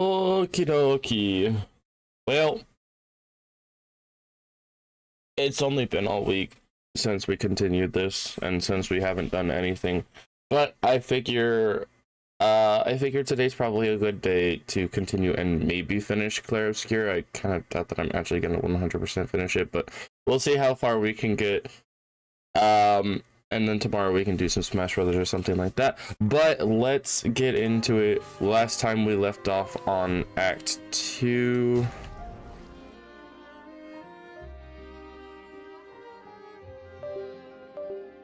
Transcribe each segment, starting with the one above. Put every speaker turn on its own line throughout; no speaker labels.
Okie dokie. Well, it's only been all week since we continued this, and since we haven't done anything. But I figure today's probably a good day to continue and maybe finish Clair Obscur. I kind of doubt that I'm actually gonna 100% finish it, but we'll see how far we can get. And then tomorrow we can do some Smash Brothers or something like that. But let's get into it. Last time we left off on Act 2.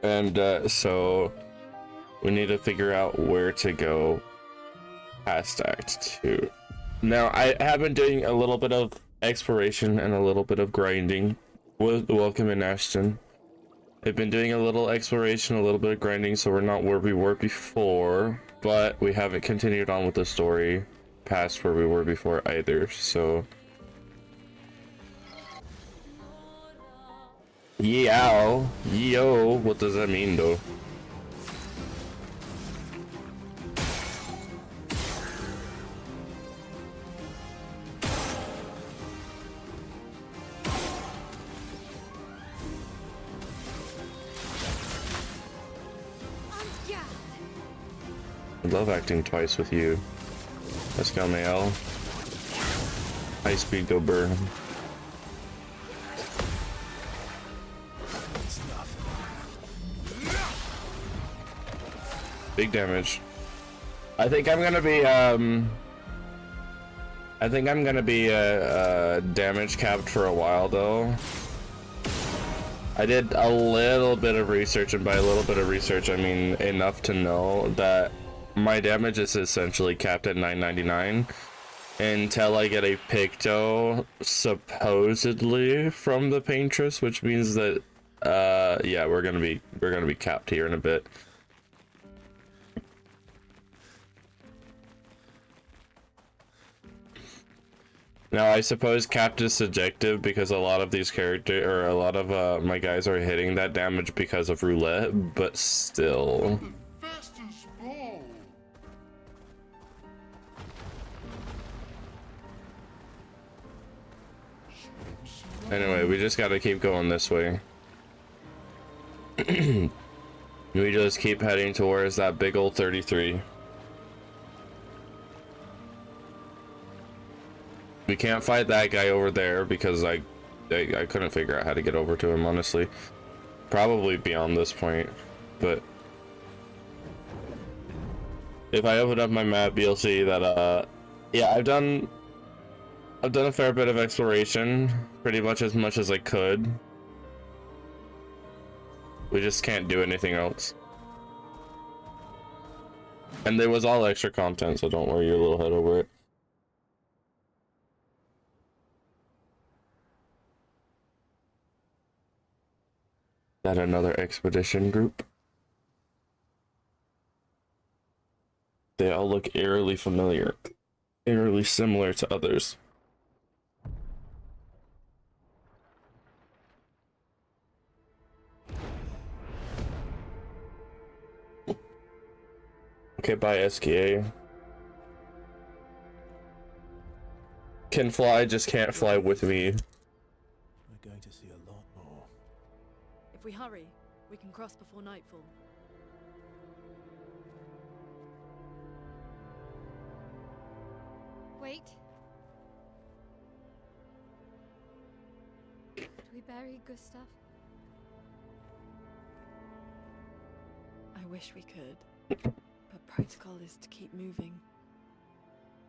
And so we need to figure out where to go past Act 2. Now, I have been doing a little bit of exploration and a little bit of grinding with Welcome in Ashton. I've been doing a little exploration, a little bit of grinding, so we're not where we were before, but we haven't continued on with the story past where we were before either, so... Yow! Yo! What does that mean, though? I love acting twice with you. Let's go, Mael. High speed, go burn. Big damage. I think I'm gonna be damage capped for a while though. I did a little bit of research, and by a little bit of research I mean enough to know that my damage is essentially capped at 999 until I get a Picto, supposedly from the Paintress, which means that yeah, we're gonna be capped here in a bit. Now I suppose capped is subjective because a lot of these my guys are hitting that damage because of roulette, but still. Anyway, we just gotta keep going this way. We just keep heading towards that big old 33. We can't fight that guy over there because I couldn't figure out how to get over to him, honestly. Probably beyond this point, but if I open up my map, you'll see that yeah, I've done a fair bit of exploration, pretty much as I could. We just can't do anything else. And there was all extra content, so don't worry your little head over it. That another expedition group? They all look eerily familiar, eerily similar to others. Okay, bye SKA. Can fly, just can't fly with me.
We're going to see a lot more.
If we hurry, we can cross before nightfall.
Wait. Do we bury Gustav?
I wish we could, but protocol is to keep moving.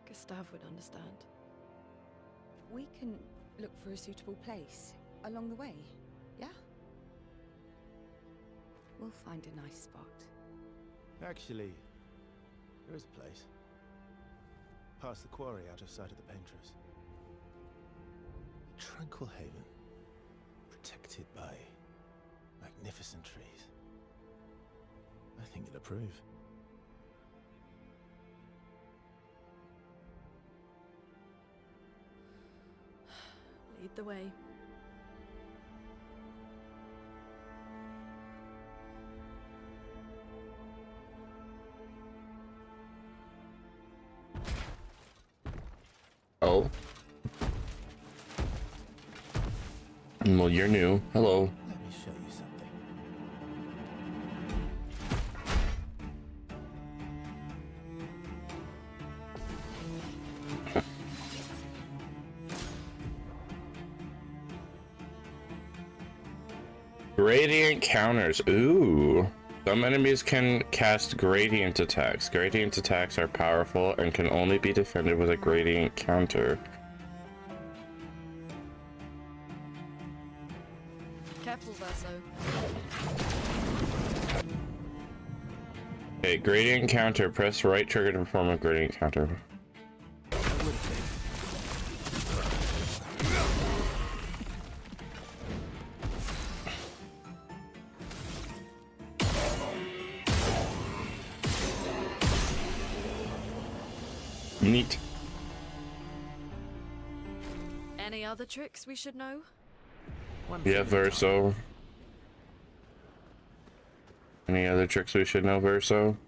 Gustav would understand.
We can look for a suitable place along the way, yeah? We'll find a nice spot.
Actually, there is a place. Past the quarry, out of sight of the Paintress. A tranquil haven, protected by magnificent trees. I think you'll approve.
Lead the way.
Oh. Well, you're new. Hello.
Let me show you something.
Gradient counters. Ooh. Some enemies can cast gradient attacks. Gradient attacks are powerful and can only be defended with a gradient counter.
Careful, Verso.
Okay, gradient counter. Press right trigger to perform a gradient counter. Neat.
Any other tricks we should know?
Yeah, Verso. Any other tricks we should know, Verso?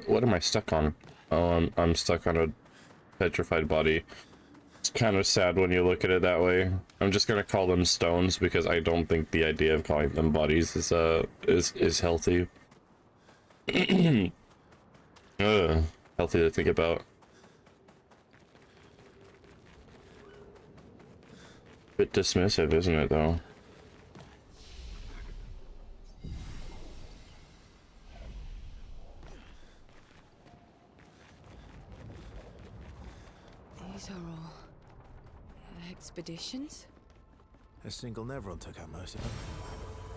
What am I stuck on? Oh, I'm stuck on a petrified body. It's kind of sad when you look at it that way. I'm just gonna call them stones because I don't think the idea of calling them bodies is healthy. Healthy to think about. Bit dismissive, isn't it, though?
These are all expeditions?
A single Nevron took out most of them.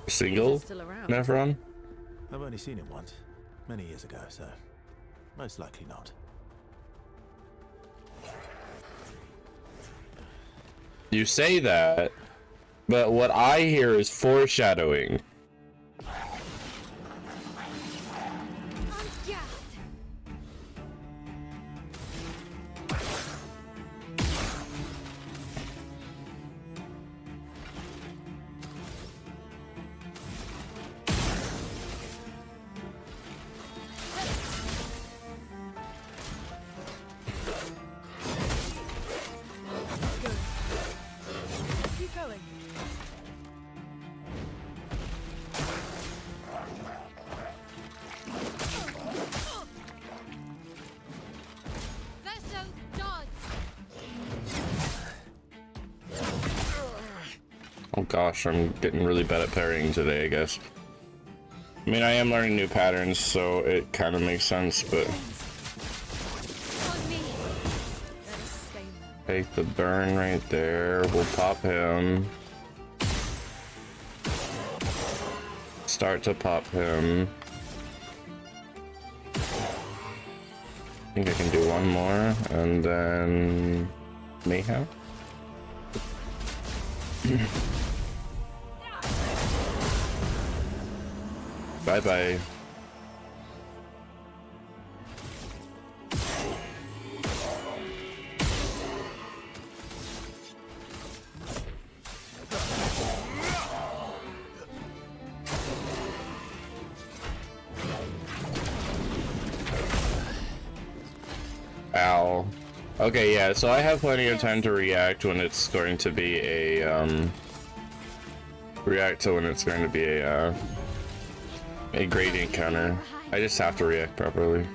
Single
Still around.
Nevron?
I've only seen him once, many years ago, so most likely not.
You say that, but what I hear is foreshadowing.
Keep going.
Oh gosh, I'm getting really bad at parrying today, I guess. I mean, I am learning new patterns, so it kind of makes sense, but... Take the burn right there, we'll pop him. Start to pop him. I think I can do one more, and then... Mayhem? Bye-bye. Ow. Okay, yeah, so I have plenty of time to react when it's going to be a, a gradient counter. I just have to react properly.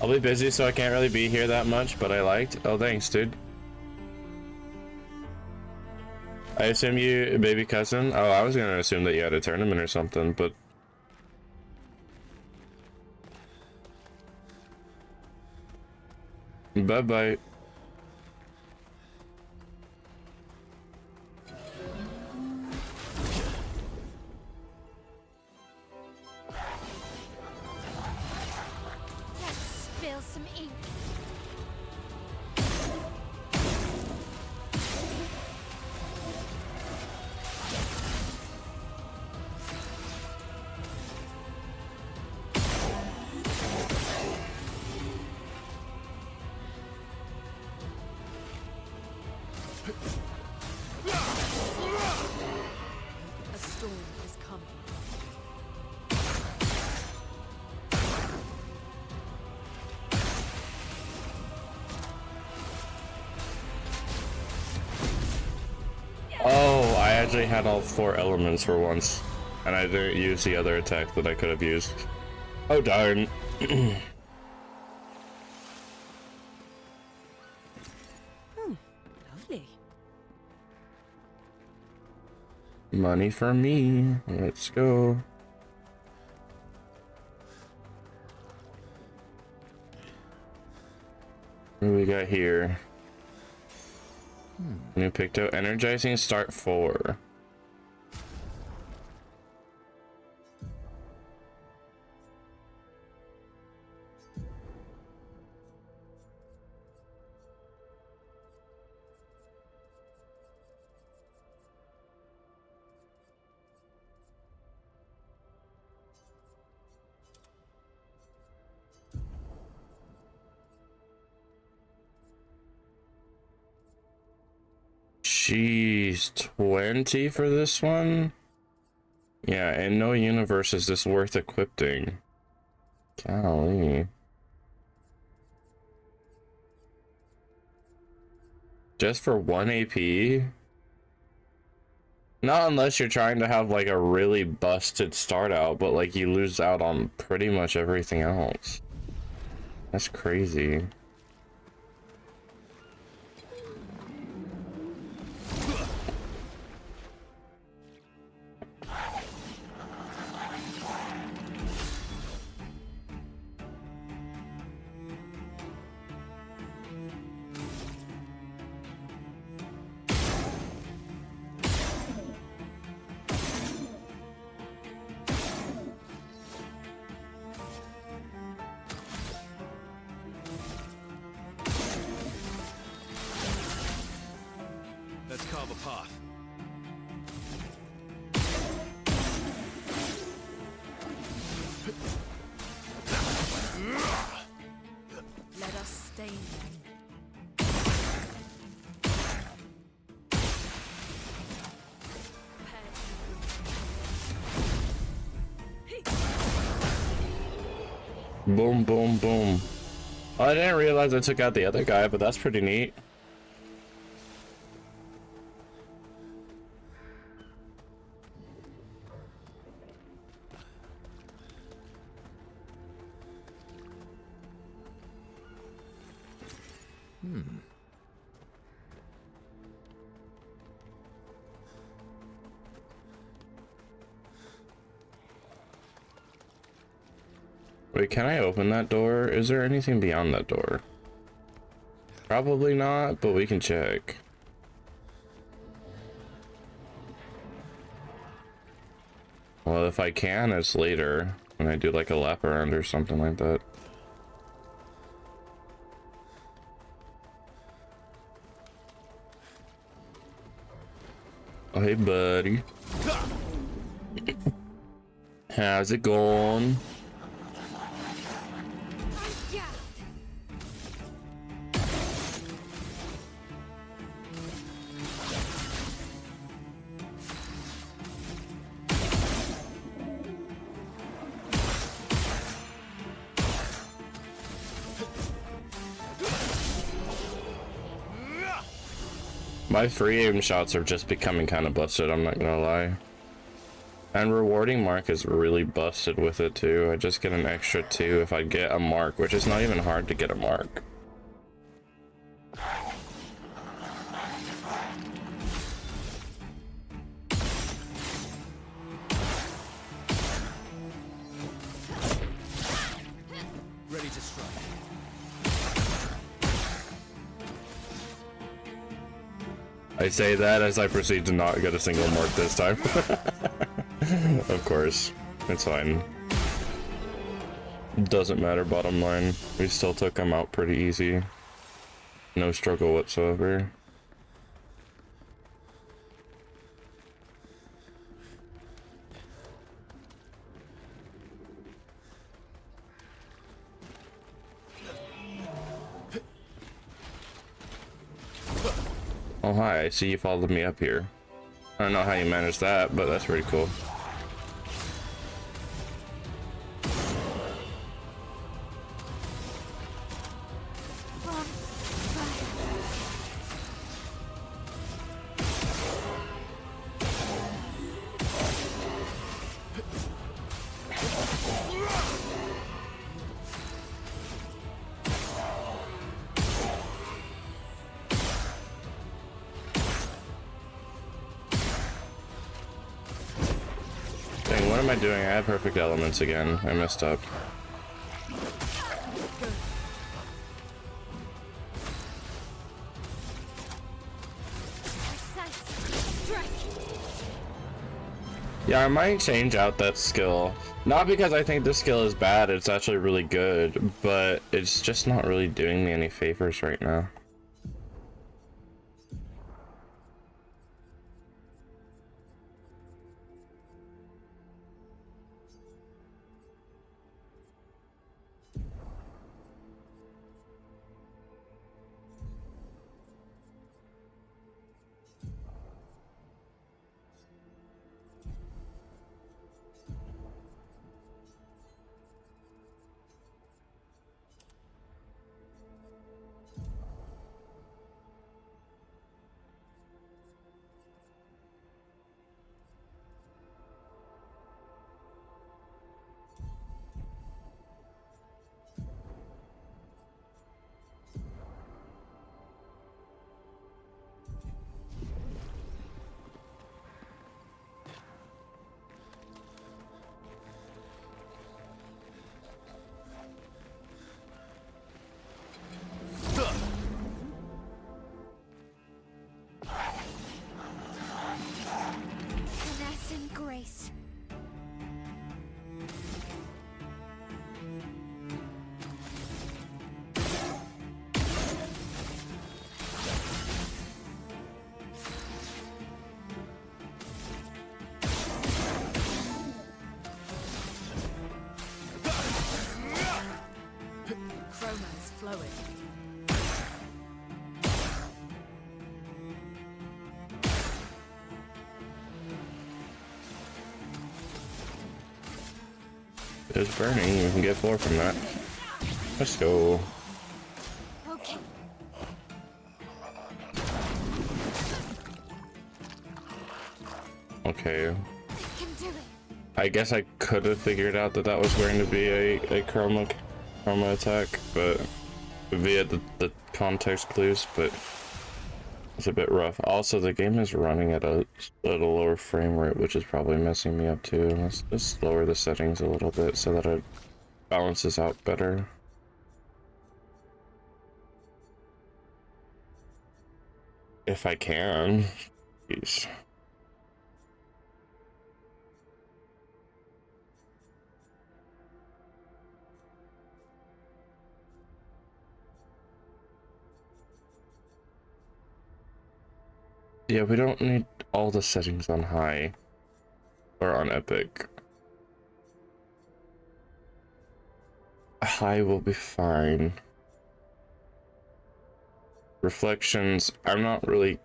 I'll be busy, so I can't really be here that much, but I liked. Oh, thanks, dude. I assume you, baby cousin? Oh, I was gonna assume that you had a tournament or something, but... Bye-bye.
spill some ink.
A storm is coming.
Oh, I actually had all 4 elements for once, and I didn't use the other attack that I could have used. Oh darn.
Lovely.
Money for me. Let's go. What do we got here? New Picto energizing start 4. Jeez, 20 for this one? Yeah, in no universe is this worth equipping. Golly. Just for 1 AP? Not unless you're trying to have like a really busted start out, but like you lose out on pretty much everything else. That's crazy.
Let's carve a path.
Let us stain them.
Boom, boom, boom. Oh, I didn't realize I took out the other guy, but that's pretty neat. Wait, can I open that door? Is there anything beyond that door? Probably not, but we can check. Well, if I can, it's later. When I do like a lap around or something like that. Oh, hey, buddy. How's it going? My free aim shots are just becoming kind of busted, I'm not gonna lie. And rewarding mark is really busted with it too. I just get an extra 2 if I get a mark, which is not even hard to get a mark.
Ready to strike.
I say that as I proceed to not get a single mark this time. Of course, it's fine. Doesn't matter, bottom line. We still took him out pretty easy. No struggle whatsoever. Oh hi, I see you followed me up here. I don't know how you managed that, but that's pretty cool. Dang, what am I doing? I had perfect elements again. I messed up. Yeah, I might change out that skill. Not because I think the skill is bad, it's actually really good, but it's just not really doing me any favors right now.
Finesse and grace.
Chroma's flowing.
It's burning, you can get 4 from that. Let's go.
Okay.
Okay.
Can do it.
I guess I could have figured out that that was going to be a chroma attack, but via the context clues, but it's a bit rough. Also, the game is running at a lower frame rate, which is probably messing me up too. Let's just lower the settings a little bit so that it balances out better. If I can. Jeez. Yeah, we don't need all the settings on high or on epic. High will be fine. Reflections, I don't really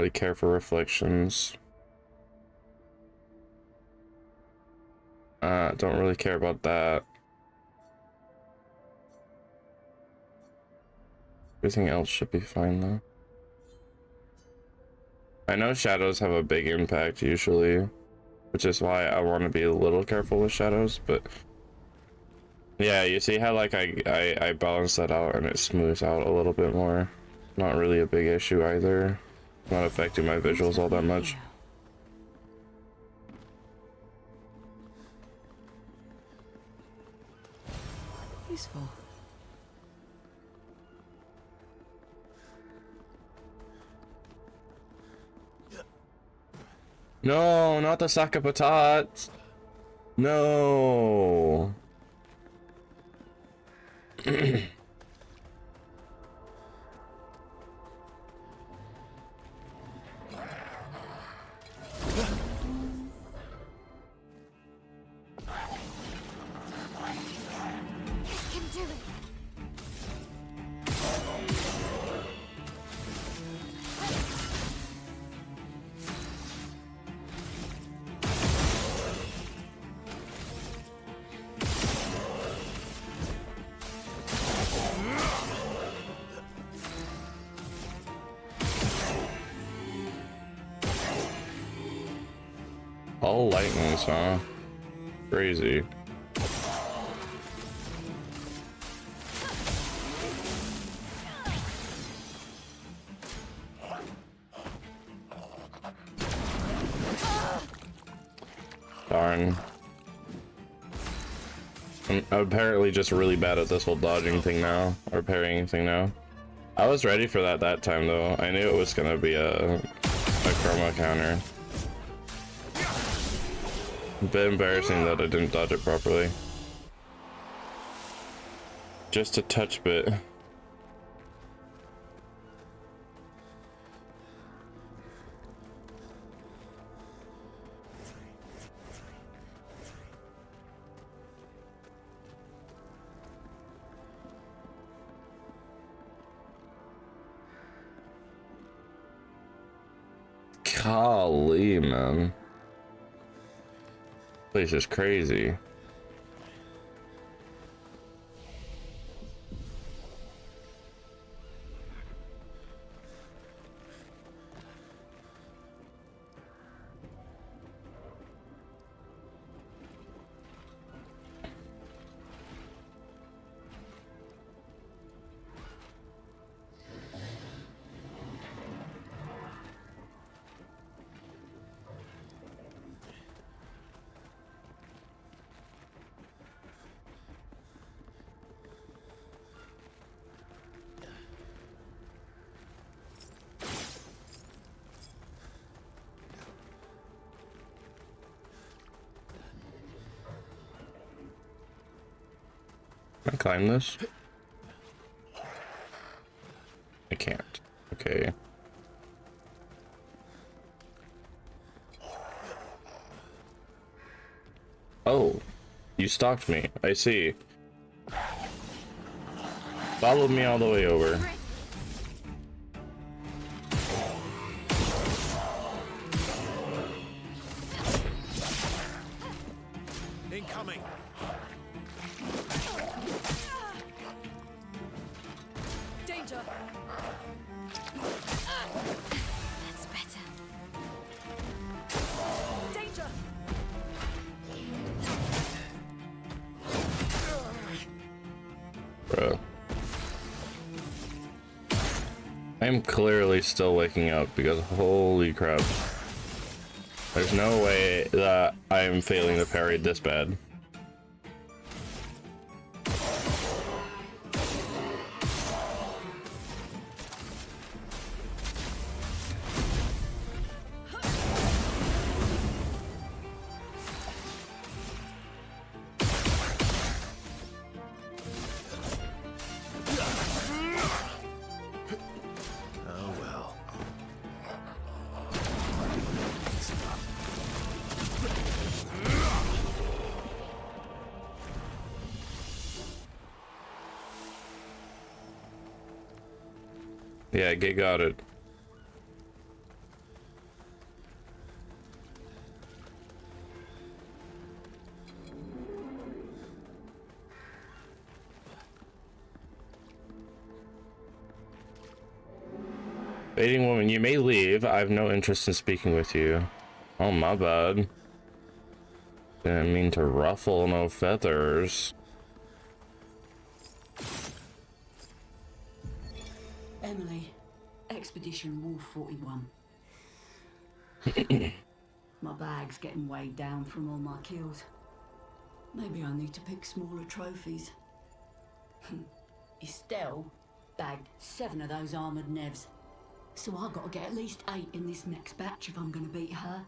care for reflections. Don't really care about that. Everything else should be fine though. I know shadows have a big impact usually, which is why I want to be a little careful with shadows, but yeah, you see how like I balance that out and it smooths out a little bit more. Not really a big issue either. Not affecting my visuals all that much.
Useful.
No, not the sack of patatas. No.
Can do it.
All lightnings, huh? Crazy. Darn. I'm apparently just really bad at this whole dodging thing now, or parrying thing now. I was ready for that time though. I knew it was gonna be a chroma counter. A bit embarrassing that I didn't dodge it properly. Just a touch bit. Golly, man. Place is crazy. Can I climb this? I can't. Okay. Oh, you stalked me. I see. Followed me all the way over.
Incoming.
Danger. That's better. Danger.
Bruh. I'm clearly still waking up because holy crap. There's no way that I am failing to parry this bad.
Oh well.
Yeah, got it. Fading woman, you may leave. I have no interest in speaking with you. Oh, my bad. Didn't mean to ruffle no feathers.
Emily, Expedition Wolf 41. My bag's getting weighed down from all my kills. Maybe I need to pick smaller trophies. Estelle bagged 7 of those armoured nevs. So I've got to get at least 8 in this next batch if I'm going to beat her.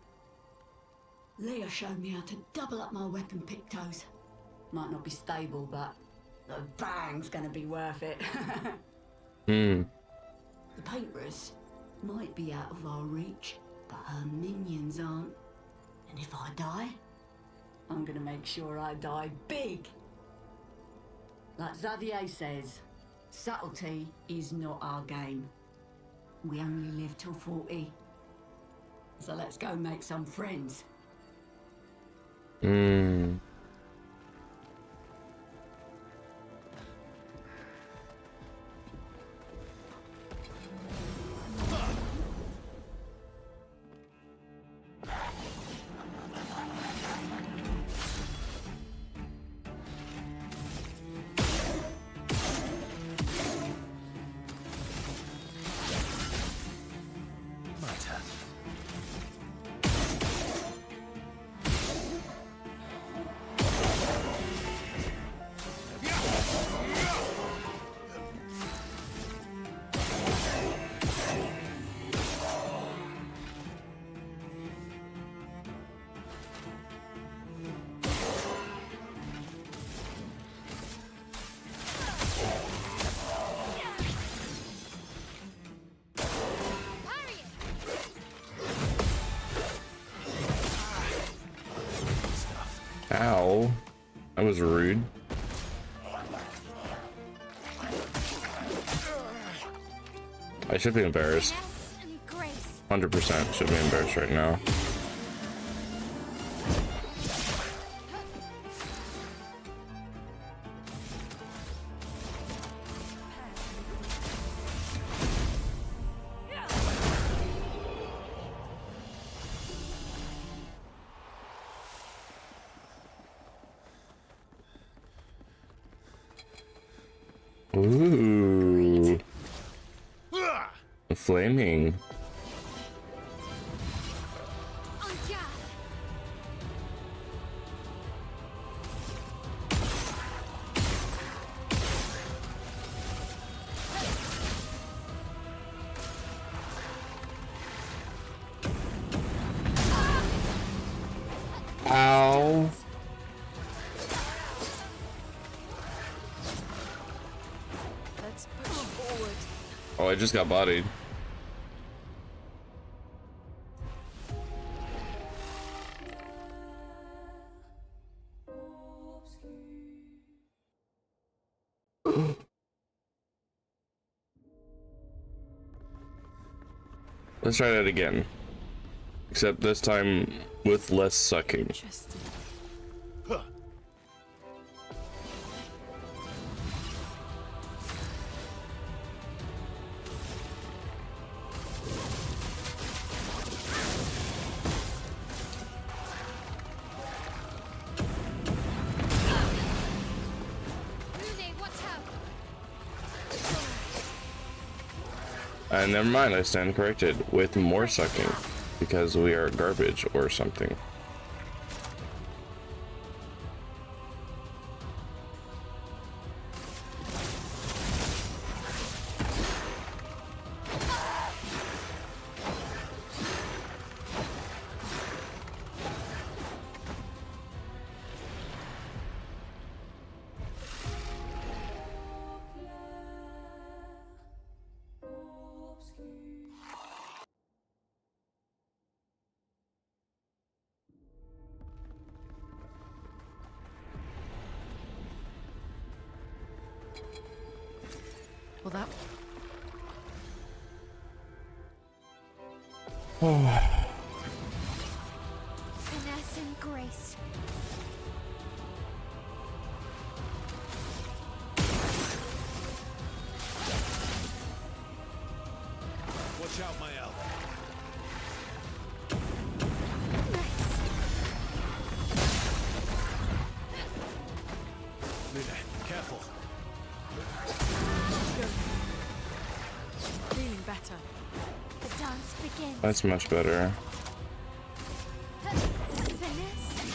Leah showed me how to double up my weapon pictos. Might not be stable, but The bang's gonna be worth it.
Hmm.
The paintress might be out of our reach, but her minions aren't. And if I die, I'm gonna make sure I die big. Like Xavier says, subtlety is not our game. We only live till 40. So let's go make some friends.
Hmm. Ow. That was rude. I should be embarrassed. 100% should be embarrassed right now. Ooh. Flaming. Ow.
Let's push forward.
Oh, I just got bodied. Let's try that again. Except this time with less sucking.
Interesting.
And never mind, I stand corrected. With more sucking. Because we are garbage or something.
Well, that.
Finesse and grace.
Watch out, my elf. Luna, careful.
Feeling better.
The dance begins.
That's much better.
Finesse and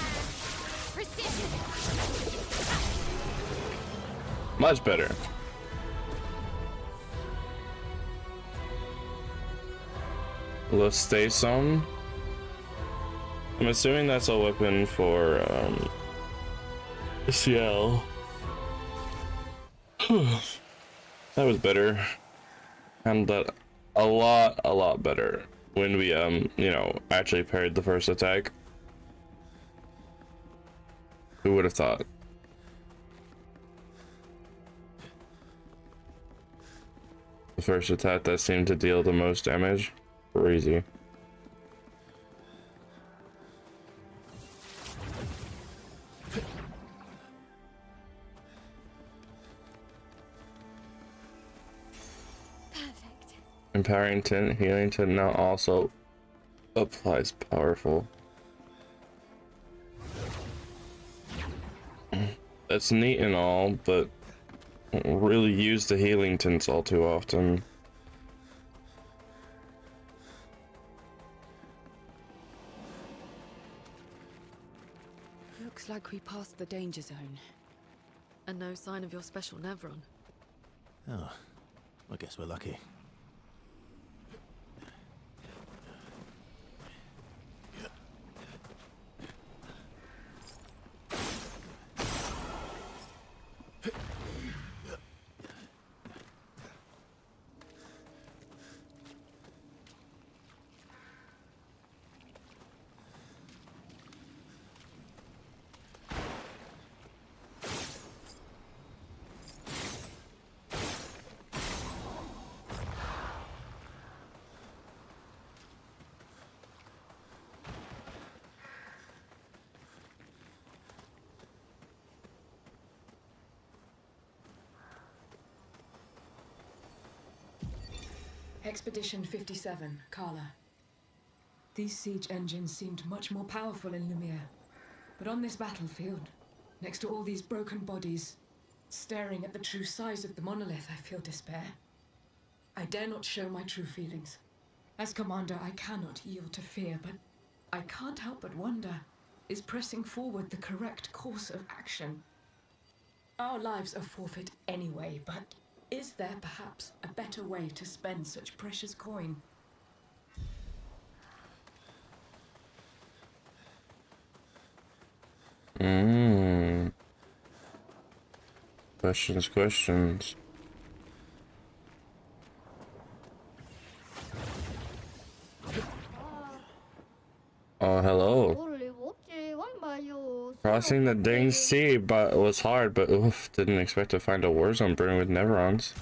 precision.
Much better. Lustason. I'm assuming that's a weapon for CL. That was better. And that a lot better when we you know, actually parried the first attack. Who would have thought? The first attack that seemed to deal the most damage. Crazy.
Perfect.
Empowering tint, healing tint now also applies powerful. That's neat and all, but don't really use the healing tints all too often.
Looks like we passed the danger zone.
And no sign of your special Nevron.
Oh, I guess we're lucky.
Expedition 57, Carla. These siege engines seemed much more powerful in Lumiere. But on this battlefield, next to all these broken bodies, staring at the true size of the monolith, I feel despair. I dare not show my true feelings. As commander, I cannot yield to fear, but I can't help but wonder, is pressing forward the correct course of action? Our lives are forfeit anyway, but is there perhaps a better way to spend such precious coin?
Questions. Oh, hello. Crossing the dang sea, but it was hard, but oof, didn't expect to find a war zone burning with Neverons.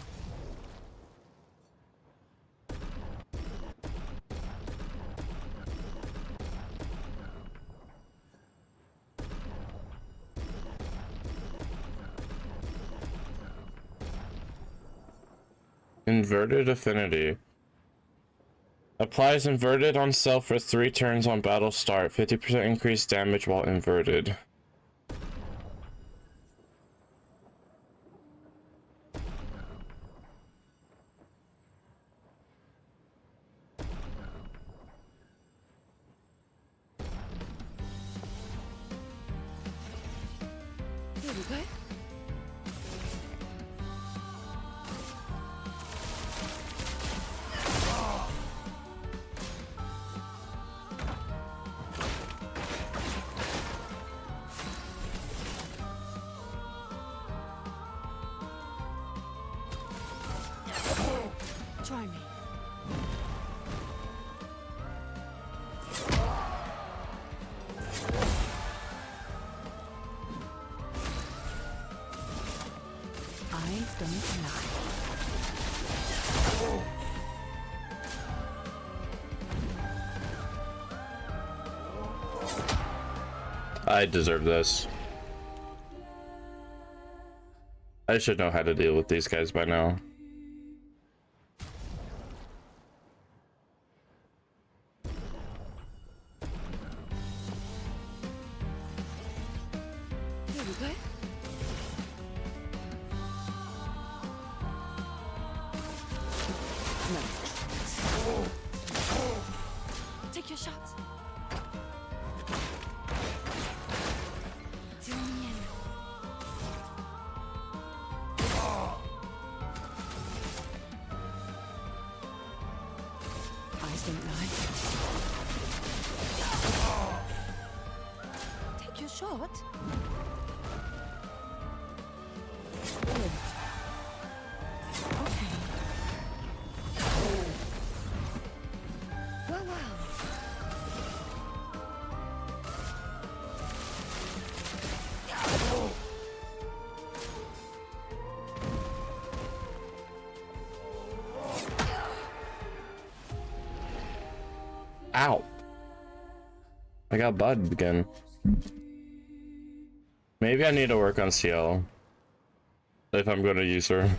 Inverted affinity. Applies inverted on self for 3 turns on battle start. 50% increased damage while inverted.
Here we go. Try me.
Eyes don't lie.
I deserve this. I should know how to deal with these guys by now.
Here we go. Take your shot.
Eyes don't lie.
Take your shot.
Good.
Ow! I got bugged again. Maybe I need to work on CL. If I'm gonna use her. I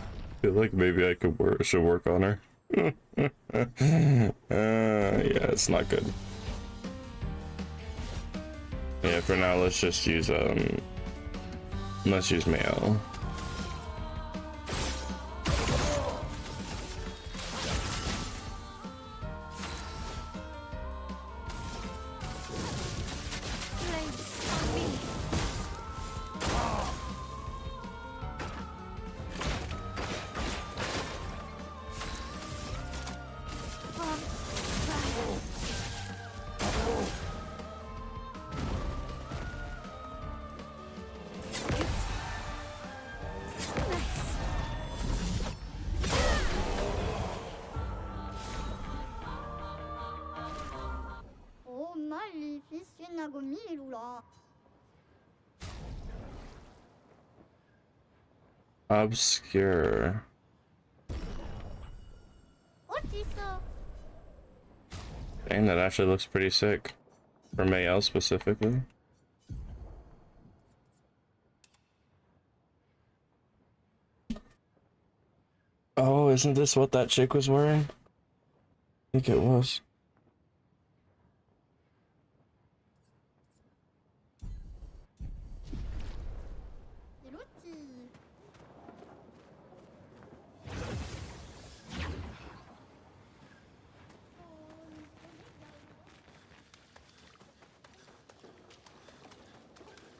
feel like maybe I should work on her. Yeah, it's not good. Yeah, for now let's just use let's use Mayo. Obscure. Dang, that actually looks pretty sick. For Mayel specifically. Oh, isn't this what that chick was wearing? I think it was.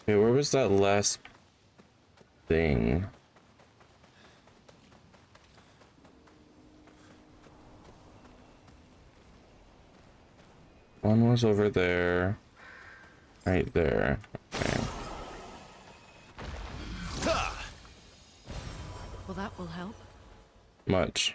Hey, where was that last thing? One was over there. Right there. Okay.
Well, that will help.
Much.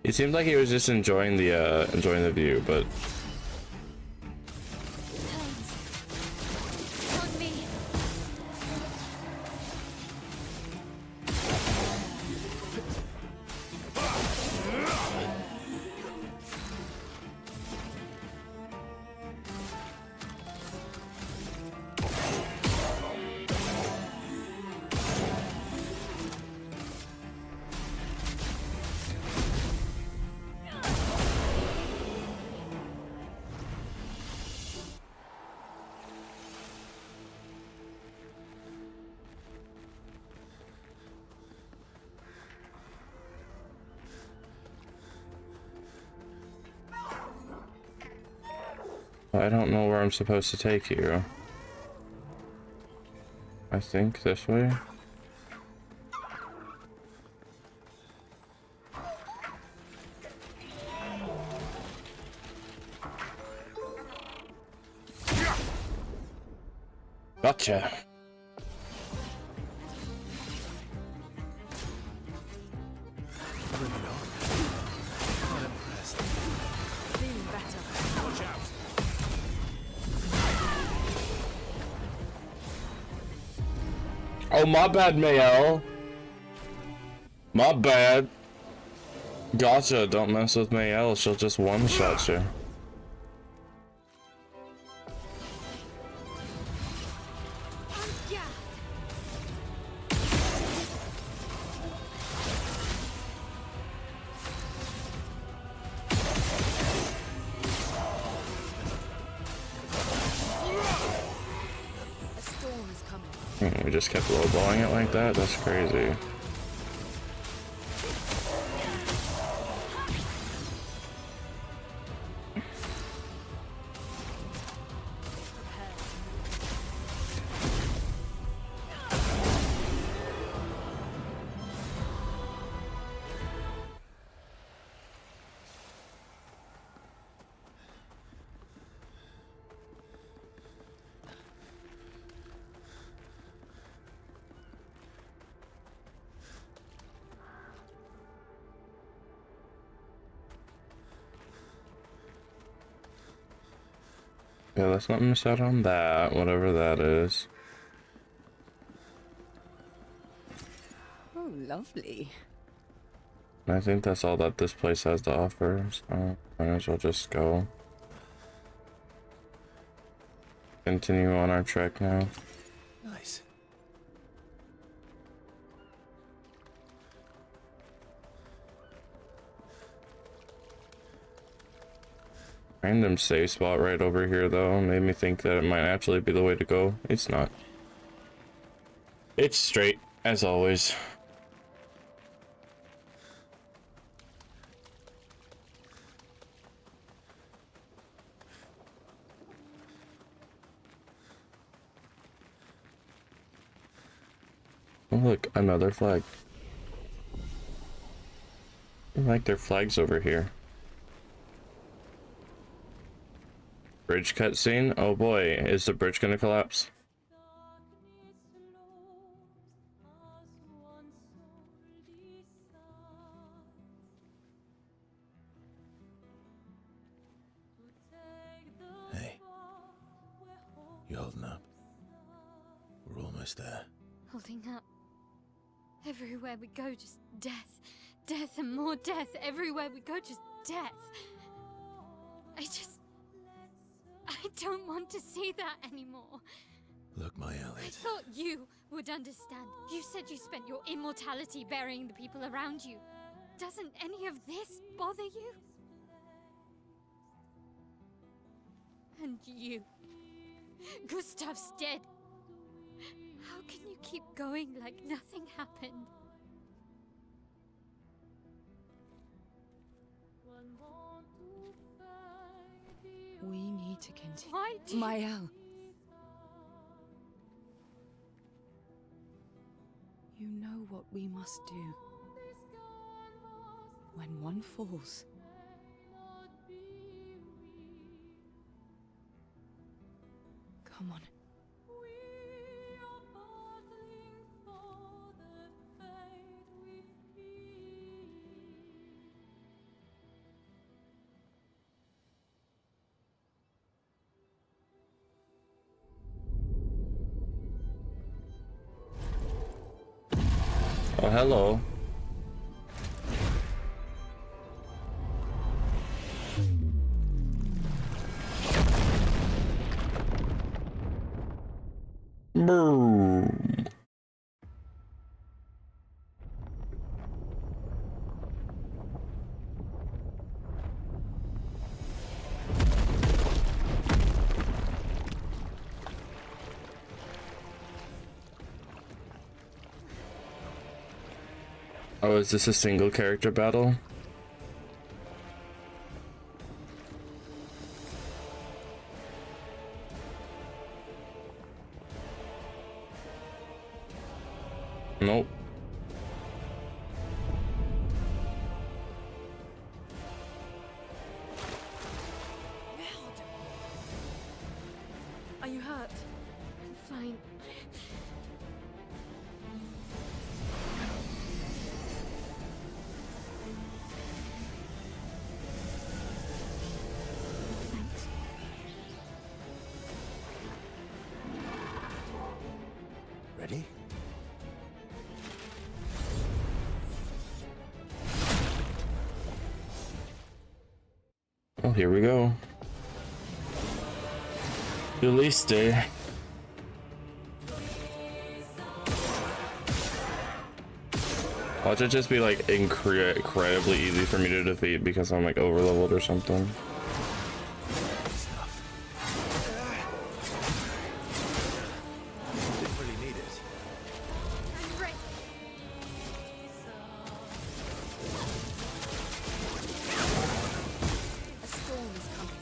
It seemed like he was just enjoying the view, but
On me.
I don't know where I'm supposed to take you. I think this way. Gotcha.
Bring it on. I'm impressed.
Feeling better.
Watch out.
Oh, my bad, Mayel. My bad. Gotcha, don't mess with Mayel, she'll just one-shot you.
Yeah.
A storm is coming.
We just kept lowballing it like that? That's crazy. Yeah, let's not miss out on that, whatever that is.
Oh, lovely.
I think that's all that this place has to offer, so might as well just go. Continue on our trek now.
Nice.
Random save spot right over here though made me think that it might actually be the way to go. It's not. It's straight, as always. Oh look, another flag. I like their flags over here. Bridge cutscene? Oh boy, is the bridge gonna collapse?
Hey. You holding up? We're almost there.
Holding up. Everywhere we go, just death. Death and more death. Everywhere we go, just death. I don't want to see that anymore.
Look, my
I
Elliot.
thought you would understand. You said you spent your immortality burying the people around you. Doesn't any of this bother you? And you. Gustav's dead. How can you keep going like nothing happened?
We need to continue.
Why do you...
Mael. You know what we must do. When one falls, come on.
Oh, hello. Boom. Oh, is this a single character battle? Nope.
Are you hurt?
I'm fine. Thanks.
Ready?
Oh, here we go. Release day. Watch it just be like incredibly easy for me to defeat because I'm like overleveled or something.
Didn't really need it.
I'm ready.
A storm is coming.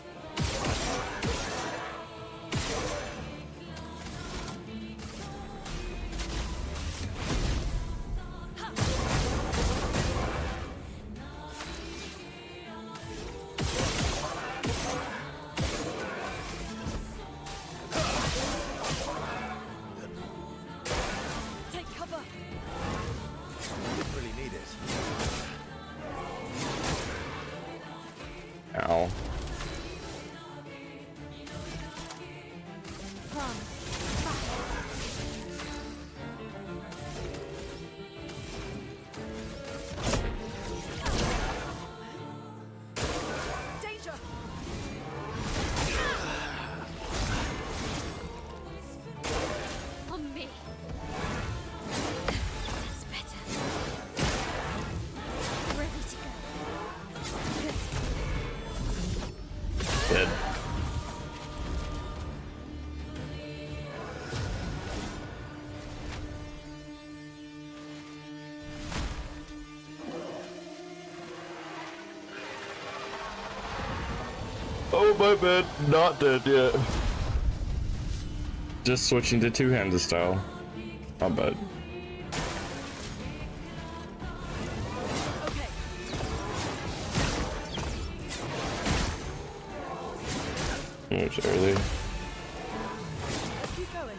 my bad. Not dead yet. Just switching to two-handed style. Not bad. Moves early.
Let's keep going.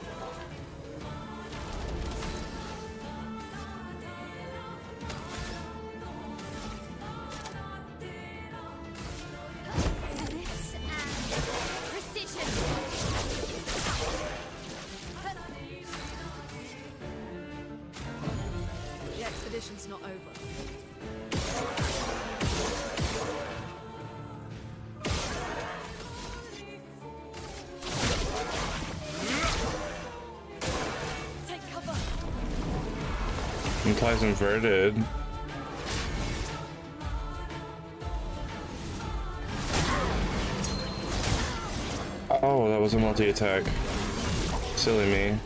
This and precision.
The expedition's not over. Take cover.
Implies inverted. Oh, that was a multi-attack. Silly me.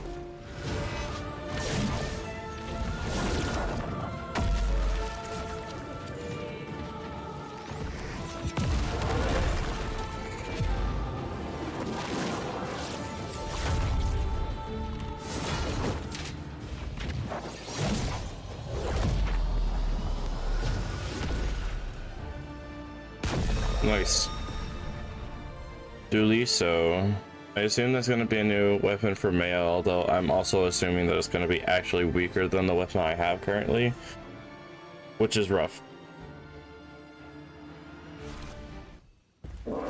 Nice. Duly so. I assume there's going to be a new weapon for Maya, although I'm also assuming that it's going to be actually weaker than the weapon I have currently, which is rough.
Well,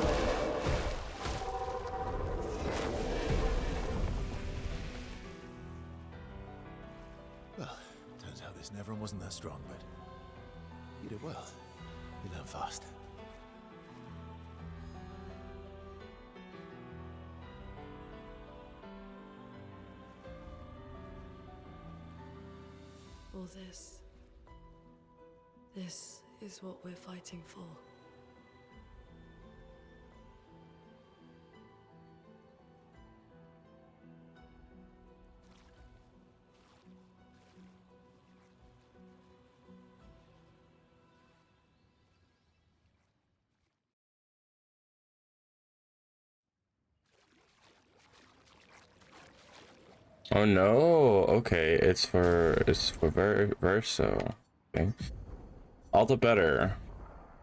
turns out this Neverin wasn't that strong, but you did well. You learn fast.
All this is what we're fighting for.
Oh no, okay, it's for Verso. Okay. All the better.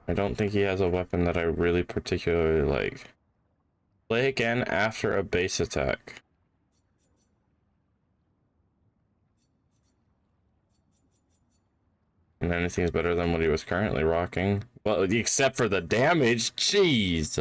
I don't think he has a weapon that I really particularly like. Play again after a base attack. And anything is better than what he was currently rocking. Well, except for the damage. Jeez.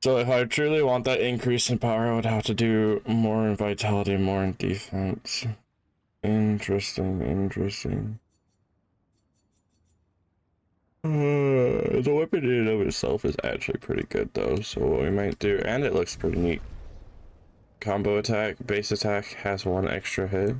So if I truly want that increase in power, I would have to do more in vitality, more in defense. Interesting. The weapon in and of itself is actually pretty good though, so what we might do, and it looks pretty neat. Combo attack, base attack has one extra hit.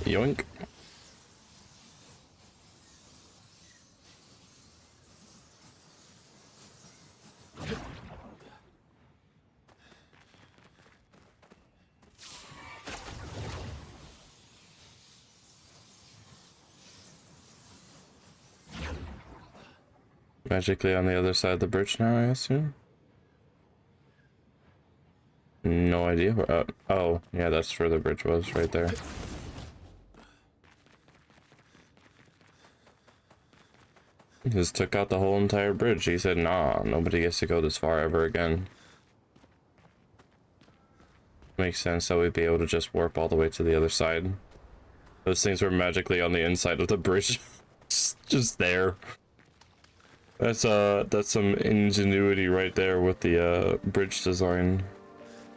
Yoink. Magically on the other side of the bridge now, I assume? No idea where, oh, yeah, that's where the bridge was, right there. He just took out the whole entire bridge. He said, nah, nobody gets to go this far ever again. Makes sense that we'd be able to just warp all the way to the other side. Those things were magically on the inside of the bridge. Just there. That's some ingenuity right there with the bridge design.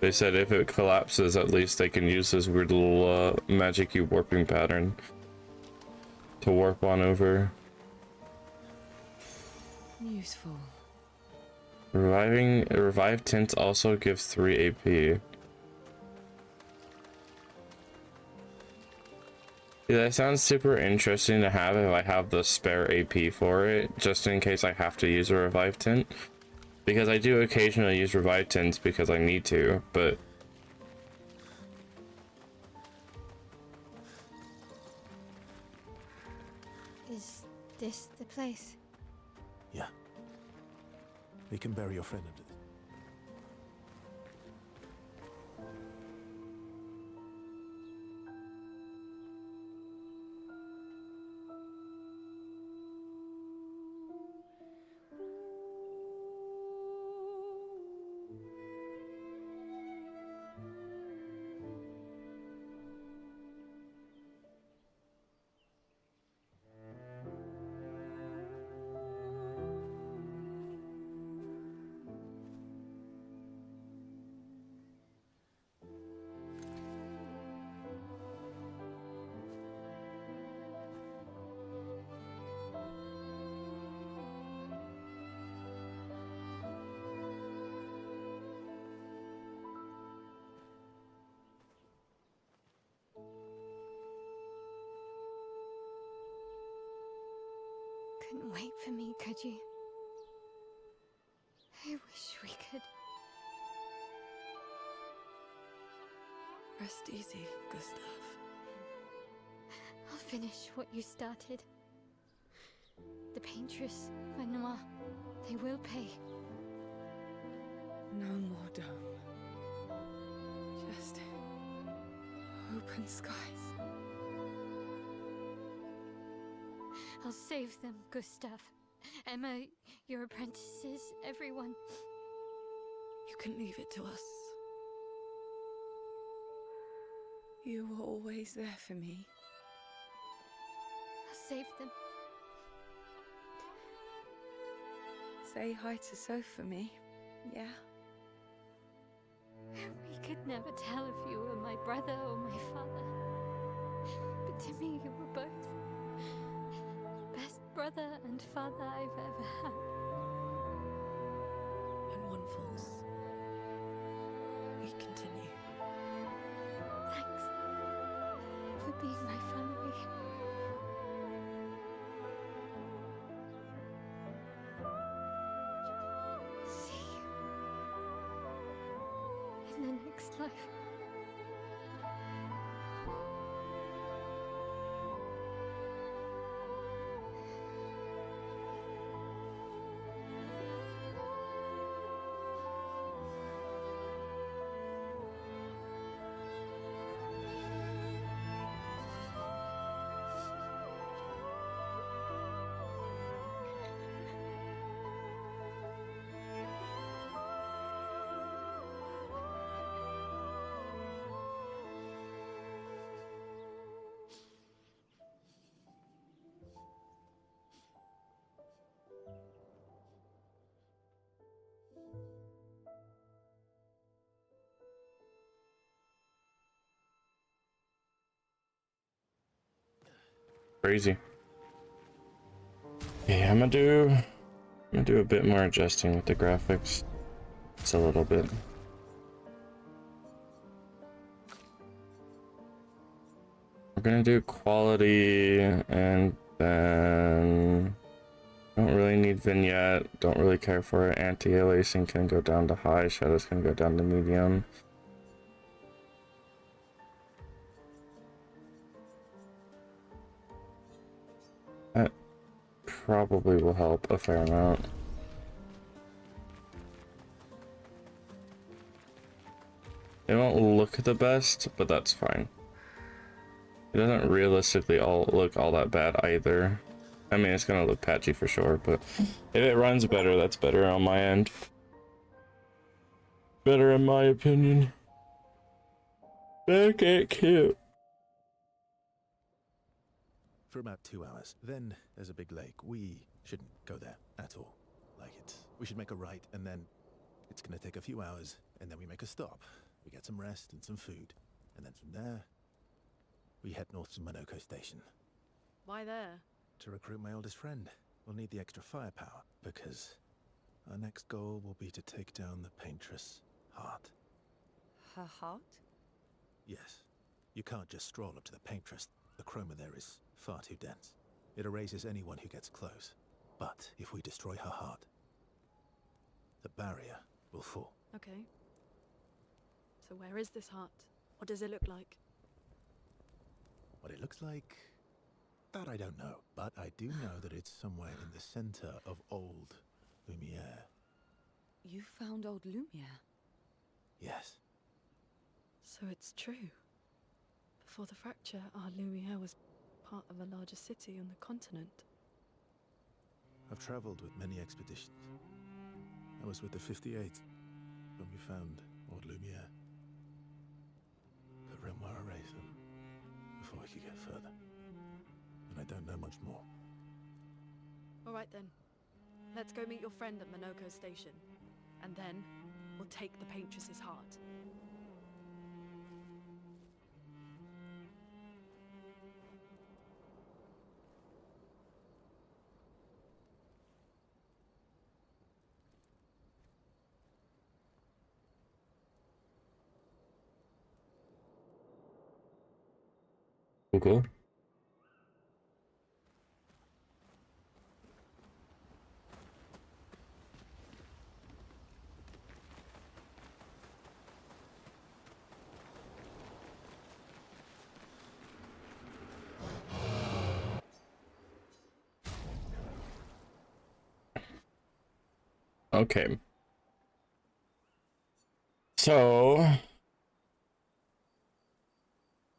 They said if it collapses, at least they can use this weird little magic cube warping pattern to warp on over.
Useful.
Revive tints also gives 3 AP. Yeah, that sounds super interesting to have if I have the spare AP for it, just in case I have to use a revive tint. Because I do occasionally use revive tints because I need to, but...
Is this the place?
Yeah. We can bury your friend under this.
Couldn't wait for me, could you? I wish we could.
Rest easy, Gustav.
I'll finish what you started. The paintress, Renoir, they will pay.
No more dome. Just open skies.
I'll save them, Gustav. Emma, your apprentices, everyone.
You can leave it to us. You were always there for me.
I'll save them.
Say hi to Soph for me, yeah?
We could never tell if you were my brother or my father. But to me, you were both. Best brother and father I've ever had.
When one falls, we continue.
Thanks for being my family. See you in the next life.
Crazy. Yeah, I'm gonna do a bit more adjusting with the graphics. It's a little bit. We're gonna do quality, and then don't really need vignette, don't really care for it. Anti-aliasing can go down to high, shadows can go down to medium. probably will help a fair amount. It won't look the best, but that's fine. It doesn't realistically look all that bad either. I mean, it's gonna look patchy for sure, but if it runs better, that's better on my end. Better in my opinion. Okay, cute.
For about 2 hours. Then there's a big lake. We shouldn't go there at all. We should make a right, and then it's gonna take a few hours, and then we make a stop. We get some rest and some food, and then from there, we head north to Monoko Station.
Why there?
To recruit my oldest friend. We'll need the extra firepower, because our next goal will be to take down the Paintress' heart.
Her heart?
Yes. You can't just stroll up to the Paintress. The chroma there is far too dense. It erases anyone who gets close. But if we destroy her heart, the barrier will fall.
Okay. So where is this heart? What does it look like?
What it looks like, that I don't know. But I do know that it's somewhere in the center of old Lumiere.
You found old Lumiere?
Yes.
So it's true. Before the fracture, our Lumiere was part of a larger city on the continent.
I've traveled with many expeditions. I was with the 58th when we found old Lumiere. But Renoir erased them before we could get further. And I don't know much more.
Alright then. Let's go meet your friend at Monoko Station. And then, we'll take the Paintress's heart.
Okay. Okay. So,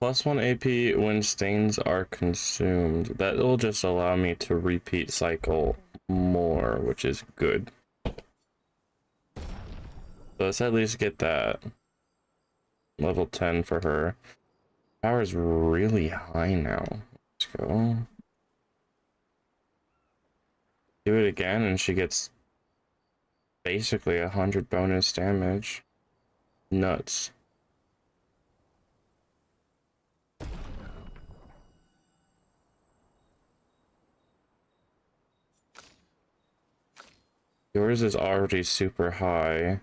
+1 AP when stains are consumed. That will just allow me to repeat cycle more, which is good. So let's at least get that. Level 10 for her. Power is really high now. Let's go. Do it again and she gets basically 100 bonus damage. Nuts. Yours is already super high.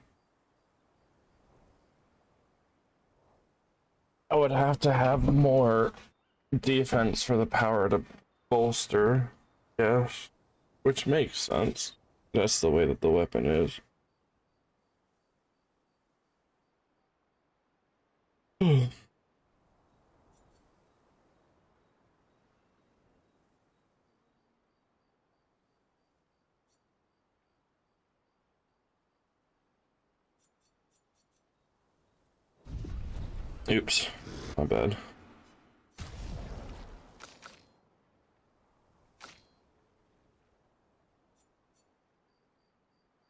I would have to have more defense for the power to bolster. Yes. Which makes sense. That's the way that the weapon is. Oops. My bad.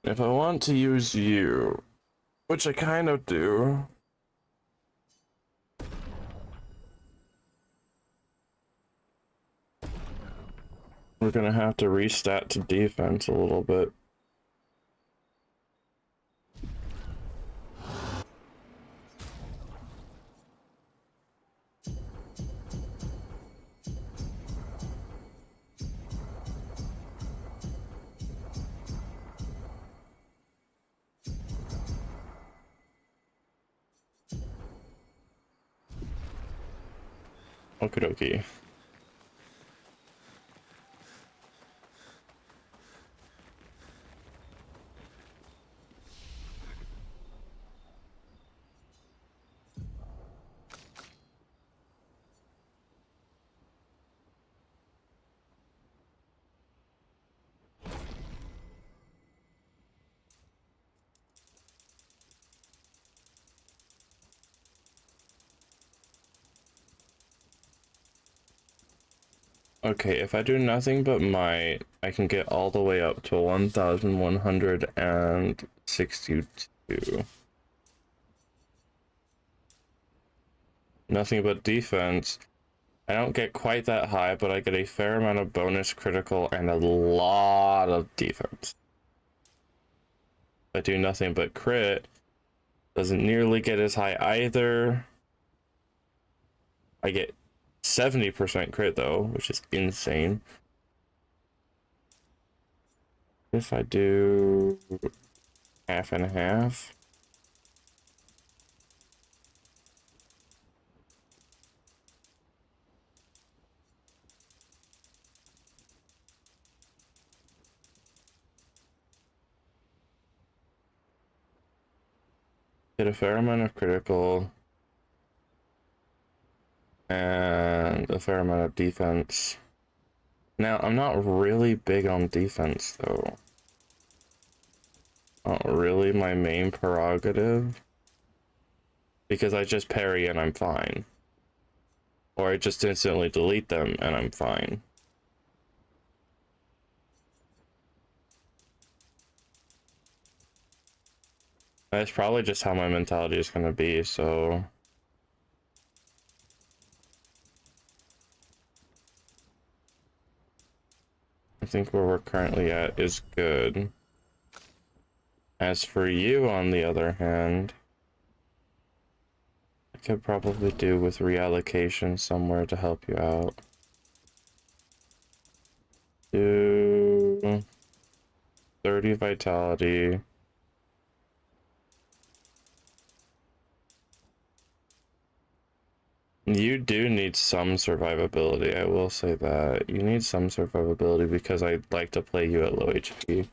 If I want to use you, which I kind of do, we're gonna have to restat to defense a little bit. Okie dokie. Okay, if I do nothing but might, I can get all the way up to 1,162. Nothing but defense. I don't get quite that high, but I get a fair amount of bonus critical and a lot of defense. If I do nothing but crit, doesn't nearly get as high either. I get 70% crit though, which is insane. If I do half and half, get a fair amount of critical and a fair amount of defense. Now, I'm not really big on defense though. Not really my main prerogative. Because I just parry and I'm fine. Or I just instantly delete them and I'm fine. That's probably just how my mentality is gonna be, so... I think where we're currently at is good. As for you, on the other hand, I could probably do with reallocation somewhere to help you out. Do 30 vitality. You do need some survivability, I will say that. You need some survivability because I like to play you at low HP.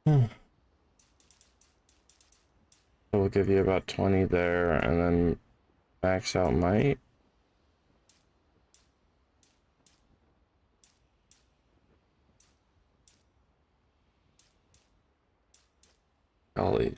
So we'll give you about 20 there, and then max out might. Golly.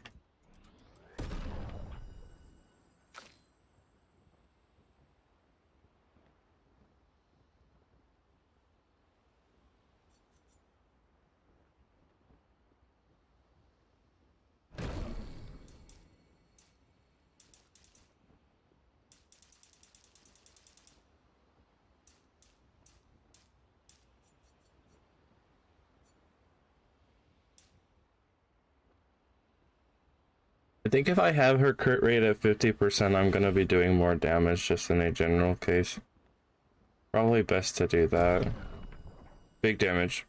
I think if I have her crit rate at 50%, I'm gonna be doing more damage just in a general case. Probably best to do that. Big damage.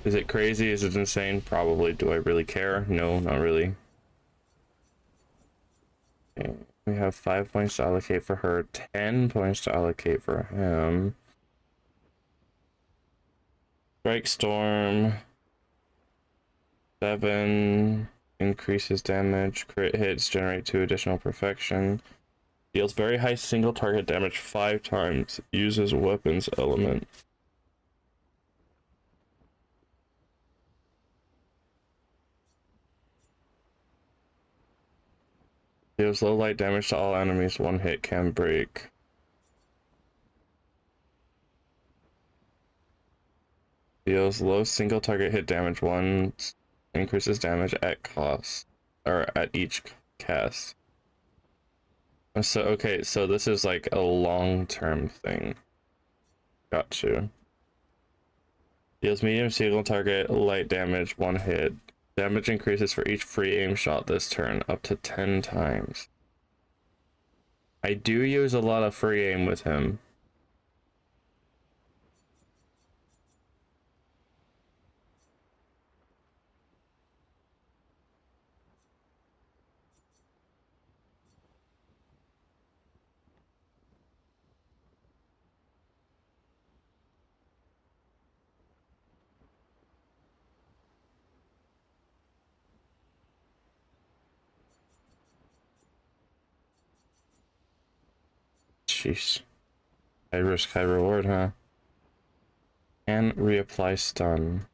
Is it crazy? Is it insane? Probably. Do I really care? No, not really. Okay. We have 5 points to allocate for her, 10 points to allocate for him. Strike Storm. 7 increases damage. Crit hits generate 2 additional perfection. Deals very high single target damage 5 times. Uses weapons element. Deals low light damage to all enemies. 1 hit can break. Deals low single target hit damage 1. Increases damage at cost. Or at each cast. So, okay, so this is like a long-term thing. Got you. Deals medium single target light damage 1 hit. Damage increases for each free aim shot this turn, up to 10 times. I do use a lot of free aim with him. Jeez. High risk, high reward, huh? And reapply stun.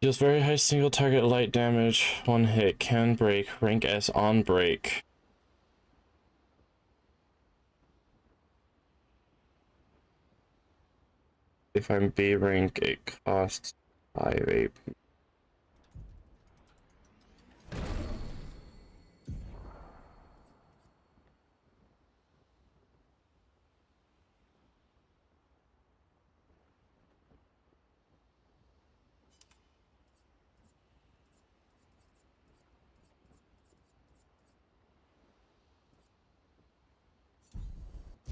Deals very high single target light damage. One hit. Can break. Rank S on break. If I'm B rank, it costs 5 AP.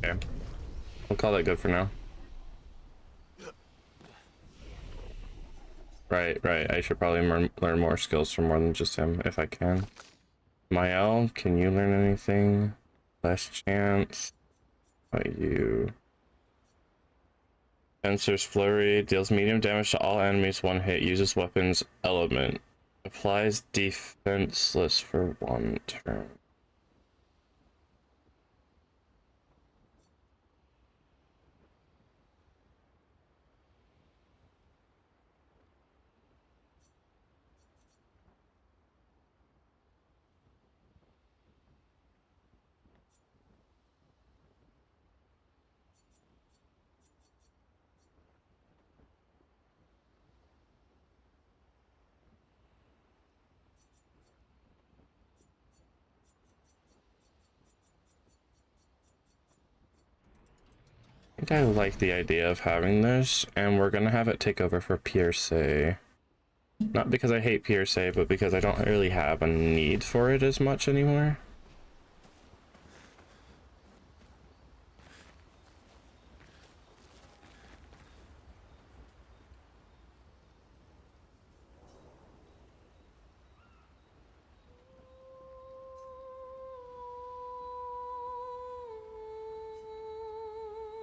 Okay. I'll call that good for now. Right. I should probably learn more skills from more than just him, if I can. Mael, can you learn anything? Less chance. By you. Spencer's Flurry deals medium damage to all enemies one hit. Uses weapons element. Applies defenseless for 1 turn. I think I like the idea of having this, and we're gonna have it take over for Pierce. Not because I hate Pierce, but because I don't really have a need for it as much anymore.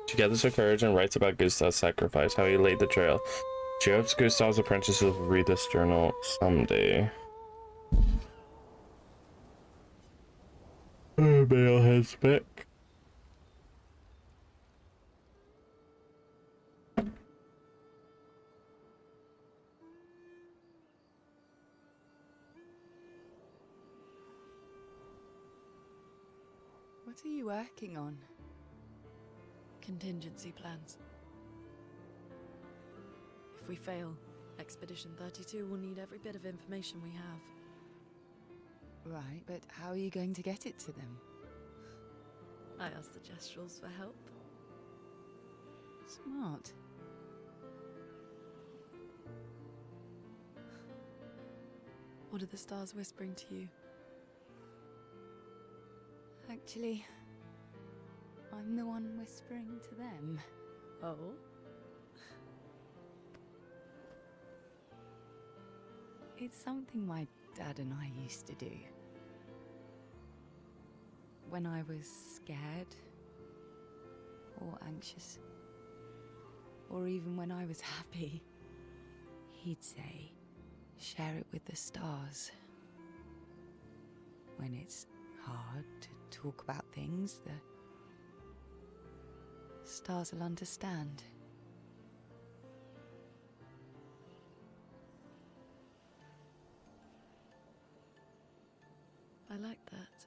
She gathers her courage and writes about Gustav's sacrifice, how he laid the trail. She hopes Gustav's apprentices will read this journal someday. Bale heads back.
What are you working on?
Contingency plans. If we fail, Expedition 32 will need every bit of information we have.
Right, but how are you going to get it to them?
I asked the Gestrals for help.
Smart.
What are the stars whispering to you?
Actually, I'm the one whispering to them.
Oh?
It's something my dad and I used to do. When I was scared, or anxious, or even when I was happy, he'd say, share it with the stars. When it's hard to talk about things, the stars will understand.
I like that.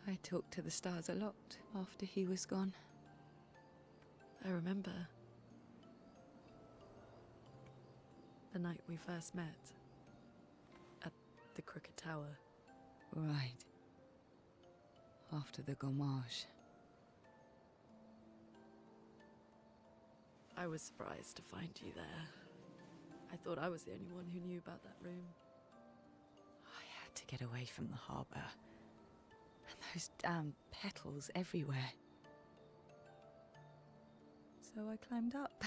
I talked to the stars a lot after he was gone.
I remember. The night we first met. At the Crooked Tower.
Right. After the gommage.
I was surprised to find you there. I thought I was the only one who knew about that room.
I had to get away from the harbour. And those damn petals everywhere. So I climbed up.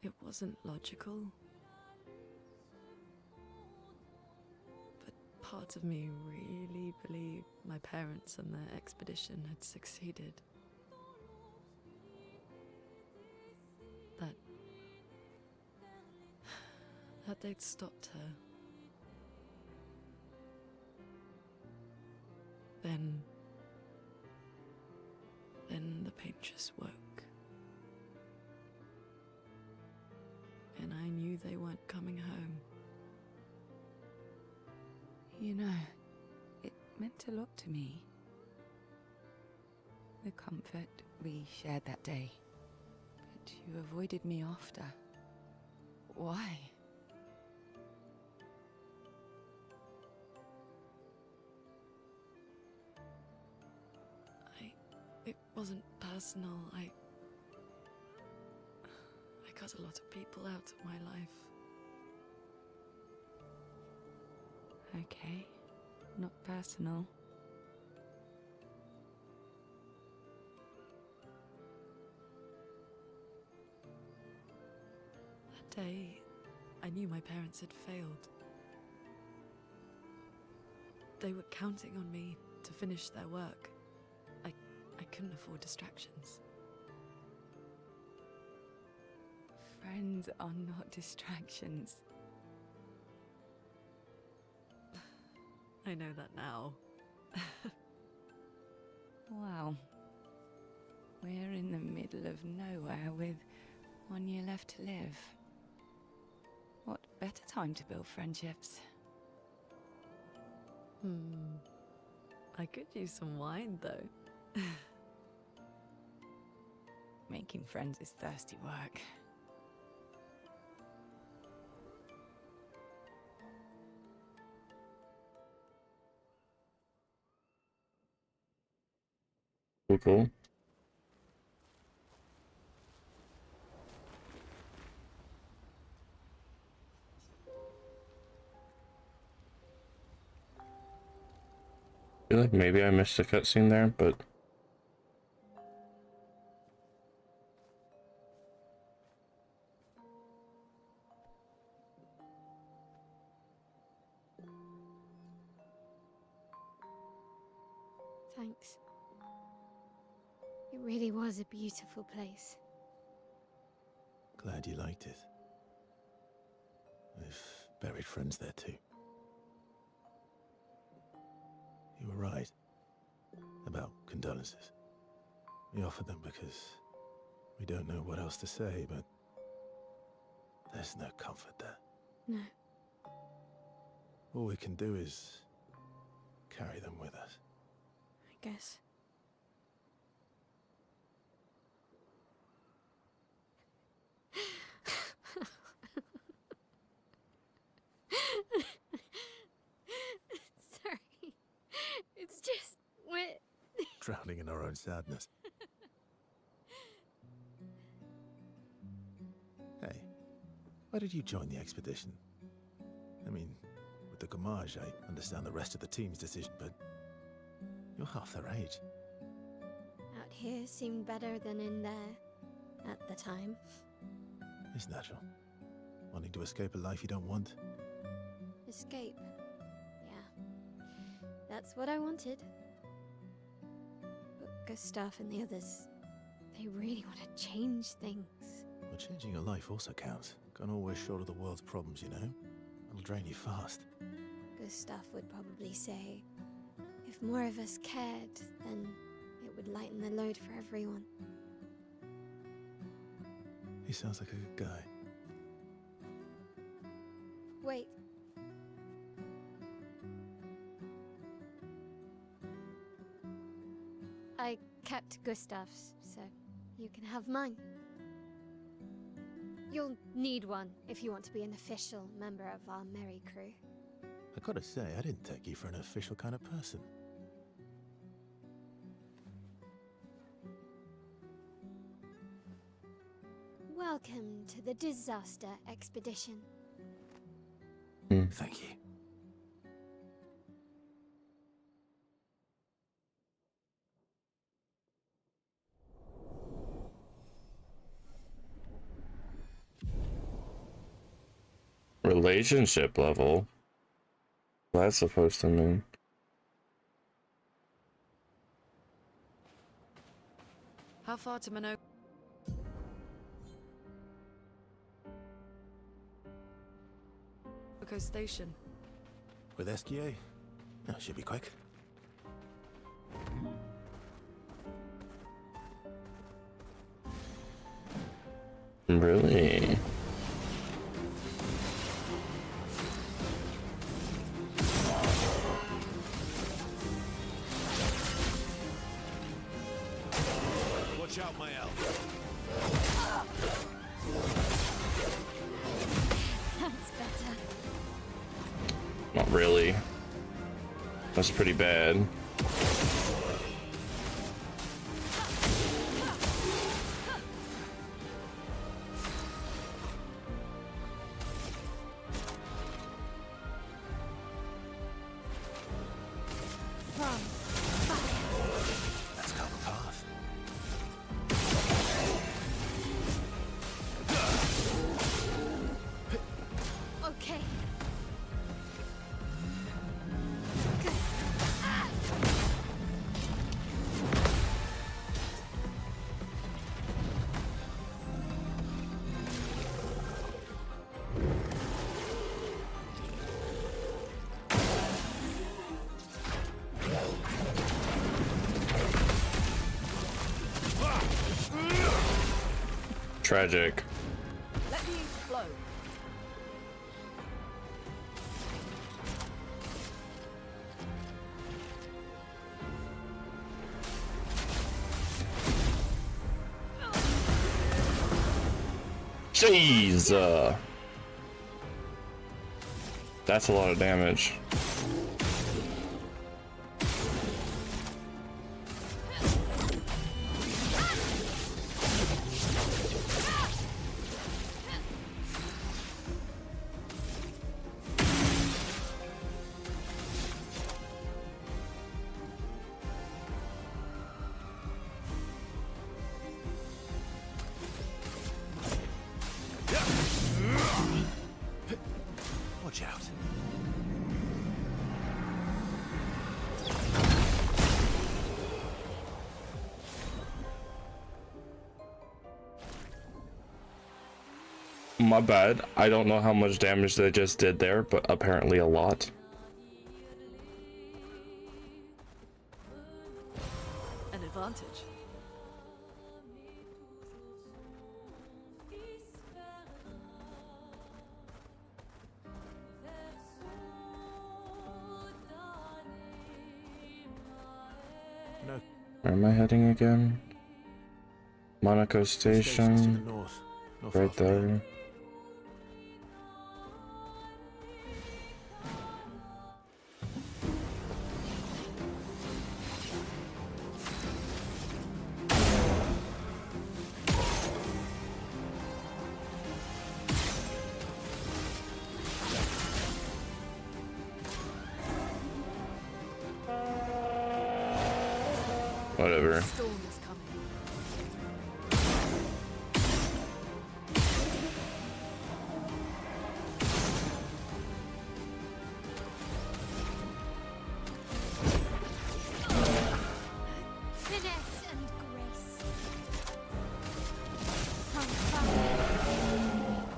It wasn't logical. But part of me really believed my parents and their expedition had succeeded. That they'd stopped her. Then the pain just woke. And I knew they weren't coming home.
You know, it meant a lot to me. The comfort we shared that day. But you avoided me after. Why?
It wasn't personal. I cut a lot of people out of my life.
Okay, not personal.
That day, I knew my parents had failed. They were counting on me to finish their work. I couldn't afford distractions.
Friends are not distractions.
I know that now.
Wow. We're in the middle of nowhere with 1 year left to live. What better time to build friendships?
I could use some wine, though.
Making friends is thirsty work.
Cool. I feel like maybe I missed a cutscene there, but
Thanks. It really was a beautiful place.
Glad you liked it. I've buried friends there too. You were right about condolences. We offered them because we don't know what else to say, but there's no comfort there.
No.
All we can do is carry them with us.
I guess. Sorry. It's just wet.
Drowning in our own sadness. Hey, why did you join the expedition? I mean, with the Gommage, I understand the rest of the team's decision, but you're half their age.
Out here seemed better than in there at the time.
It's natural. Wanting to escape a life you don't want.
Escape. Yeah. That's what I wanted. But Gustav and the others, they really want to change things.
Well, changing your life also counts. Can't always shoulder the world's problems, you know? It'll drain you fast.
Gustav would probably say, if more of us cared, then it would lighten the load for everyone.
He sounds like a good guy.
Wait. I kept Gustav's, so you can have mine. You'll need one if you want to be an official member of our merry crew.
I gotta say, I didn't take you for an official kind of person.
Welcome to the disaster expedition.
Thank you.
relationship level. What that's supposed to mean.
How far to Minot? Station.
With SGA? Oh, should be quick.
Really?
Watch out, my elf.
That's better.
Not really. That's pretty bad.
That's come a path.
Okay.
Tragic.
Let the ink flow.
Jeez. That's a lot of damage.
Watch out.
My bad. I don't know how much damage they just did there, but apparently a lot.
An advantage.
No.
Where am I heading again? Monaco
Station's to
Station.
the north. Not
Right
far from here.
there. Whatever.
Storm is coming.
Finesse and grace. Come, come.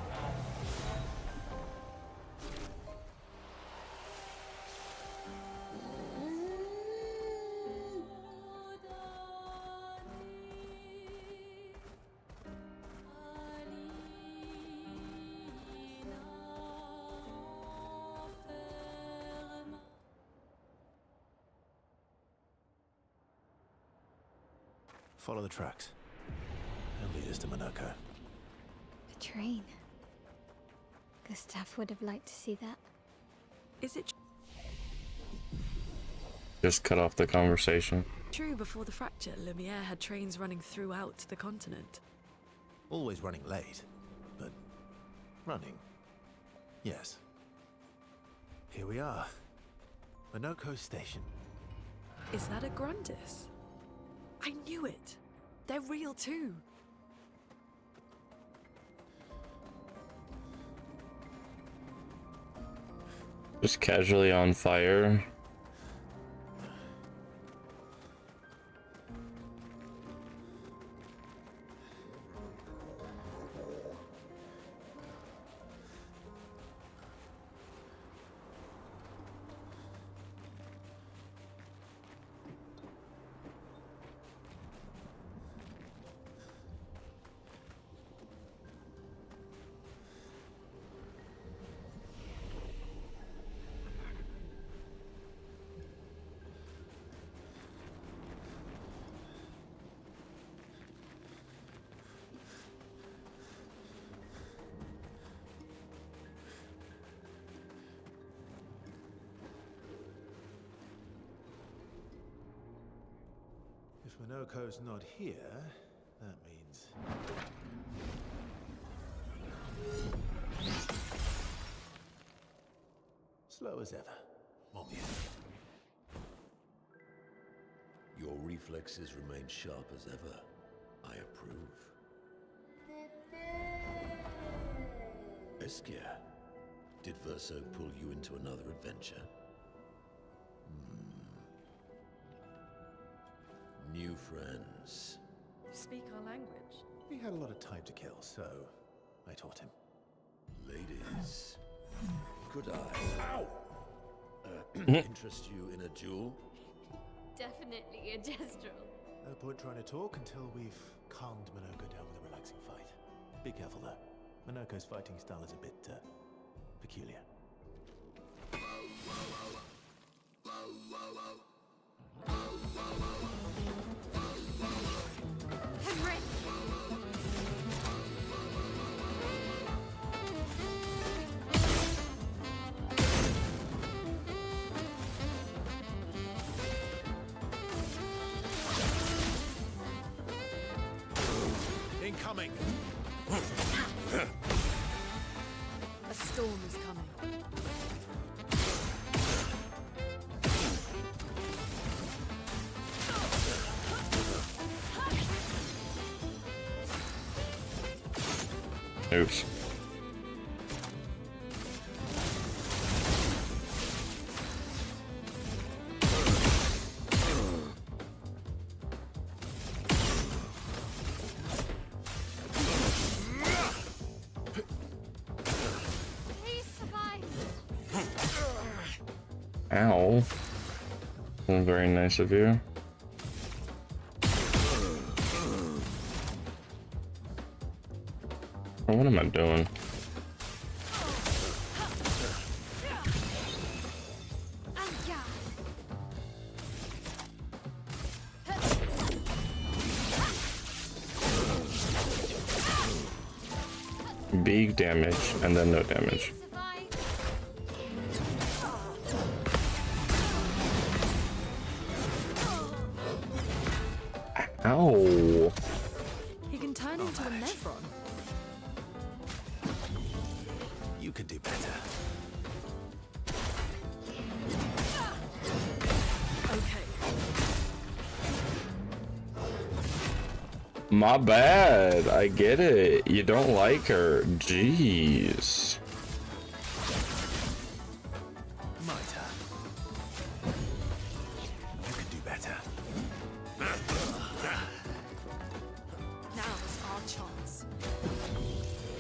Follow the tracks. They'll lead us to Monaco.
A train. Gustav would have liked to see that.
Is it
Just cut off the conversation.
true before the fracture, Lumiere had trains running throughout the continent?
Always running late, but running. Yes. Here we are. Monaco Station.
Is that a Grundis? I knew it. They're real too.
Just casually on fire.
If Minoko's not here, that means... slow as ever. Mon Dieu.
Your reflexes remain sharp as ever. I approve. Obscur, did Verso pull you into another adventure? New friends.
Speak our language.
He had a lot of time to kill, so I taught him.
Ladies, could I interest you in a duel?
Definitely a gestural.
No point trying to talk until we've calmed Minoko down with a relaxing fight. Be careful though. Minoko's fighting style is a bit peculiar.
Henry!
Incoming!
A storm is coming.
Oops.
Please survive!
Ow. Well, very nice of you. Oh, what am I doing? Big damage and then no damage. Ow.
He can turn into a Nevron.
You can do better.
Okay.
My bad. I get it. You don't like her. Jeez.
My turn. You can do better.
Now's our chance.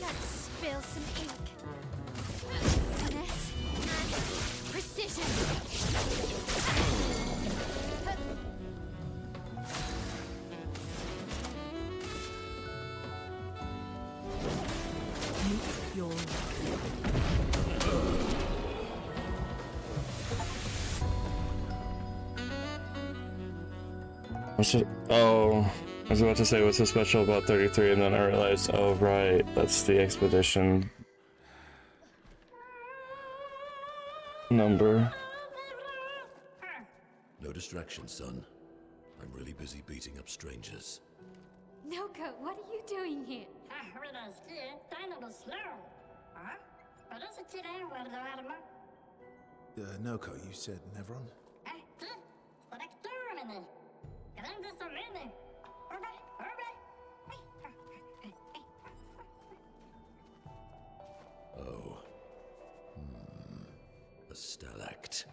Let's spill some ink. Finesse and precision.
Meet your
What's it? Oh, I was about to say what's so special about 33, and then I realized, oh right, that's the expedition number.
No distraction, son. I'm really busy beating up strangers.
Noko, what are you doing here?
Noko, you said Nevron?
Oh. A stalact.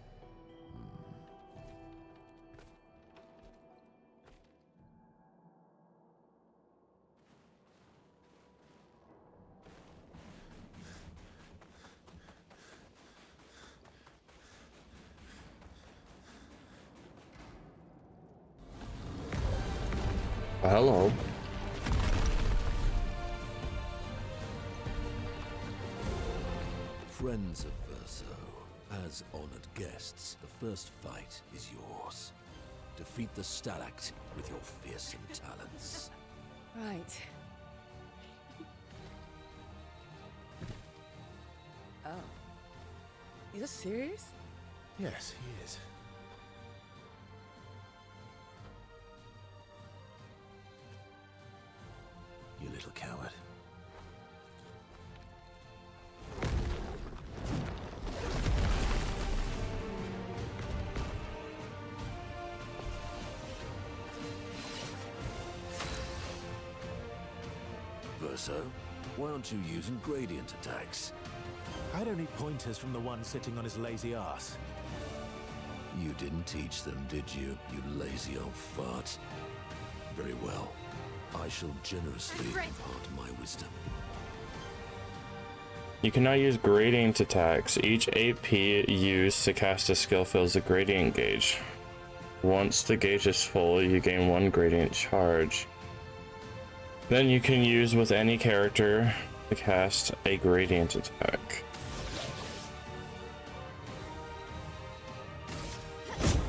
Hello.
Friends of Verso, as honored guests, the first fight is yours. Defeat the stalact with your fearsome talents.
Right. Oh. You're serious?
Yes, he is. You little coward.
Verso, why aren't you using gradient attacks?
I don't need pointers from the one sitting on his lazy ass.
You didn't teach them, did you, you lazy old fart? Very well. I shall generously impart my wisdom.
You cannot use gradient attacks. Each AP used to cast a skill fills a gradient gauge. Once the gauge is full, you gain 1 gradient charge. Then you can use with any character to cast a gradient attack.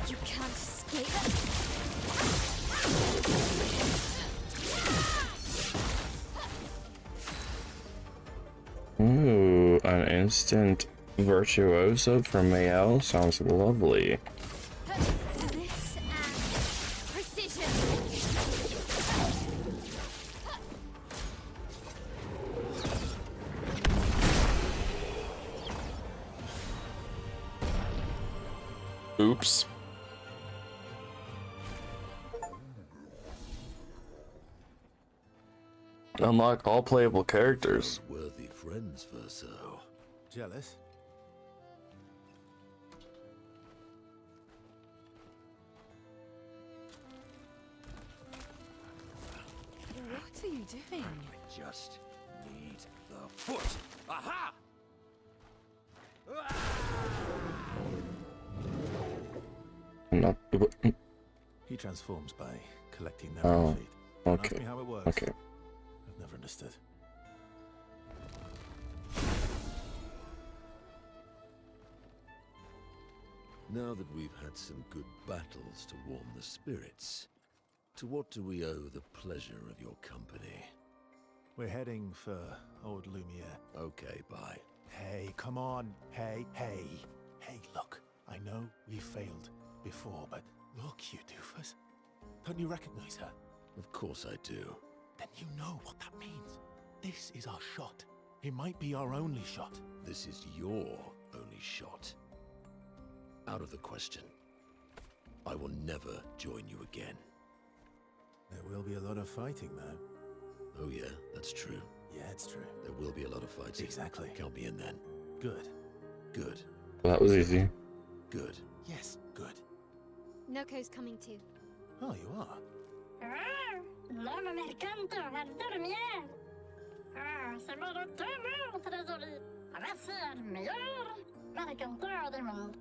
You can't escape.
Ooh, an instant virtuoso from Mael sounds lovely.
This and precision.
Oops. Unlock all playable characters.
Worthy friends, Verso.
Jealous?
What are you doing?
I just need the foot. Aha!
Not.
He transforms by collecting their
Oh,
feet. Don't ask
okay.
me how it works.
Okay.
I've never understood.
Now that we've had some good battles to warm the spirits, to what do we owe the pleasure of your company?
We're heading for old Lumiere.
Okay, bye.
Hey, come on. Hey, hey. Hey, look. I know we failed before, but look, you doofus. Don't you recognize her?
Of course I do.
Then you know what that means. This is our shot. It might be our only shot.
This is your only shot. Out of the question. I will never join you again.
There will be a lot of fighting, though.
Oh yeah, that's true.
Yeah, it's true.
There will be a lot of fighting.
Exactly.
Count me in then.
Good.
Good.
Well, that was easy.
Good.
Yes, good.
Noko's coming too.
Oh, you are?
L'homme mercante va dormir. C'est mon retour, trésorier. Voici le meilleur mercanteur du monde.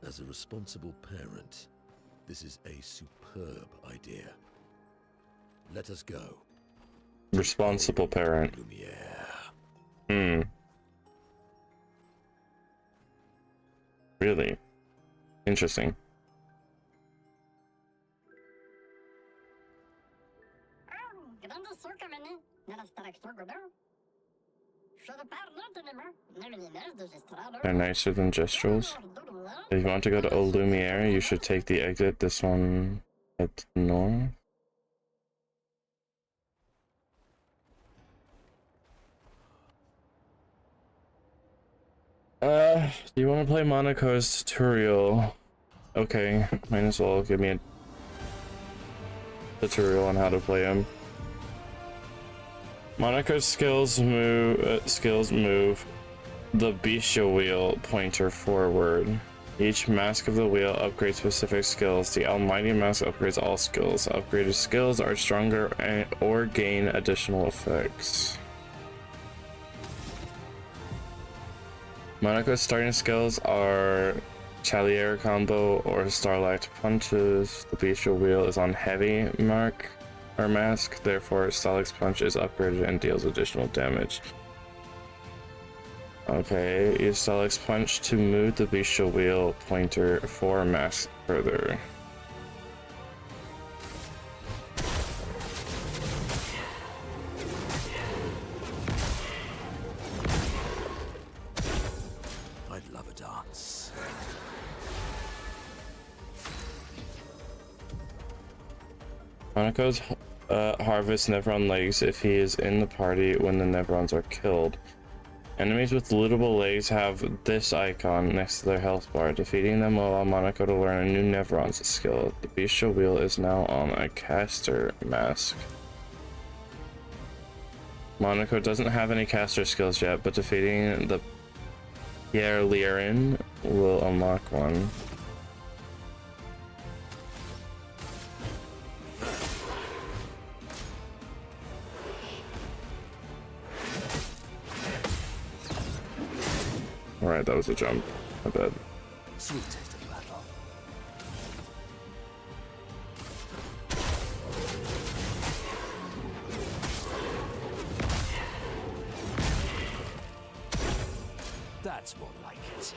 As a responsible parent, this is a superb idea. Let us go.
Responsible parent.
Lumiere.
Really? Interesting.
Grande sucamene, nella staraxo godot. Je parle tenema, neminines de gestrado.
They're nicer than Gestrels. If you want to go to Old Lumiere, you should take the exit. This one at north. Do you want to play Monaco's tutorial? Okay, might as well give me a tutorial on how to play him. Monaco's skills move the bestial wheel pointer forward. Each mask of the wheel upgrades specific skills. The almighty mask upgrades all skills. Upgraded skills are stronger or gain additional effects. Monaco's starting skills are Chalier combo or Starlight punches. The bestial wheel is on heavy mark or mask, therefore Starlight's punch is upgraded and deals additional damage. Okay, use Starlight's punch to move the bestial wheel pointer 4 mask further.
I'd love a dance.
Monaco's harvests Nevron legs if he is in the party when the Nevrons are killed. Enemies with lootable legs have this icon next to their health bar. Defeating them will allow Monaco to learn a new Nevron's skill. The bestial wheel is now on a caster mask. Monaco doesn't have any caster skills yet, but defeating the Pierre Lirin will unlock one. Alright, that was a jump. I bet.
Sweet taste of battle. That's more like it.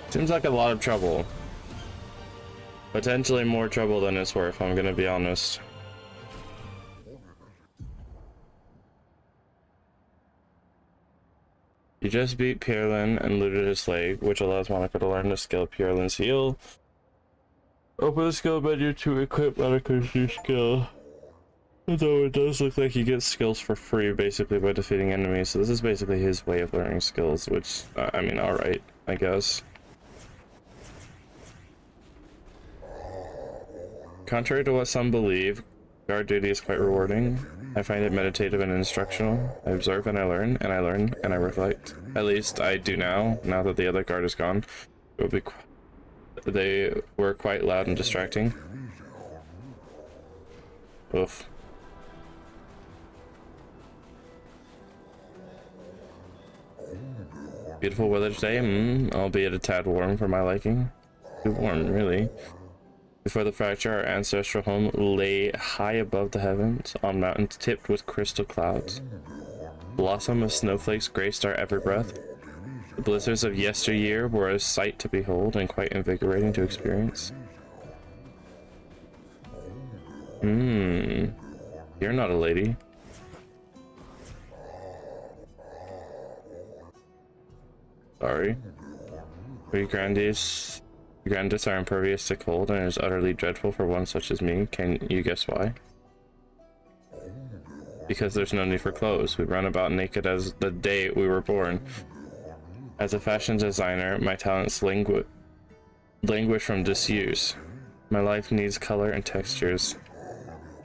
Seems like a lot of trouble. Potentially more trouble than it's worth, I'm gonna be honest. You just beat Pierlin and looted his leg, which allows Monaco to learn the skill Pierlin's heal. Open the skill menu to equip Monaco's new skill. Although it does look like he gets skills for free basically by defeating enemies, so this is basically his way of learning skills, which, I mean, alright, I guess. Contrary to what some believe, guard duty is quite rewarding. I find it meditative and instructional. I observe and I learn, and I learn, and I reflect. At least I do now that the other guard is gone. They were quite loud and distracting. Oof. Beautiful weather today, albeit a tad warm for my liking. Too warm, really. Before the fracture, our ancestral home lay high above the heavens, on mountains tipped with crystal clouds. Blossom of snowflakes graced our every breath. The blizzards of yesteryear were a sight to behold and quite invigorating to experience. You're not a lady. Sorry. We Grandis are impervious to cold, and it is utterly dreadful for one such as me. Can you guess why? Because there's no need for clothes. We run about naked as the day we were born. As a fashion designer, my talents languish from disuse. My life needs color and textures.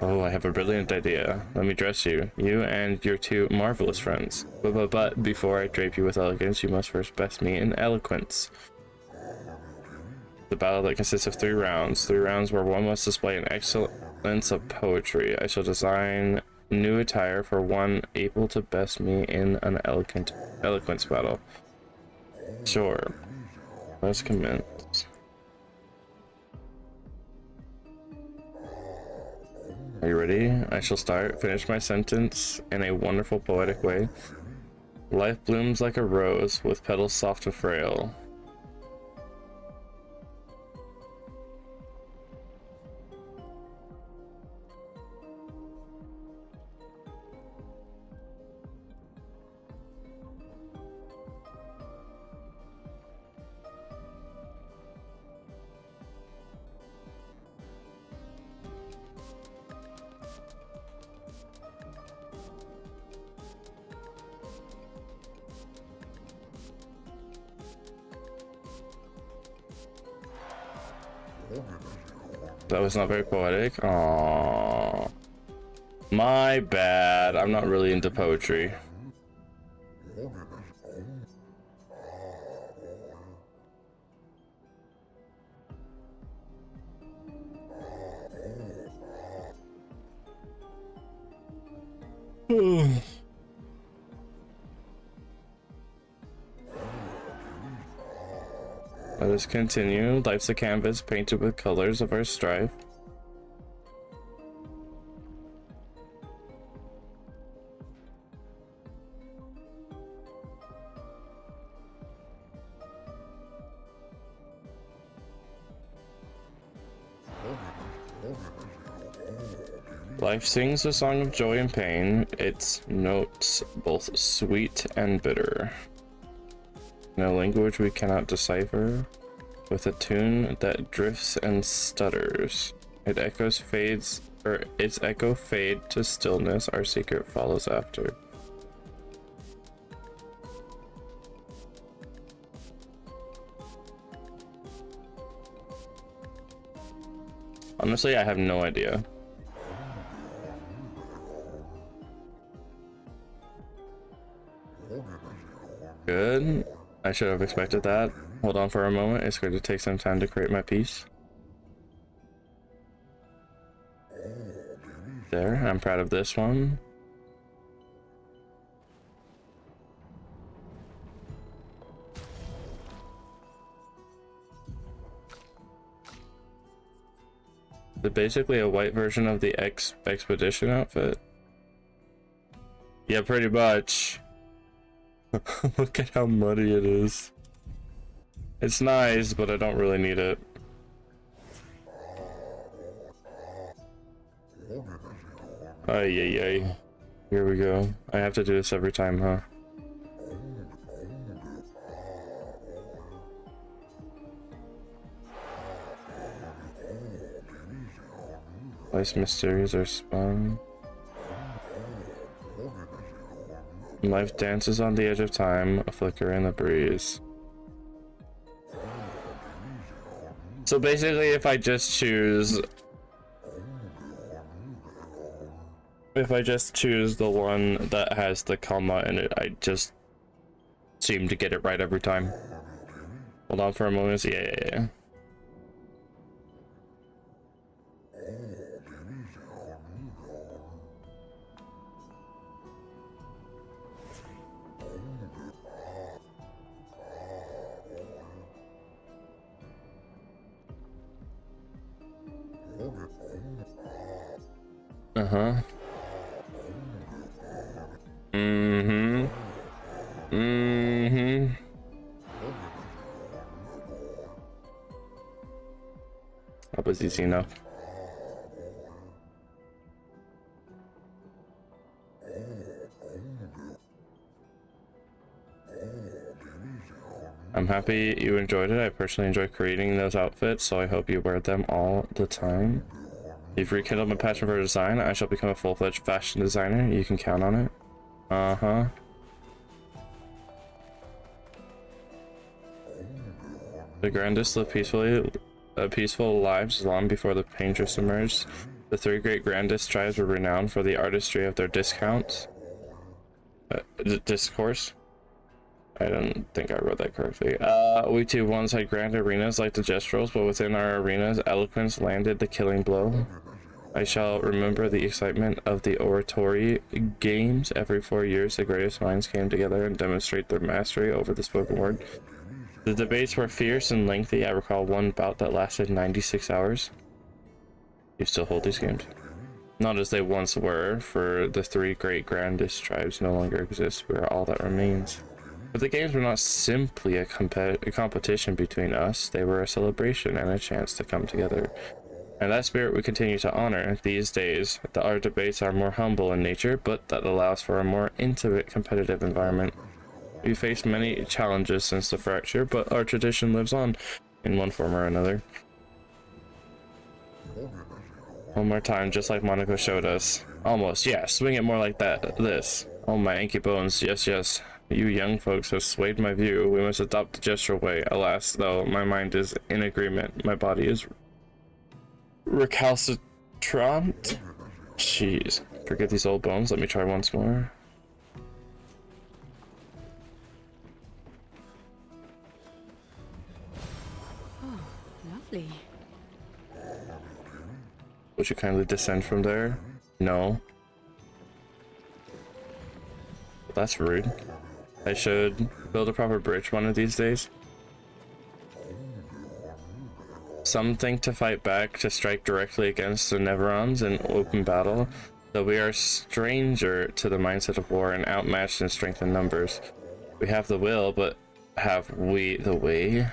Oh, I have a brilliant idea. Let me dress you. You and your two marvelous friends. But before I drape you with elegance, you must first best me in eloquence. The battle that consists of 3 rounds. 3 rounds where one must display an excellence of poetry. I shall design new attire for one able to best me in an eloquence battle. Sure. Let's commence. Are you ready? I shall start. Finish my sentence in a wonderful poetic way. Life blooms like a rose with petals soft and frail. That was not very poetic. Aww. My bad. I'm not really into poetry. Let us continue. Life's a canvas painted with colors of our strife. Life sings a song of joy and pain, its notes both sweet and bitter. In a language we cannot decipher, with a tune that drifts and stutters. Its echo fade to stillness, our secret follows after. Honestly, I have no idea. Good. I should have expected that. Hold on for a moment. It's going to take some time to create my piece. There. I'm proud of this one. It's basically a white version of the expedition outfit. Yeah, pretty much. Look at how muddy it is. It's nice, but I don't really need it. Ay, ay, ay. Here we go. I have to do this every time, huh? Life's mysteries are spun. Life dances on the edge of time, a flicker in the breeze. So basically, if I just choose the one that has the comma in it, I just seem to get it right every time. Hold on for a moment. Yeah. Uh-huh. Mm-hmm. Mm-hmm. That was easy enough. I'm happy you enjoyed it. I personally enjoy creating those outfits, so I hope you wear them all the time. You've rekindled my passion for design. I shall become a full-fledged fashion designer. You can count on it. Uh-huh. The grandest lived peaceful lives long before the painters emerged. The three great grandest tribes were renowned for the artistry of their discourse. I don't think I wrote that correctly. We too once had grand arenas like the Gestrels, but within our arenas, eloquence landed the killing blow. I shall remember the excitement of the oratory games. Every 4 years, the greatest minds came together and demonstrate their mastery over the spoken word. The debates were fierce and lengthy. I recall one bout that lasted 96 hours. You still hold these games? Not as they once were, for the three great grandest tribes no longer exist. We are all that remains. But the games were not simply a competition between us. They were a celebration and a chance to come together. And that spirit we continue to honor these days. Our debates are more humble in nature, but that allows for a more intimate competitive environment. We faced many challenges since the fracture, but our tradition lives on in one form or another. One more time, just like Monaco showed us. Almost, yeah, swing it more like that. This. Oh, my ankle bones, yes, yes. You young folks have swayed my view. We must adopt the gesture way. Alas, though, my mind is in agreement. My body is recalcitrant. Jeez. Forget these old bones. Let me try once more.
Oh, lovely.
Would you kindly descend from there? No. That's rude. I should build a proper bridge one of these days. Some think to fight back, to strike directly against the Neverons in open battle, though we are stranger to the mindset of war and outmatched in strength and numbers. We have the will, but have we the way?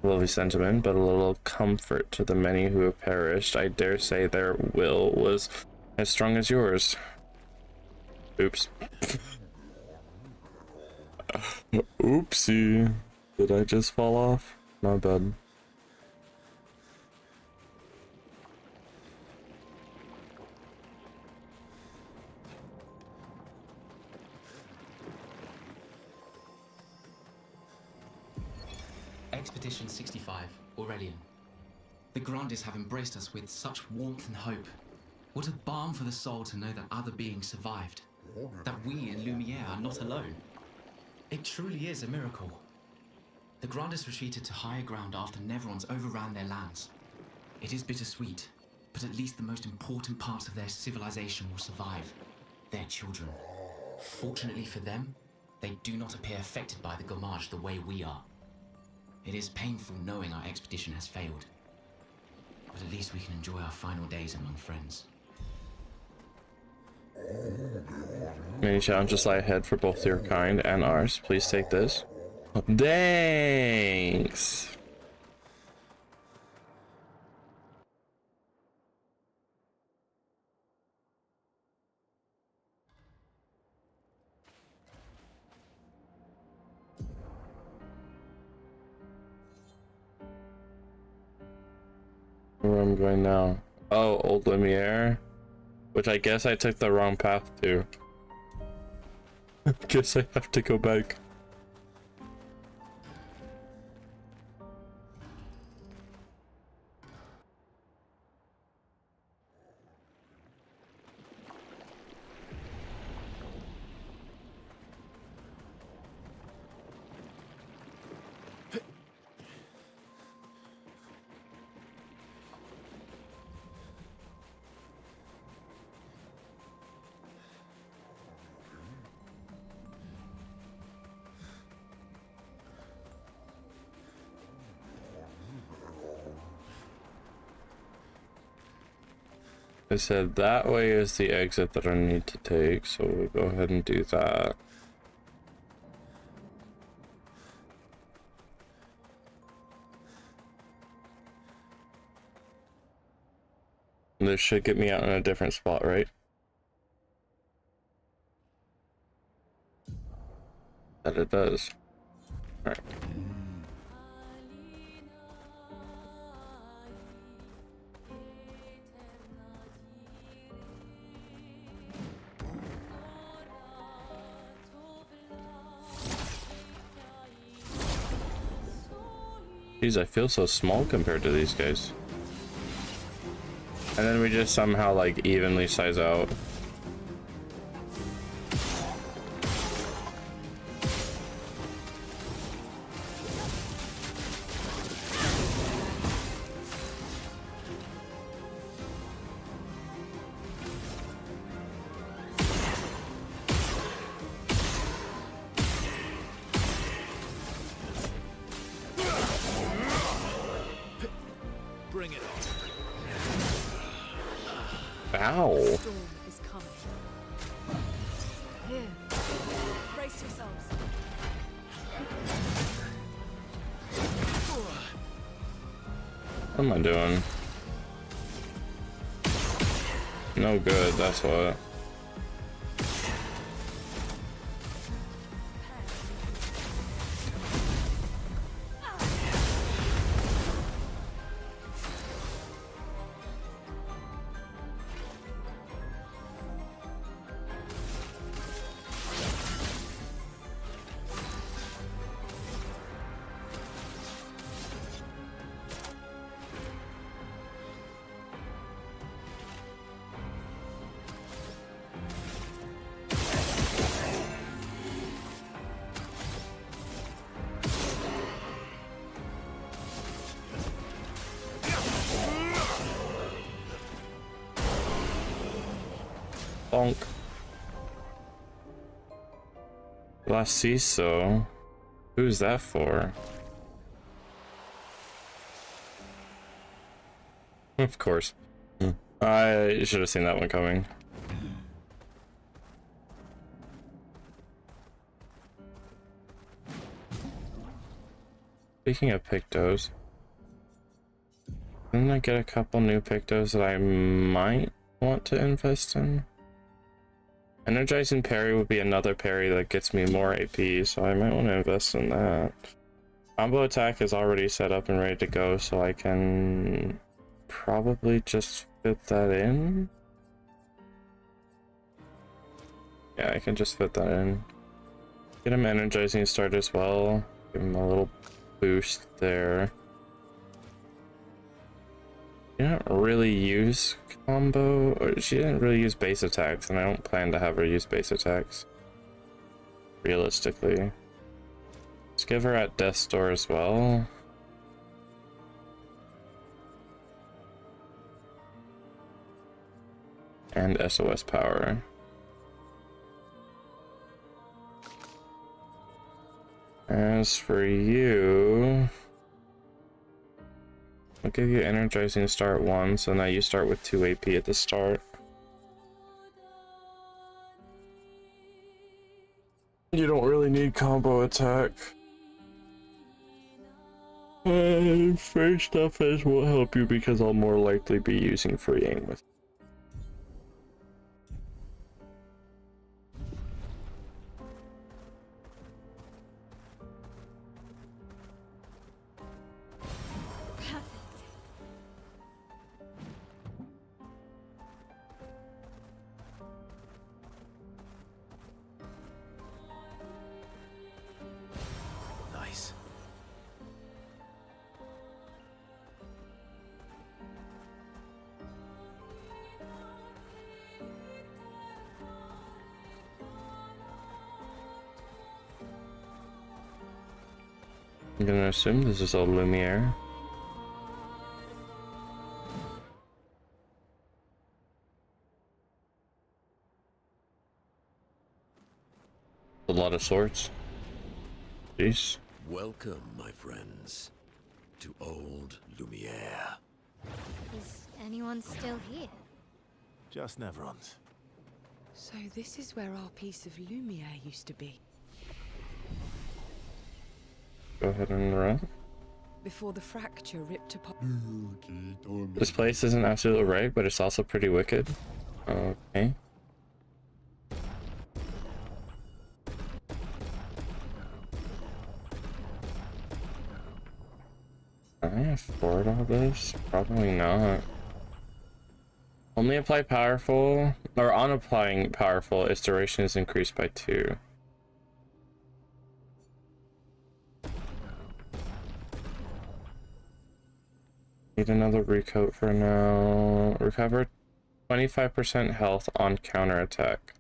Lovely sentiment, but a little comfort to the many who have perished. I dare say their will was as strong as yours. Oops. Oopsie. Did I just fall off? My bad.
Expedition 65, Aurelian. The Grandes have embraced us with such warmth and hope. What a balm for the soul to know that other beings survived. That we in Lumiere are not alone. It truly is a miracle. The Grandes retreated to higher ground after Neverons overran their lands. It is bittersweet, but at least the most important parts of their civilization will survive. Their children. Fortunately for them, they do not appear affected by the Gomage the way we are. It is painful knowing our expedition has failed, but at least we can enjoy our final days among friends.
Many challenges lie ahead for both your kind and ours. Please take this. Thanks. Where I'm going now? Oh, Old Lumiere, which I guess I took the wrong path to. Guess I have to go back. I said that way is the exit that I need to take, so we'll go ahead and do that. And this should get me out in a different spot, right? That it does. Alright. Jeez, I feel so small compared to these guys. And then we just somehow like evenly size out.
Bring it on.
Ow.
Storm is coming. Here. Brace yourselves.
What am I doing? No good, that's what. Bonk. Last CISO. Who's that for? Of course. I should have seen that one coming. Speaking of Pictos, didn't I get a couple new Pictos that I might want to invest in? Energizing parry would be another parry that gets me more AP, so I might want to invest in that. Combo attack is already set up and ready to go, so I can probably just fit that in. Yeah, I can just fit that in. Get him energizing start as well. Give him a little boost there. She didn't really use combo, or she didn't really use base attacks, and I don't plan to have her use base attacks. Realistically. Let's give her at Death's Door as well. And SOS power. As for you, I'll give you energizing start 1, so now you start with 2 AP at the start. You don't really need combo attack. First stuff is will help you because I'll more likely be using free aim with. I'm gonna assume this is all Lumiere. A lot of swords. Jeez.
Welcome, my friends, to old Lumiere.
Is anyone still here?
Just Nevrons.
So this is where our piece of Lumiere used to be.
Go ahead and run.
Before the fracture ripped apart.
This place isn't absolutely right, but it's also pretty wicked. Okay. Can I afford all this? Probably not. Only apply powerful, or on applying powerful, its duration is increased by 2. Need another recoat for now. Recover 25% health on counterattack.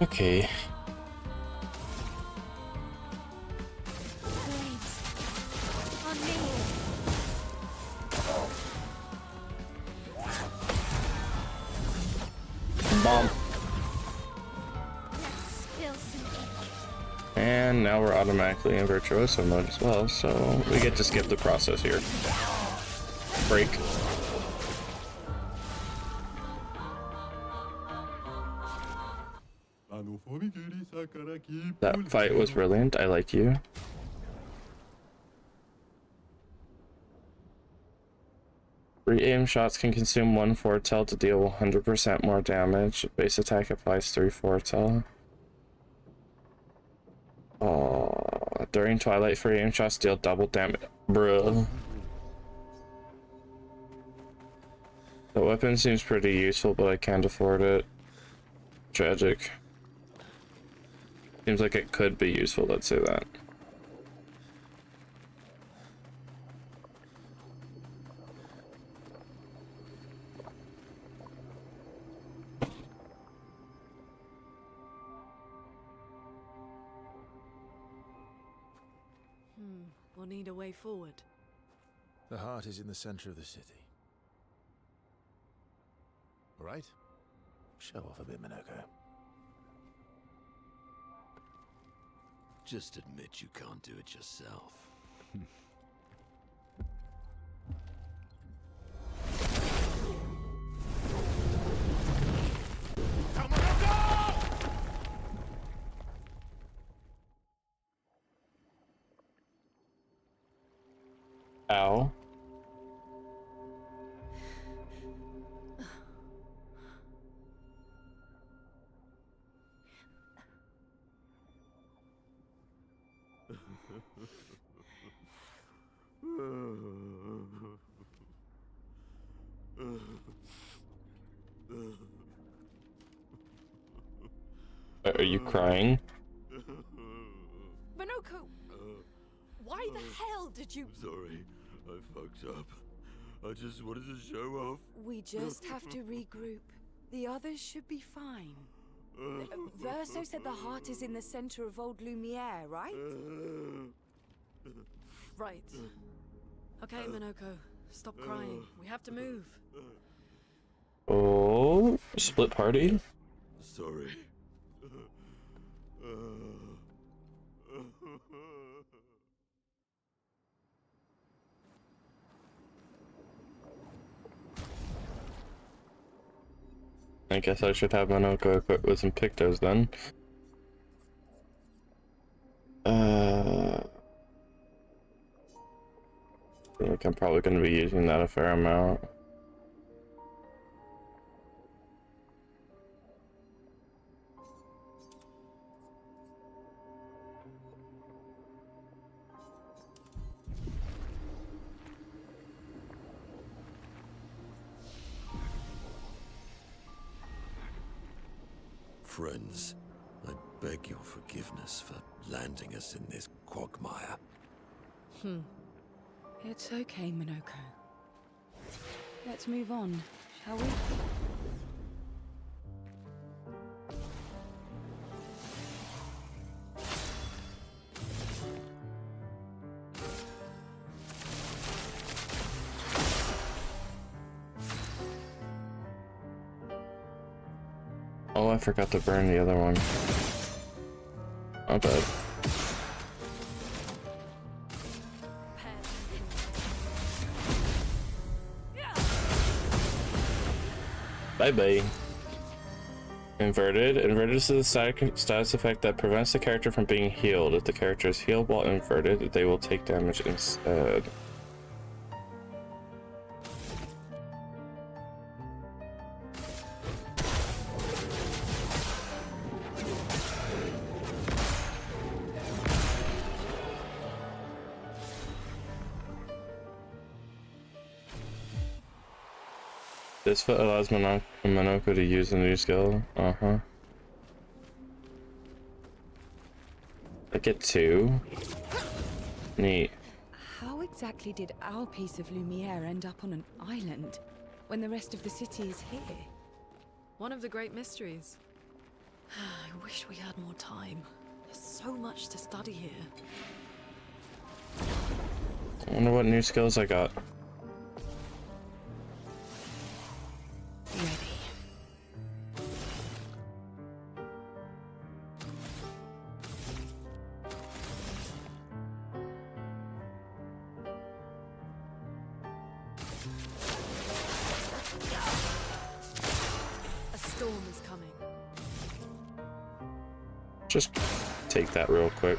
Okay. Bomb. And now we're automatically in virtuoso mode as well, so we get to skip the process here. Break. That fight was brilliant. I like you. Re-aim shots can consume 1 foretel to deal 100% more damage. Base attack applies 3 foretel. Oh, during Twilight, free aim shots deal double damage. Bruh. The weapon seems pretty useful, but I can't afford it. Tragic. Seems like it could be useful, let's say that.
or need a way forward?
The heart is in the center of the city. All right? Show off a bit, Minoko.
Just admit you can't do it yourself.
Ow. Are you crying?
Minoko! Why the hell did you...
Sorry, I fucked up. I just wanted to show off.
We just have to regroup. The others should be fine. Verso said the heart is in the center of old Lumiere, right?
Right. Okay, Minoko. Stop crying. We have to move.
Oh, split party?
Sorry.
I guess I should have Minoko equipped with some Pictos then. I feel like I'm probably going to be using that a fair amount.
Friends, I beg your forgiveness for landing us in this quagmire.
It's okay, Minoko. Let's move on, shall we?
Oh, I forgot to burn the other one. My bad. Bye-bye. Inverted. Inverted is the status effect that prevents the character from being healed. If the character is healed while inverted, they will take damage instead. This foot allows Minoko to use a new skill. I get 2. Neat.
How exactly did our piece of Lumiere end up on an island when the rest of the city is here?
One of the great mysteries. I wish we had more time. There's so much to study here.
I wonder what new skills I got.
Ready.
A storm is coming.
Just take that real quick.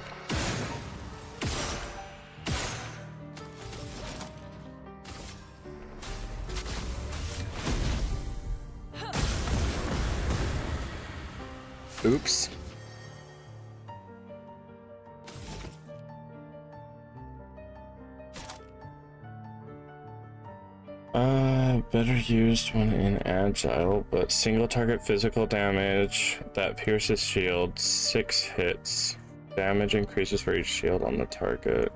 Oops. Better used when in agile, but single target physical damage that pierces shield, 6 hits. Damage increases for each shield on the target.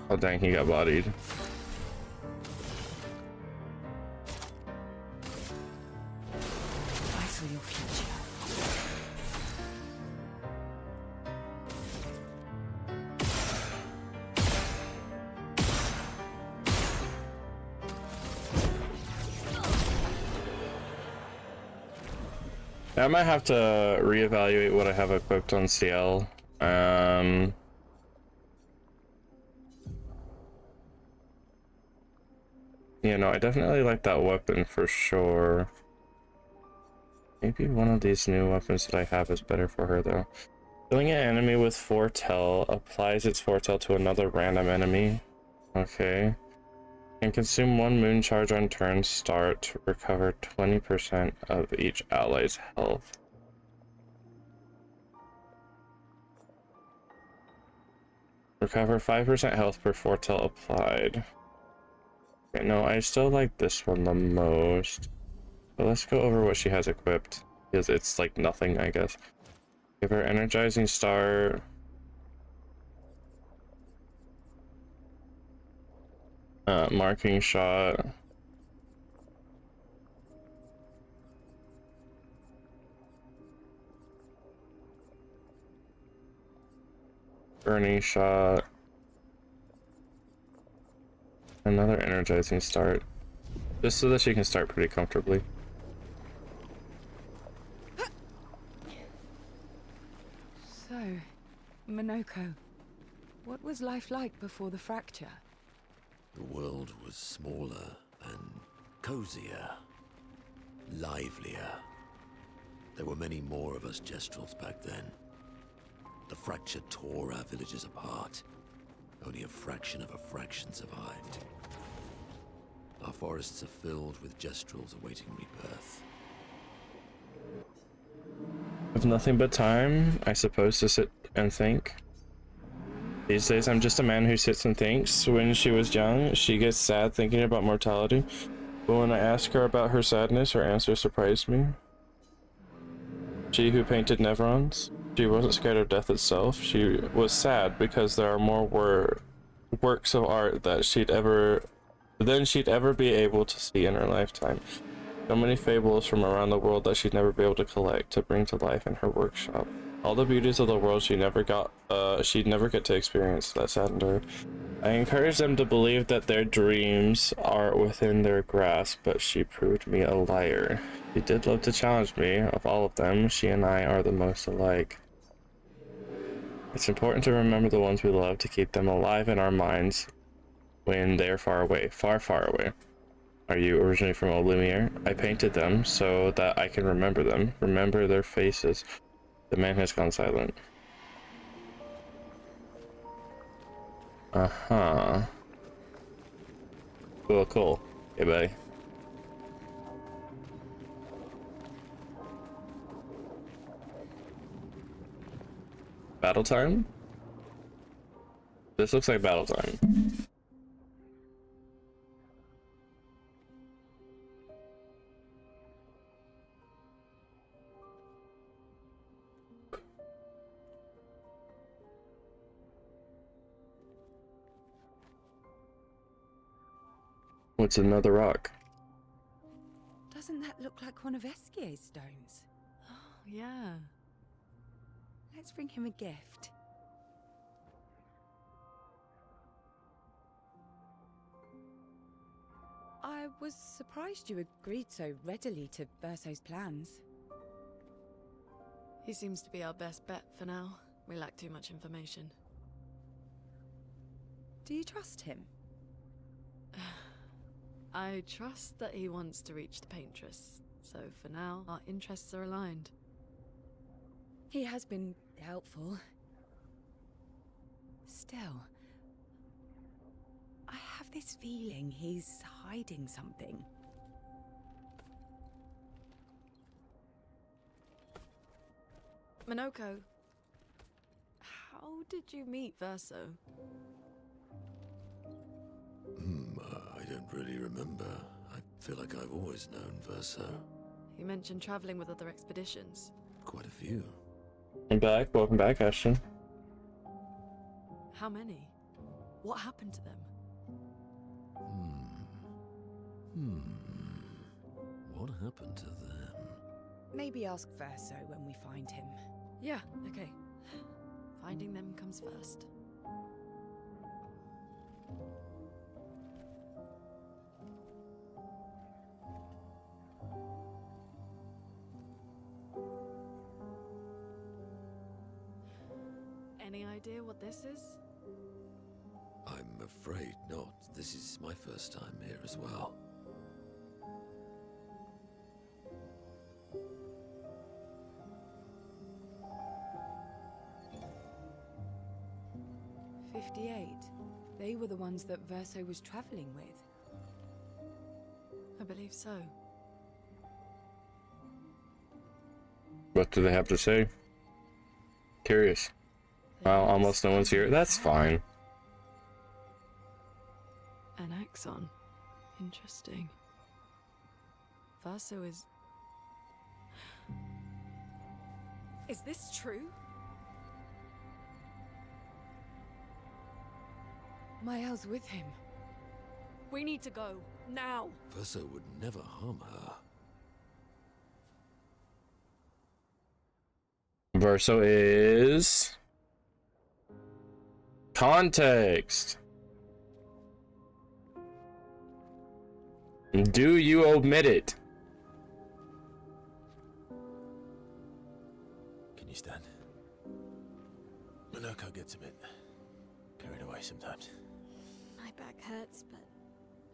Oh dang, he got bodied. I might have to reevaluate what I have equipped on CL. Yeah, no, I definitely like that weapon for sure. Maybe one of these new weapons that I have is better for her though. Killing an enemy with foretell applies its foretell to another random enemy. Okay. And consume 1 moon charge on turn start to recover 20% of each ally's health. Recover 5% health per foretell applied. Okay, no, I still like this one the most. But let's go over what she has equipped. Because it's like nothing, I guess. Give her energizing star. Marking shot. Burning shot. Another energizing start. Just so that she can start pretty comfortably.
So, Minoko, what was life like before the fracture?
The world was smaller and cozier, livelier. There were many more of us Gestrels back then. The fracture tore our villages apart. Only a fraction of a fraction survived. Our forests are filled with Gestrels awaiting rebirth.
With nothing but time, I suppose, to sit and think. These days, I'm just a man who sits and thinks. When she was young, she gets sad thinking about mortality. But when I ask her about her sadness, her answer surprised me. She who painted Nevrons, she wasn't scared of death itself. She was sad because there are more works of art that she'd ever be able to see in her lifetime. So many fables from around the world that she'd never be able to collect to bring to life in her workshop. All the beauties of the world she'd never get to experience. That saddened her. I encouraged them to believe that their dreams are within their grasp, but she proved me a liar. She did love to challenge me. Of all of them, she and I are the most alike. It's important to remember the ones we love, to keep them alive in our minds when they're far away, far, far away. Are you originally from Lumiere? I painted them so that I can remember them, remember their faces. The man has gone silent. Uh-huh. Cool, cool. Okay, bye. Battle time? This looks like battle time. What's another rock?
Doesn't that look like one of Eskier's stones?
Oh, yeah.
Let's bring him a gift. I was surprised you agreed so readily to Verso's plans.
He seems to be our best bet for now. We lack too much information.
Do you trust him?
I trust that he wants to reach the Paintress, so for now, our interests are aligned.
He has been helpful. Still, I have this feeling he's hiding something.
Minoko, how did you meet Verso?
I don't really remember. I feel like I've always known Verso.
You mentioned traveling with other expeditions.
Quite a few.
Welcome back, Ashton.
How many? What happened to them?
What happened to them?
Maybe ask Verso when we find him.
Yeah, okay. Finding them comes first. any idea what this is?
I'm afraid not. This is my first time here as well.
They were the ones that Verso was traveling with.
I believe so.
What do they have to say? Curious. Well, almost no one's here. That's fine.
An axon. Interesting. Verso is... Is this true?
Mael's with him.
We need to go. Now!
Verso would never harm her.
Verso is... Context. Do you omit it?
Can you stand? Minoko gets a bit carried away sometimes.
My back hurts, but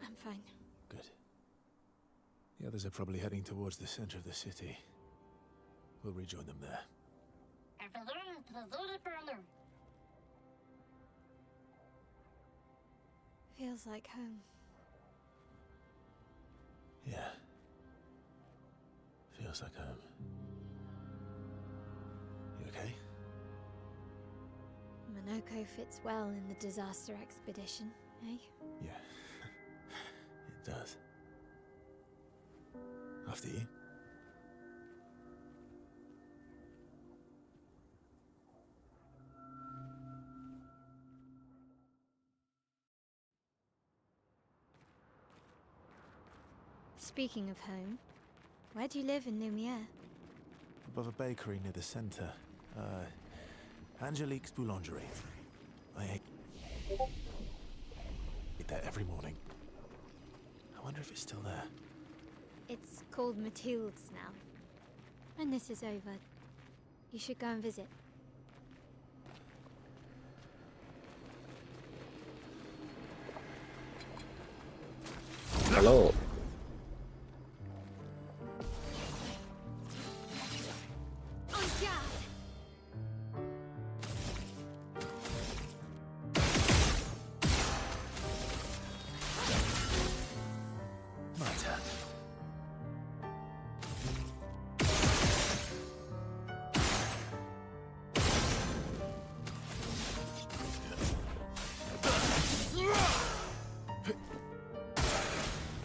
I'm fine.
Good. The others are probably heading towards the center of the city. We'll rejoin them there.
Feels like home.
Yeah. Feels like home. You okay?
Minoko fits well in the disaster expedition, eh?
Yeah. It does. After you.
Speaking of home, where do you live in Lumiere?
Above a bakery near the center. Angelique's Boulangerie. I eat there every morning. I wonder if it's still there.
It's called Mathilde's now. When this is over, you should go and visit.
Hello.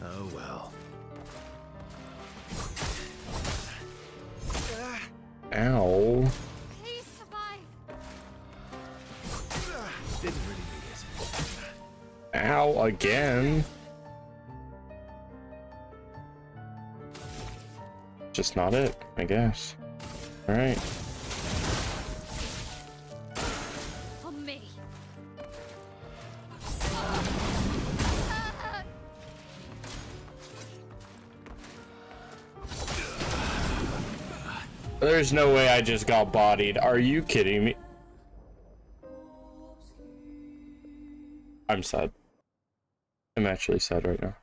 Oh well.
Ow.
Please survive.
Didn't really need it.
Ow again. Just not it, I guess. Alright.
On me.
There's no way I just got bodied. Are you kidding me? I'm sad. I'm actually sad right now.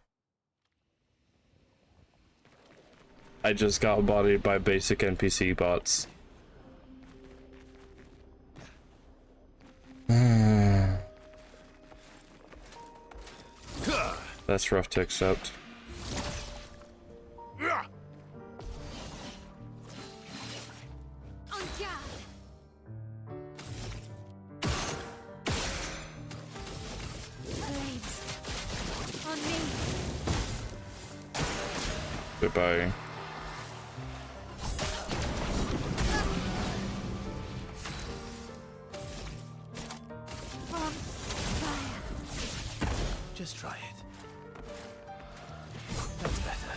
I just got bodied by basic NPC bots. That's rough to accept.
On guard. Blades. On me.
Goodbye.
On fire.
Just try it. That's better.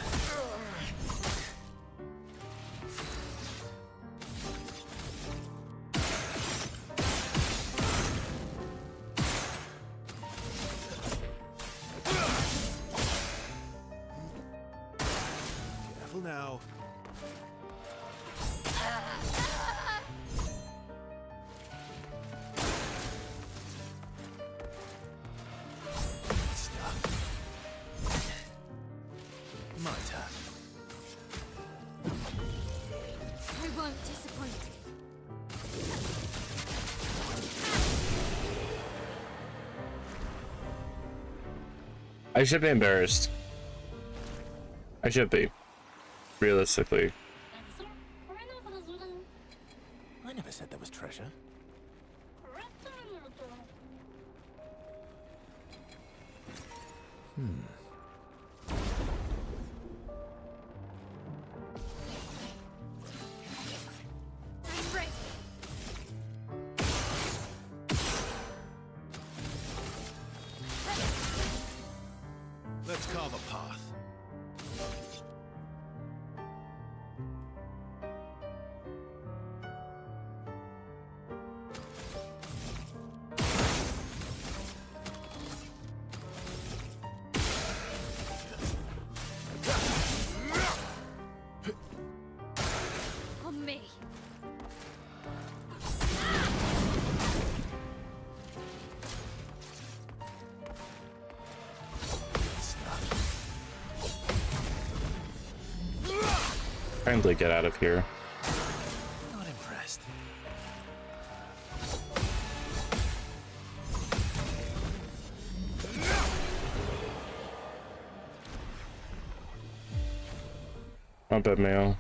Careful now.
I should be embarrassed. I should be. Realistically.
I never said there was treasure. Let's carve a path.
On me.
Kindly get out of here.
Not impressed.
Not bad, Mayo.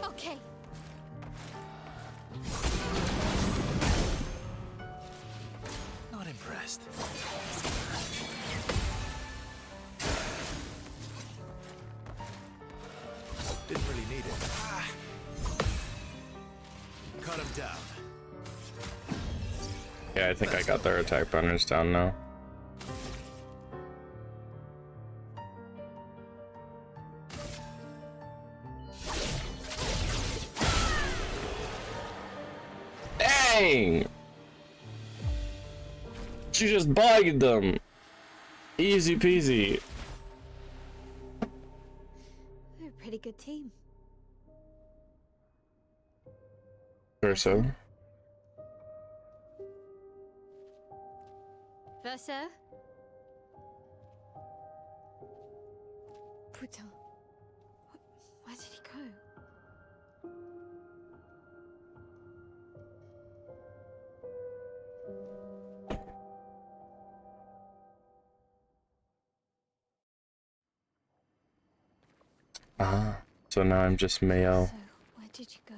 Okay.
Not impressed. Didn't really need it. Cut him down.
Yeah, I think I got their attack bonus down now. Dang! She just bugged them. Easy peasy.
They're a pretty good team.
Verso.
Verso? Putain. Where did he go?
Ah, so now I'm just Mayo.
So, where did you go?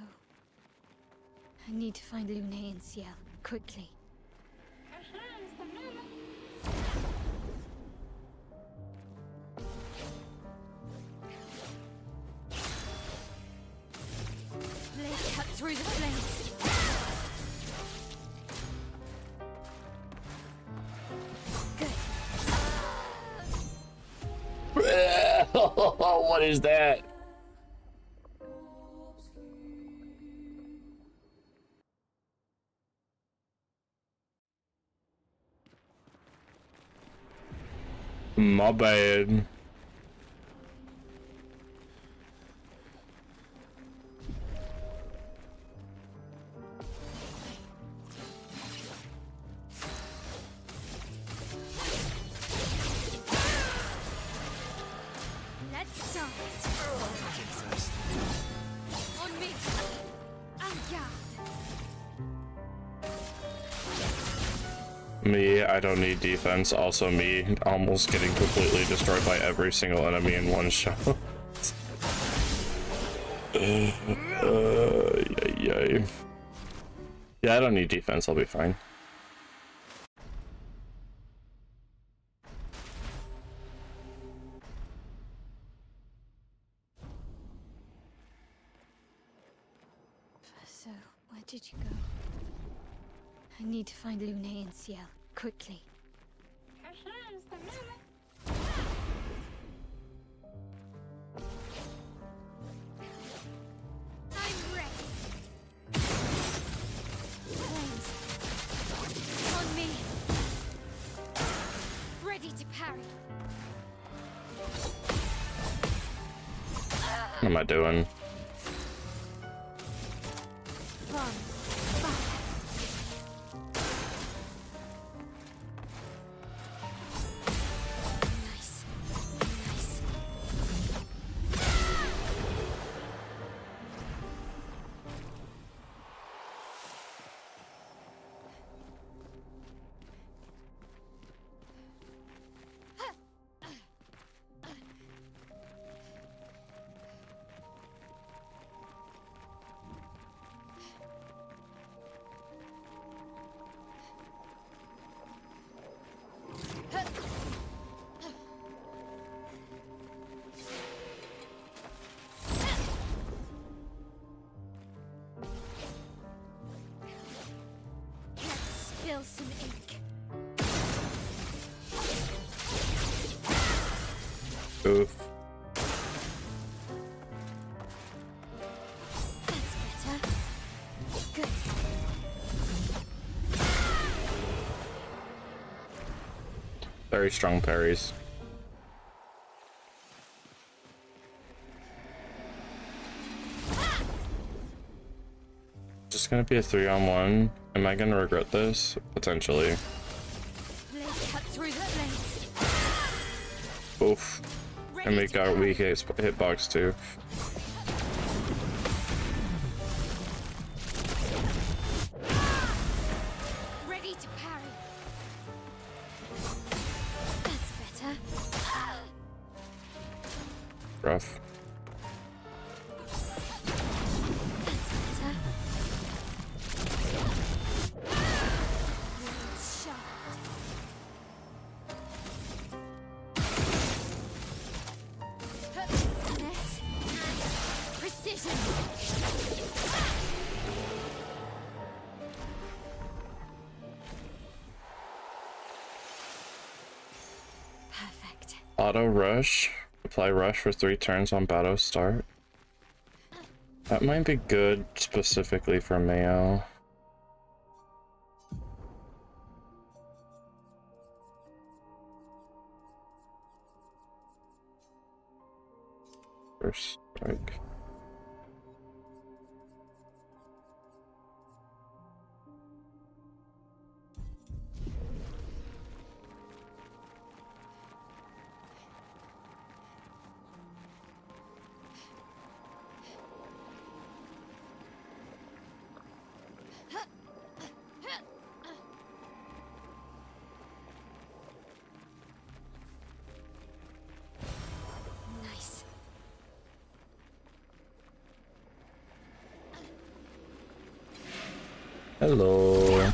I need to find Lune and Ciel, quickly. Blade cut through the flames.
What is that? My bad.
Let's start. On me. En garde.
Me, I don't need defense. Also me, almost getting completely destroyed by every single enemy in one shot. Yay. Yeah, I don't need defense. I'll be fine.
So, where did you go? I need to find Lune and Ciel, quickly. I'm ready. Flames. On me. Ready to parry.
What am I doing? Oof.
That's better. Good.
Very strong parries. Just gonna be a 3-on-1. Am I gonna regret this? Potentially.
Blade cut through the blades.
Oof. And we got weak hitbox too.
Ready to parry. That's better.
Rough.
That's better. Blades sharp. Finesse and precision. Perfect.
Auto rush. Apply rush for 3 turns on battle start. That might be good specifically for Mayo. First strike.
Nice.
Hello.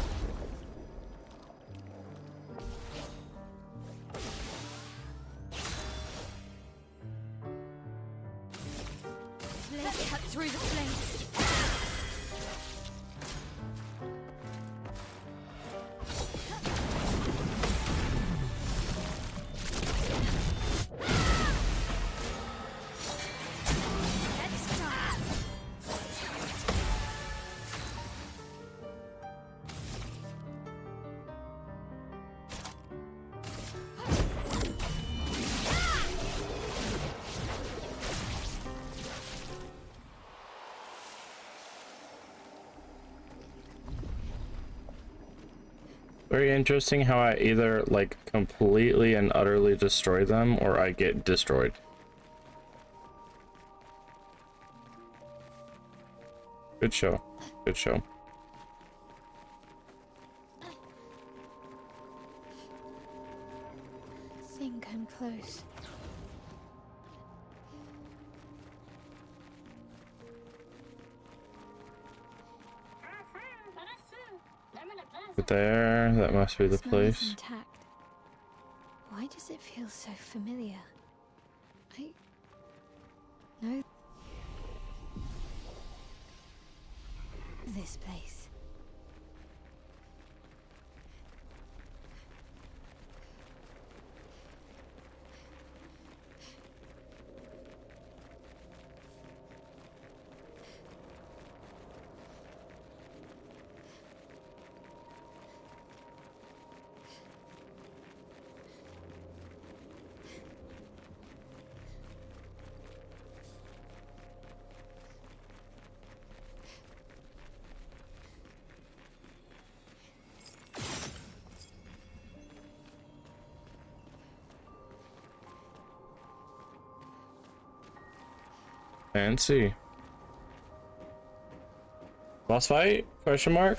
Blade cut through the blades. Let's start.
Very interesting how I either like completely and utterly destroy them or I get destroyed. Good show. Good show.
Think I'm close.
There, that must be the
Smell is
place.
intact. Why does it feel so familiar? I know this place.
Fancy. Boss fight? Question mark?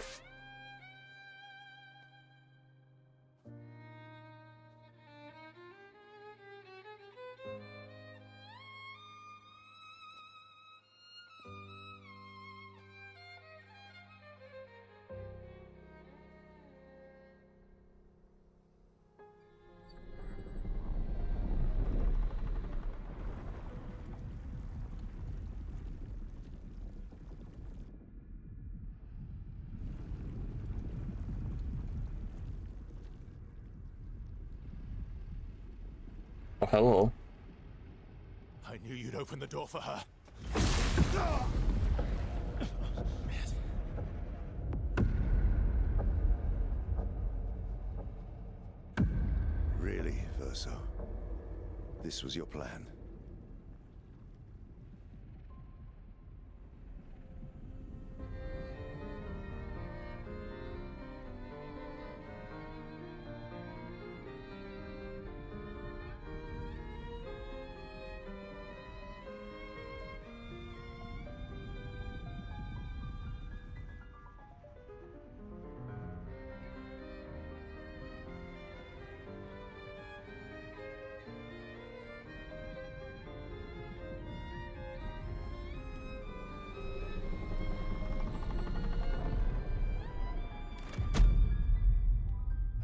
Oh, hello.
I knew you'd open the door for her.
Really, Verso? This was your plan?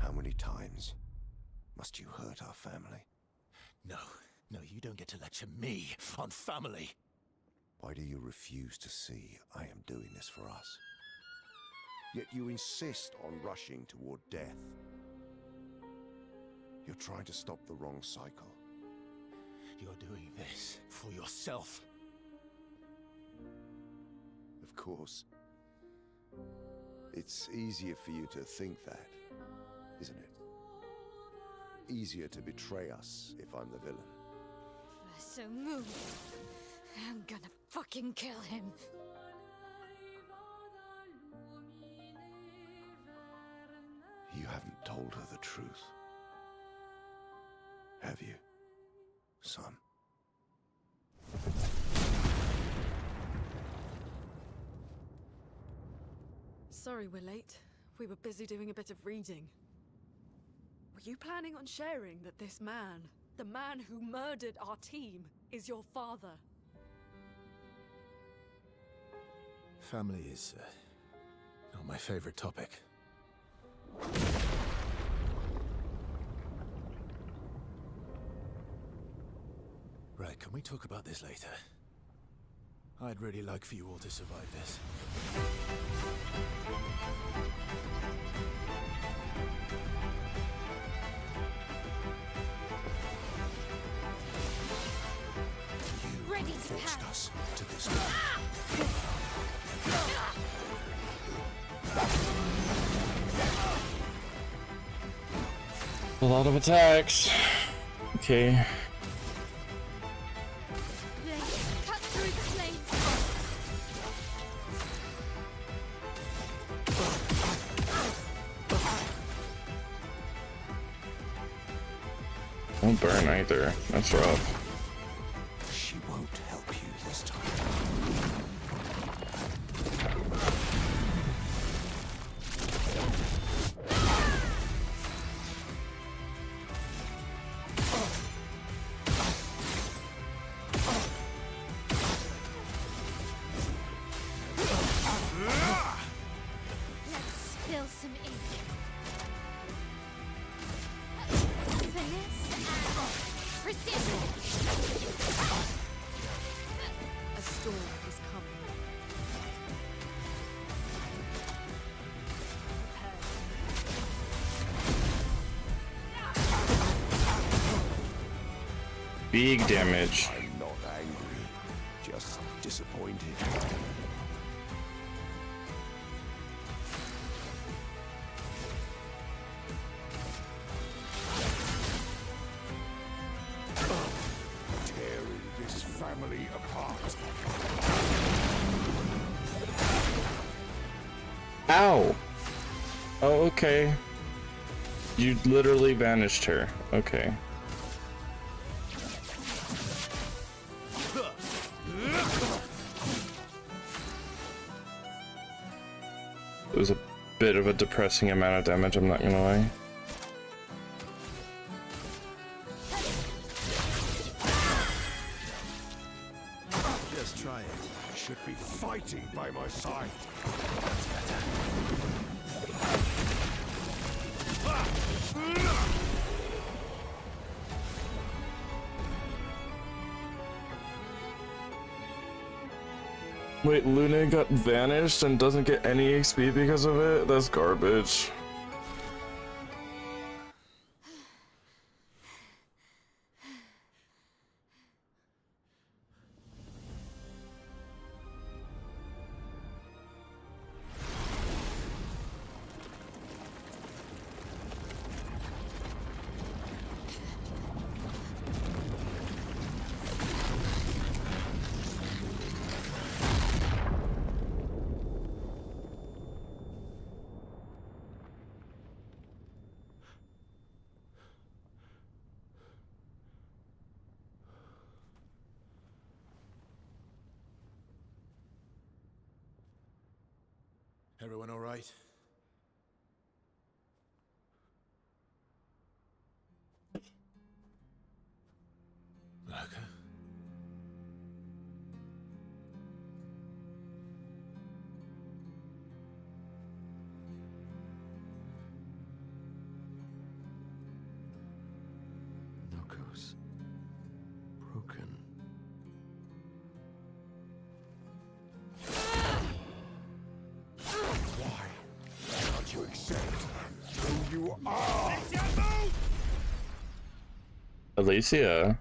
How many times must you hurt our family?
No, you don't get to lecture me on family.
Why do you refuse to see I am doing this for us? Yet you insist on rushing toward death. You're trying to stop the wrong cycle.
You're doing this for yourself.
Of course. It's easier for you to think that, isn't it? Easier to betray us if I'm the villain.
So move. I'm gonna fucking kill him.
You haven't told her the truth. Have you, son?
Sorry we're late. We were busy doing a bit of reading. Were you planning on sharing that this man, the man who murdered our team, is your father?
Family is not my favorite topic. Right, can we talk about this later? I'd really like for you all to survive this.
Ready to
Forced
pound.
us to this.
A lot of attacks. Okay.
Let's cut through the flames.
Don't burn either. That's rough.
She won't help you this time.
Let's spill some ink. Finesse and precision.
A storm is coming.
Big damage.
I'm not angry, just disappointed. Tearing this family apart.
Ow! Oh, okay. You literally vanished her. Okay. It was a bit of a depressing amount of damage, I'm not gonna lie.
Just try it.
I should be fighting by my side.
Wait, Luna got vanished and doesn't get any XP because of it? That's garbage.
Everyone all right? Okay.
Noko's broken.
Why can't you accept who you are?
Alicia.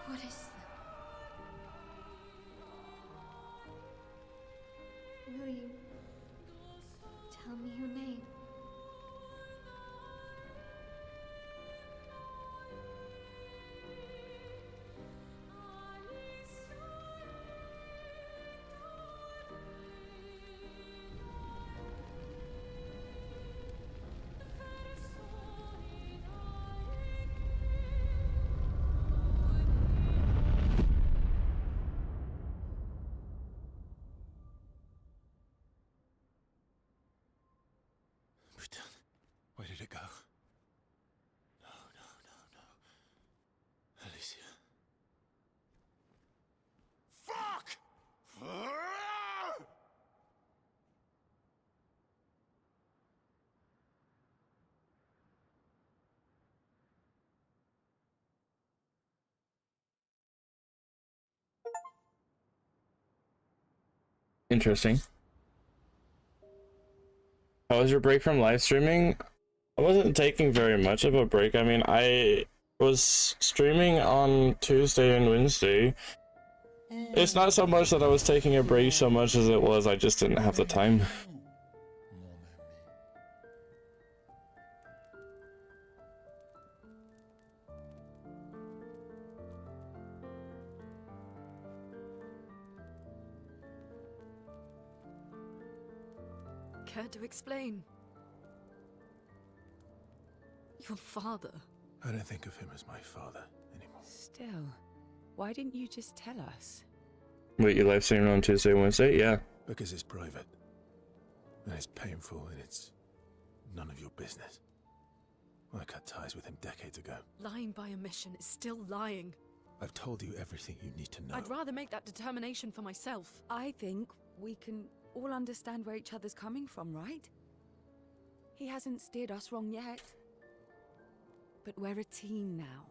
What is that? Will you tell me your name?
Where did it go? No, no, no, no. Alicia. Fuck!
Interesting. How was your break from live streaming? I wasn't taking very much of a break. I mean, I was streaming on Tuesday and Wednesday. It's not so much that I was taking a break so much as it was I just didn't have the time.
Care to explain? Your father.
I don't think of him as my father anymore.
Still, why didn't you just tell us?
Wait, you live streaming on Tuesday, Wednesday? Yeah.
Because it's private. And it's painful and it's none of your business. I cut ties with him decades ago.
Lying by omission is still lying.
I've told you everything you need to know.
I'd rather make that determination for myself.
I think we can all understand where each other's coming from, right? He hasn't steered us wrong yet. But we're a team now.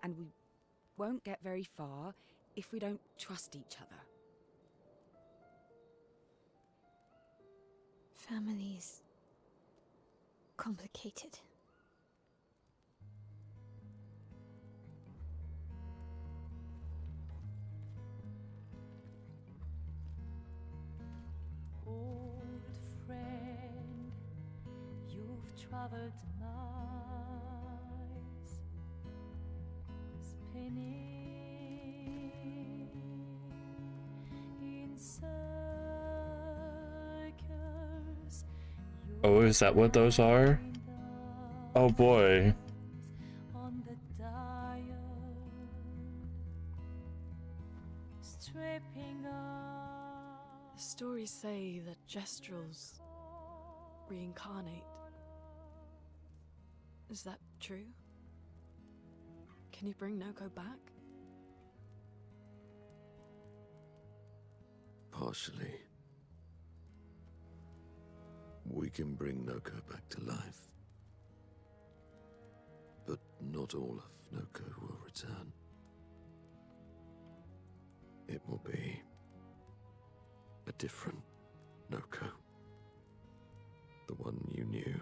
And we won't get very far if we don't trust each other.
Family's complicated.
Old friend, you've traveled miles, spinning in circles.
Oh, is that what those are? Oh boy.
On the dial, stripping off.
The stories say that Gestrels reincarnate. Is that true? Can you bring Noko back?
Partially. We can bring Noko back to life. not all of Noko will return. It will be a different Noko. The one you knew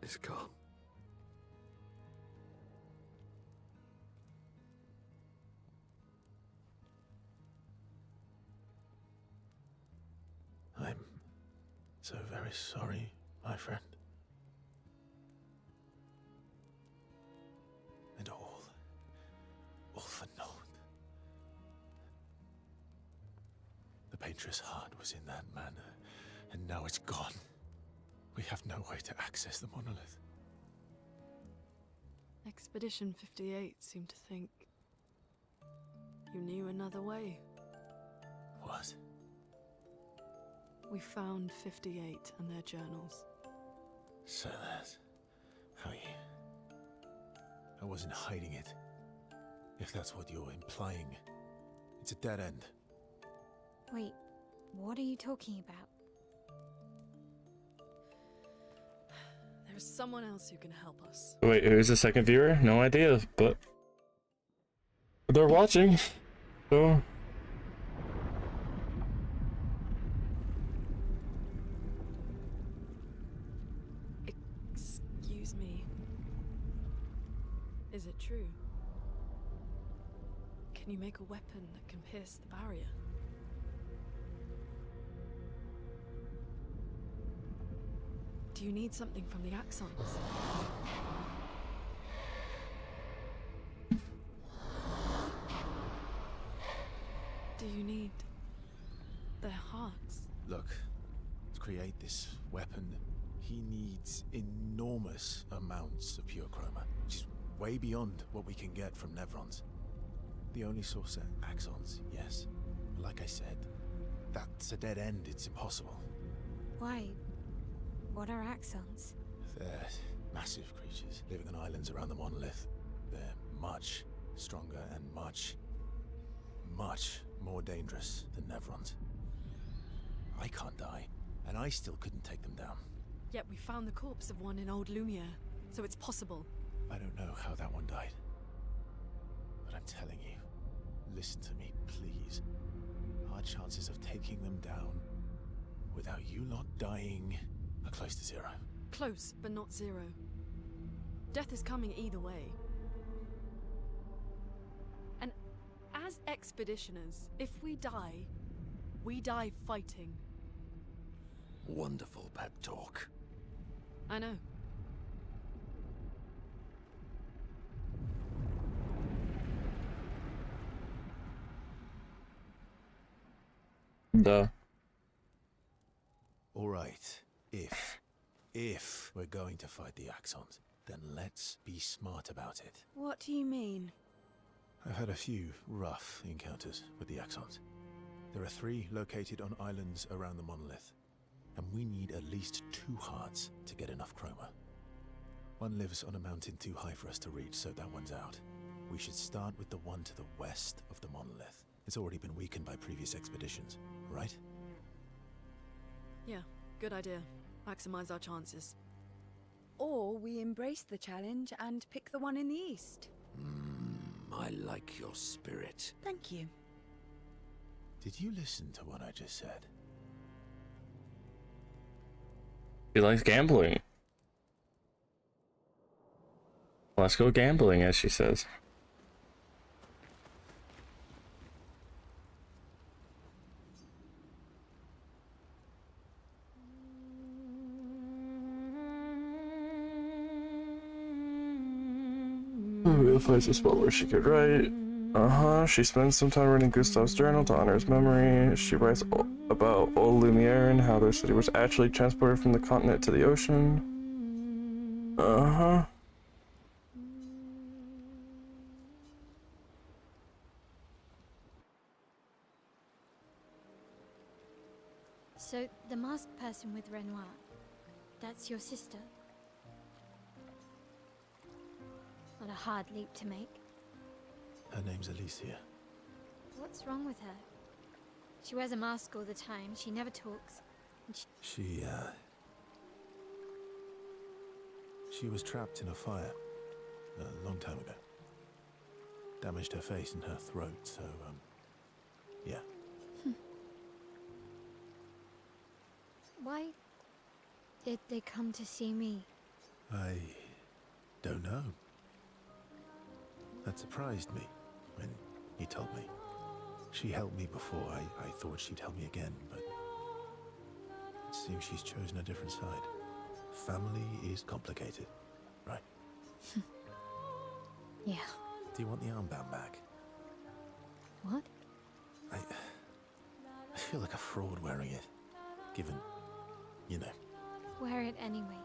is gone.
I'm so very sorry, my friend. And all for naught. The Patriot's heart was in that manor, and now it's gone. We have no way to access the monolith.
Expedition 58 seemed to think you knew another way.
What?
We found 58 and their journals.
So that's how you... I wasn't hiding it. If that's what you're implying. It's a dead end.
Wait, what are you talking about?
There is someone else who can help us.
Wait, who's the second viewer? No idea, but they're watching, so...
Excuse me. Is it true? Can you make a weapon that can pierce the barrier? Do you need something from the Axons? Do you need their hearts?
Look, to create this weapon, he needs enormous amounts of pure chroma, which is way beyond what we can get from Nevrons. The only source are Axons, yes. But like I said, that's a dead end, it's impossible.
Why? What are Axons?
They're massive creatures living on islands around the monolith. They're much stronger and much more dangerous than Nevrons. I can't die, and I still couldn't take them down.
Yet we found the corpse of one in Old Lumiere, so it's possible.
I don't know how that one died. But I'm telling you, listen to me, please. Our chances of taking them down without you lot dying are close to zero.
Close, but not zero. Death is coming either way. And as expeditioners, if we die fighting.
Wonderful pep talk.
I know.
Duh.
All right, if we're going to fight the Axons, then let's be smart about it.
What do you mean?
I've had a few rough encounters with the Axons. There are 3 located on islands around the monolith, and we need at least 2 hearts to get enough chroma. One lives on a mountain too high for us to reach, so that one's out. We should start with the one to the west of the monolith. It's already been weakened by previous expeditions, right?
Yeah, good idea. Maximize our chances.
Or we embrace the challenge and pick the one in the east.
I like your spirit.
Thank you.
Did you listen to what I just said?
He likes gambling. Let's go gambling, as she says. We'll find a spot where she could write. She spends some time reading Gustav's journal to honor his memory. She writes about old Lumiere and how their city was actually transported from the continent to the ocean.
So, the masked person with Renoir, that's your sister? Not a hard leap to make.
Her name's Alicia.
What's wrong with her? She wears a mask all the time, she never talks. And
She She was trapped in a fire a long time ago. Damaged her face and her throat, so, yeah.
Why did they come to see me?
I don't know. That surprised me when you told me. She helped me before. I thought she'd help me again, but it seems she's chosen a different side. Family is complicated, right?
Yeah.
Do you want the armband back?
What?
I feel like a fraud wearing it, given, you know.
Wear it anyway.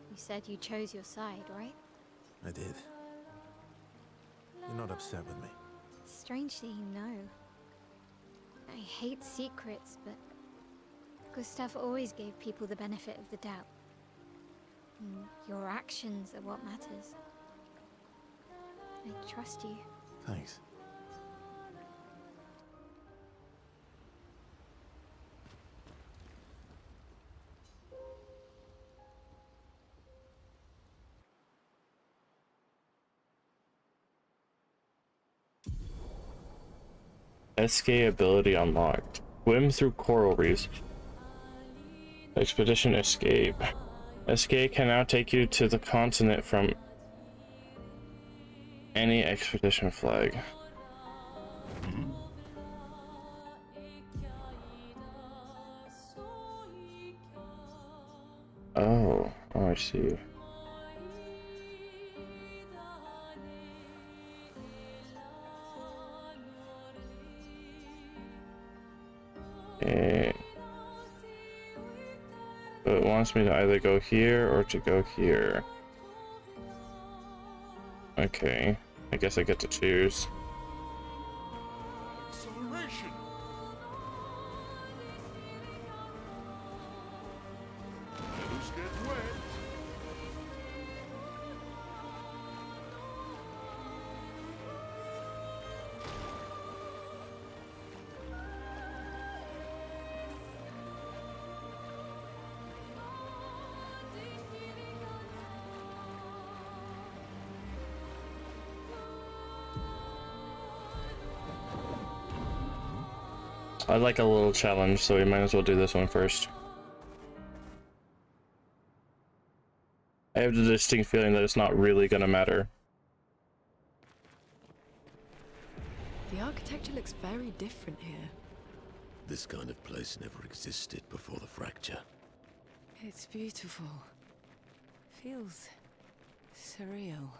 You said you chose your side, right?
I did. You're not upset with me.
Strangely, no. I hate secrets, but Gustav always gave people the benefit of the doubt. And your actions are what matters. I trust you.
Thanks.
SK ability unlocked. Swim through coral reefs. Expedition escape. SK can now take you to the continent from any expedition flag. Oh, I see. So it wants me to either go here or to go here. Okay, I guess I get to choose.
Acceleration! Meadows get wet.
I like a little challenge, so we might as well do this one first. I have the distinct feeling that it's not really gonna matter.
The architecture looks very different here.
This kind of place never existed before the fracture.
It's beautiful. Feels surreal.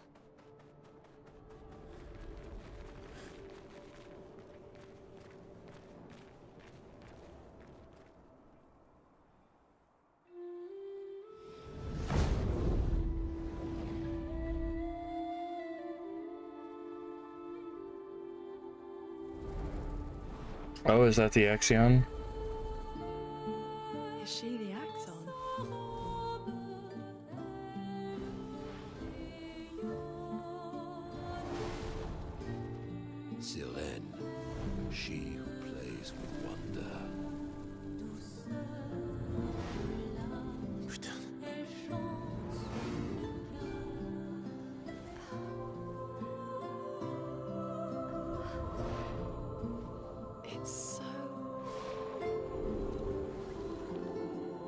Oh, is that the Axion?
Is she the Axon?
Sylvain, she who plays with wonder.
It's so...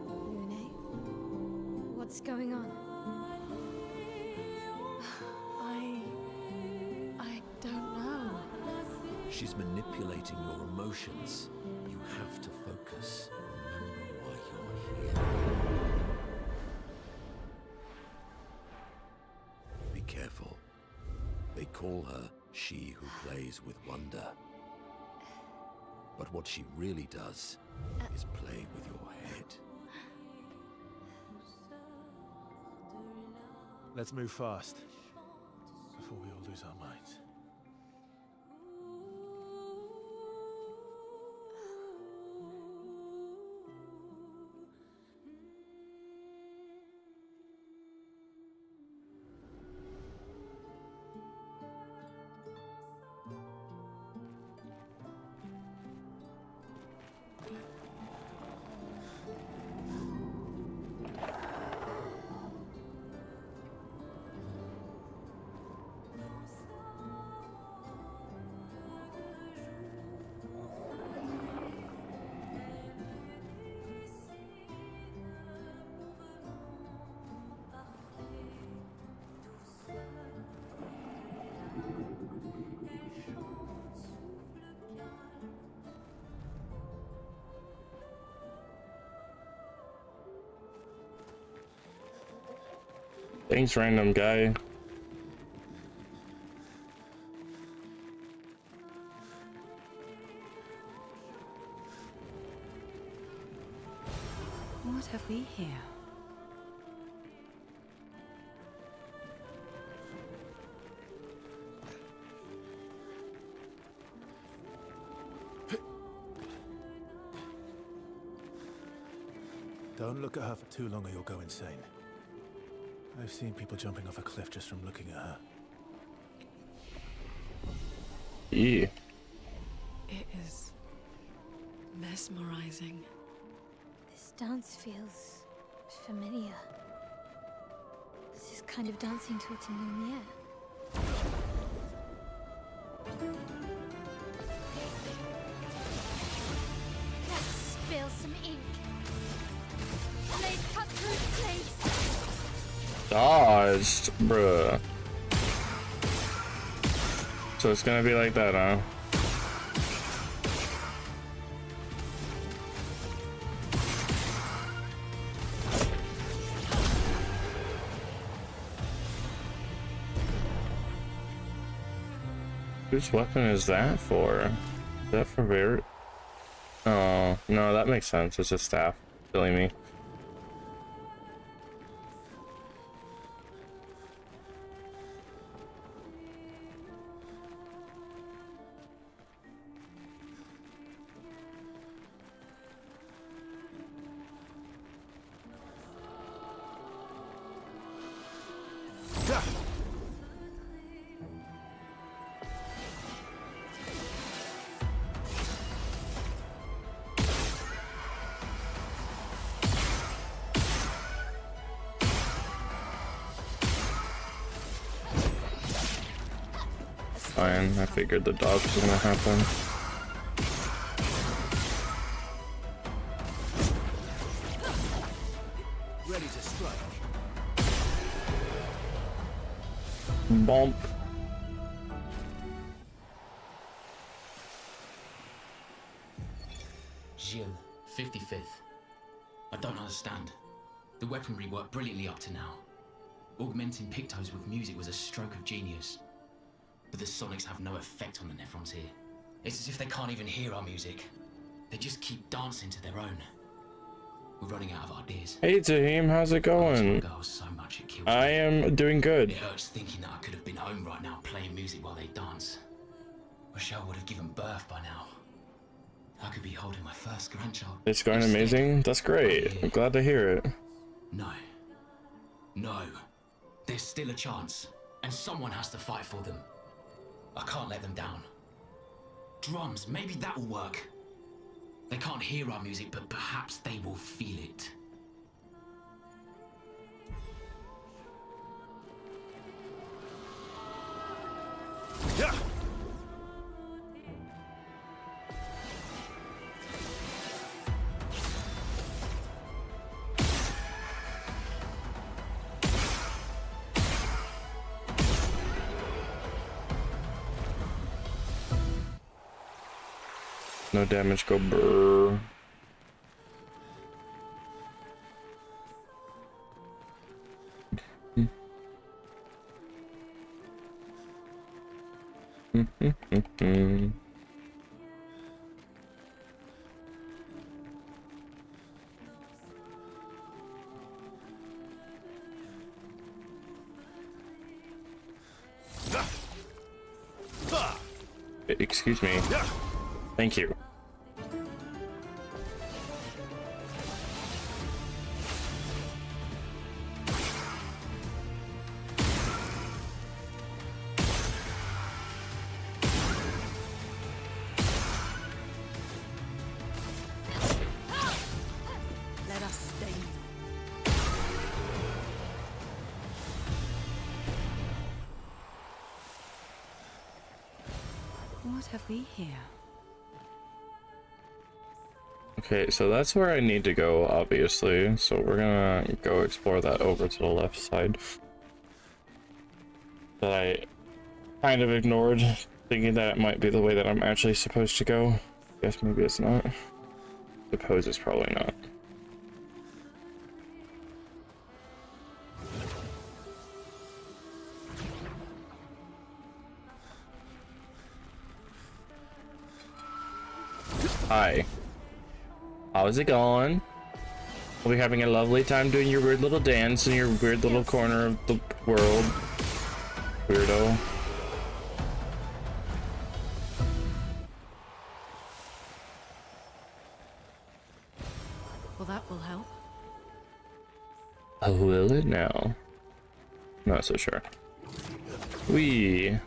Lune? What's going on?
I don't know.
She's manipulating your emotions. You have to focus. Remember why you're here. Be careful. They call her she who plays with wonder. But what she really does is play with your head.
Let's move fast, before we all lose our minds.
Thanks, random guy.
What have we here?
Don't look at her for too long or you'll go insane. I've seen people jumping off a cliff just from looking at her.
Yeah.
It is mesmerizing.
This dance feels familiar. This is kind of dancing to it in Lumiere. Let's spill some ink. Blade cut through blades.
Dodged, bruh. So it's gonna be like that, huh? Whose weapon is that for? Is that for Ver? Oh, no, that makes sense. It's a staff. Silly me. Fine, I figured the dodge was gonna happen.
Ready to strike.
Bump.
Gilles, 55th. I don't understand. The weaponry worked brilliantly up to now. Augmenting pictos with music was a stroke of genius. But the sonics have no effect on the Nephrons here. It's as if they can't even hear our music. They just keep dancing to their own. We're running out of ideas.
Hey Tahim, how's it going?
So much it kills
I am doing good.
It hurts thinking that I could have been home right now playing music while they dance. Rochelle would have given birth by now. I could be holding my first grandchild.
It's going amazing? That's great. I'm glad to hear it.
No. No. There's still a chance. And someone has to fight for them. I can't let them down. Drums, maybe that'll work. They can't hear our music, but perhaps they will feel it.
Yeah.
No damage, go brrr. Excuse me. Thank you.
Let us stay.
What have we here?
Okay, so that's where I need to go, obviously. So we're gonna go explore that over to the left side. That I kind of ignored, thinking that it might be the way that I'm actually supposed to go. Guess maybe it's not. Suppose it's probably not. Hi. How's it going? We'll be having a lovely time doing your weird little dance in your weird little corner of the world. Weirdo.
Well, that will help.
Oh, will it now? Not so sure. Wee.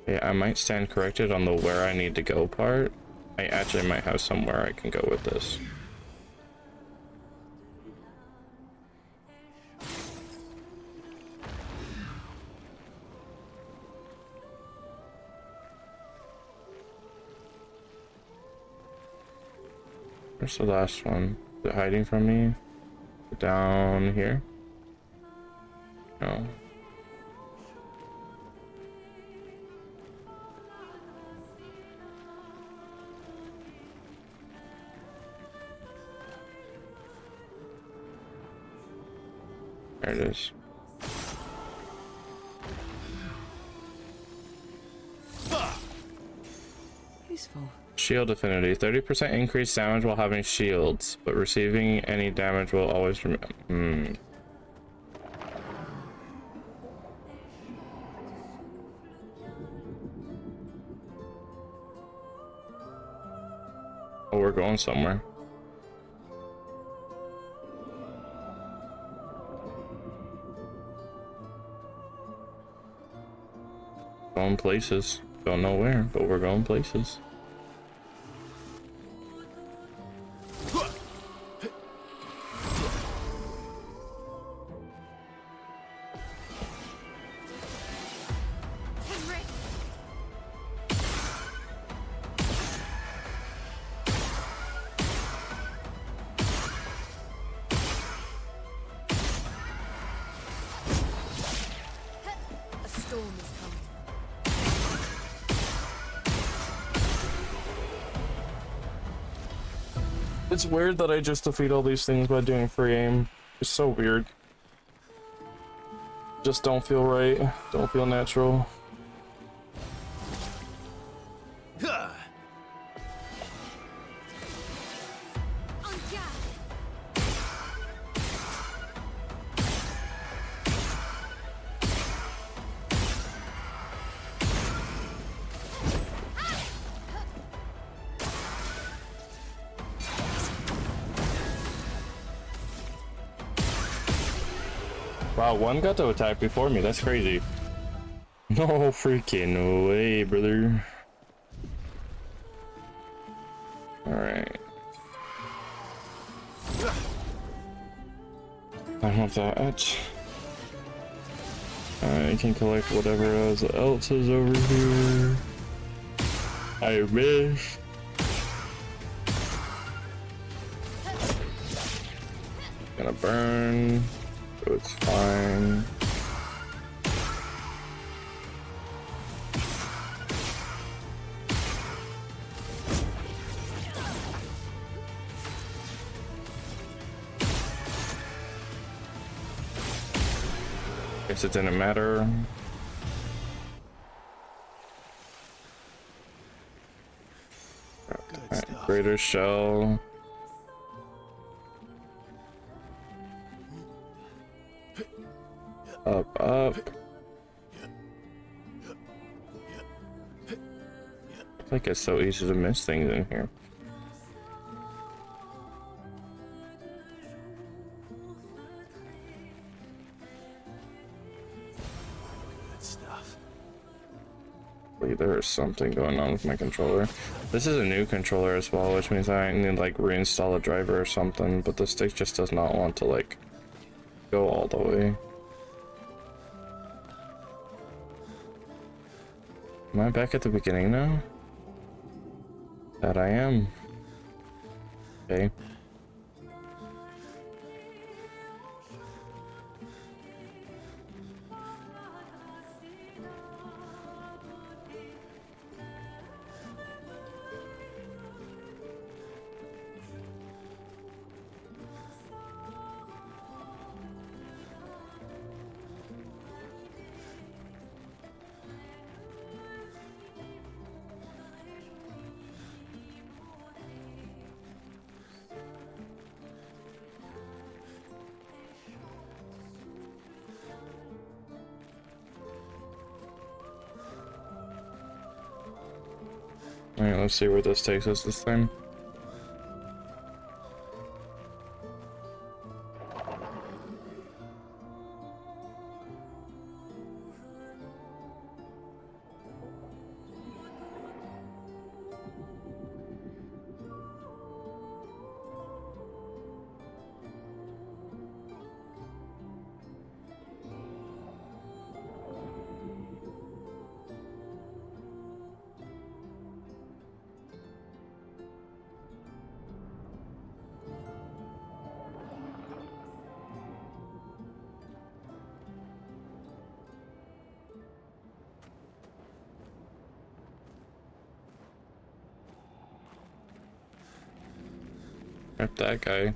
Yeah, I might stand corrected on the where I need to go part. I actually might have somewhere I can go with this. Where's the last one? Is it hiding from me? Down here? No. There it is.
Useful.
Shield affinity. 30% increased damage while having shields, but receiving any damage will always Oh, we're going somewhere. Going places. Don't know where, but we're going places.
A storm is coming.
It's weird that I just defeat all these things by doing free aim. It's so weird. Just don't feel right. Don't feel natural. Wow, one got to attack before me. That's crazy. No freaking way, brother. Alright. I want that. I can collect whatever else is over here. I wish. Gonna burn. So it's fine. Guess it didn't matter. Greater shell. Up. It's like it's so easy to miss things in here. Wait, there is something going on with my controller. This is a new controller as well, which means I need to like reinstall a driver or something, but the stick just does not want to like go all the way. Am I back at the beginning now? That I am. Okay. Alright, let's see where this takes us this time. Rip that guy.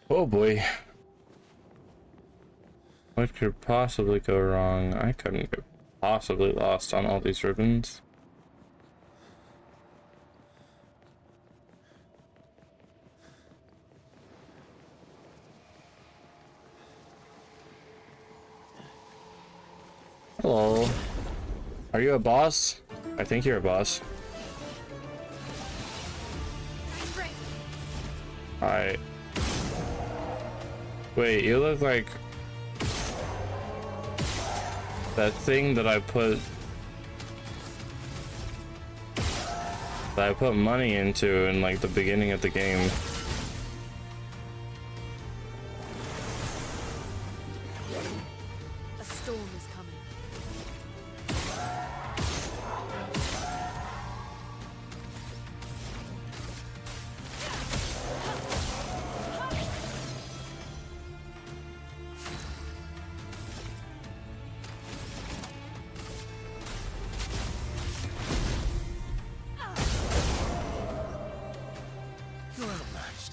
Oh boy. What could possibly go wrong? I couldn't get possibly lost on all these ribbons. Hello. Are you a boss? I think you're a boss. Alright. Wait, you look like that thing that I put money into in like the beginning of the game.
A storm is coming.
You're outmatched.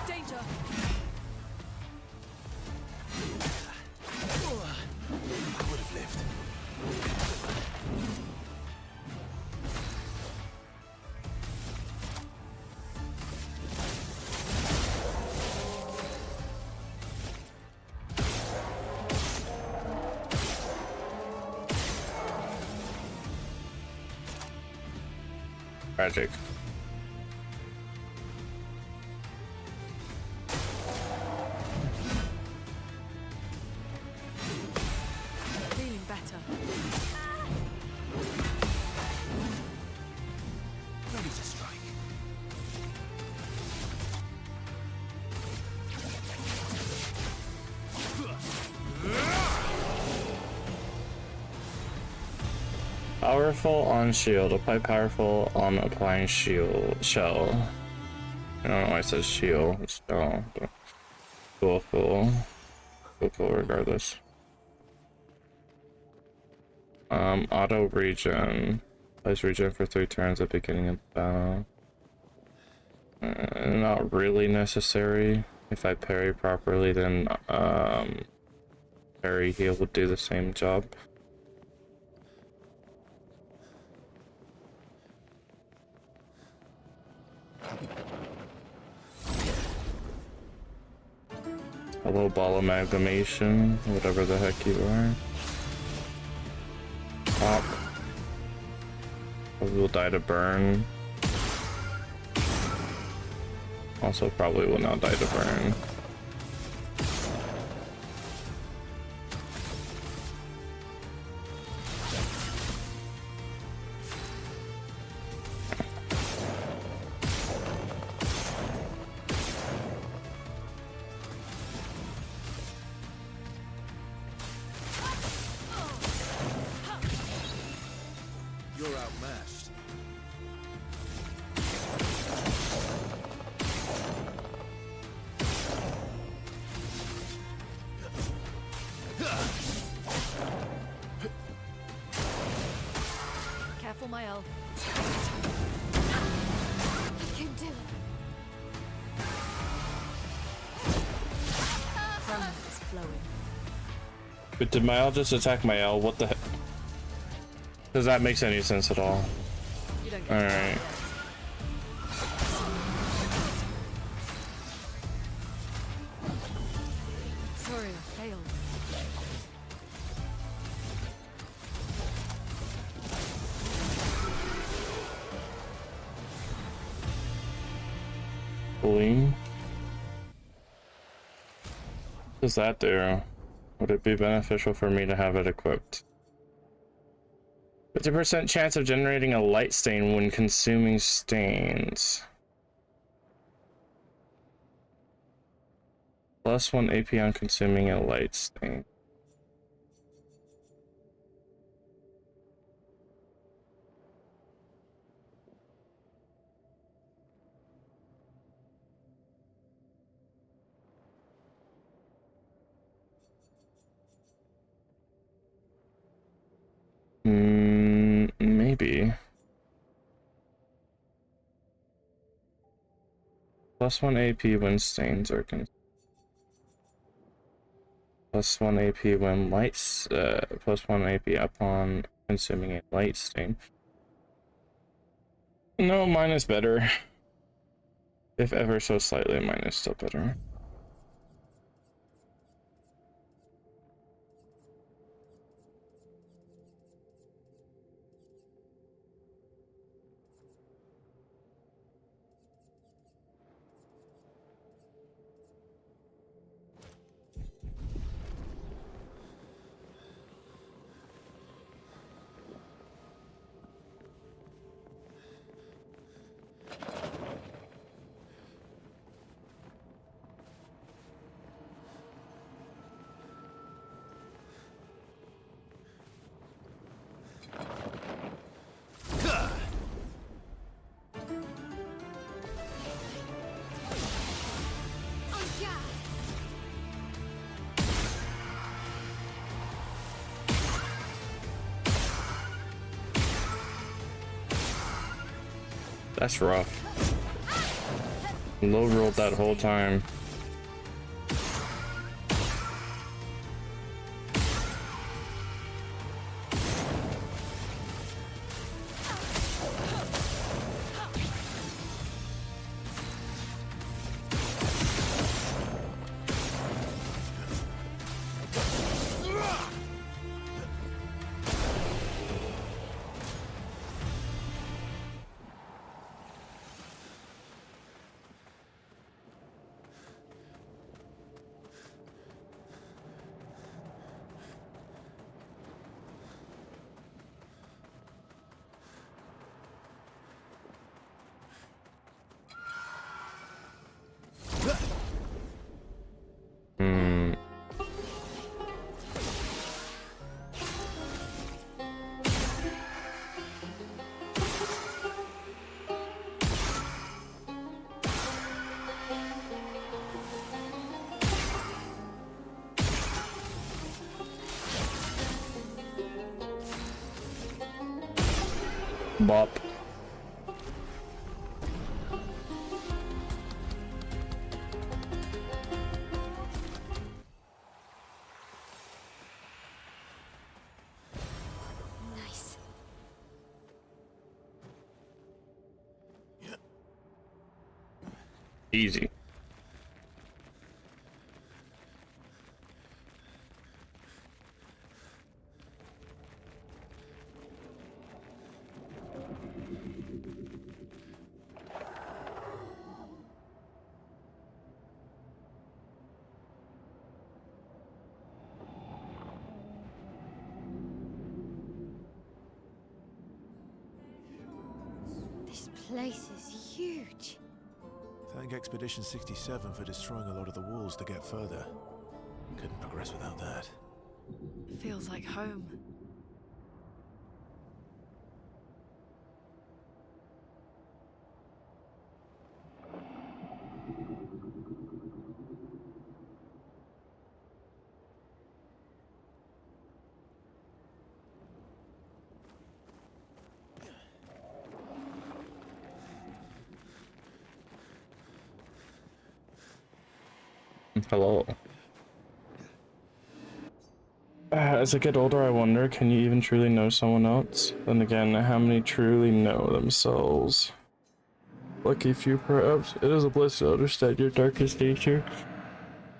Danger!
I would have lived.
Tragic.
Feeling better.
Ready to strike.
Powerful on shield. Apply powerful on applying shield shell. I don't know why it says shield. It's shell. But cool regardless. Auto regen. Place regen for 3 turns at the beginning of the battle. Not really necessary. If I parry properly, then parry heal would do the same job. Hello, ball amalgamation, whatever the heck you are. Pop. Probably will die to burn. Also, probably will not die to burn.
You're outmatched.
my L. I can do it. Prana is flowing.
But did my L just attack my L? What the heck? Does that make any sense at all?
You don't get
Alright.
Sorry, I failed.
What does that do? Would it be beneficial for me to have it equipped? 50% chance of generating a light stain when consuming stains. +1 AP on consuming a light stain. Maybe. +1 AP when stains are +1 AP when lights, +1 AP upon consuming a light stain. No, mine is better. If ever so slightly, mine is still better. That's rough. Low rolled that whole time. Bop.
Nice.
Easy.
This place is huge.
Thank Expedition 67 for destroying a lot of the walls to get further. Couldn't progress without that.
Feels like home.
Hello. As I get older, I wonder, can you even truly know someone else? Then again, how many truly know themselves? Lucky few, perhaps. It is a bliss to understand your darkest nature,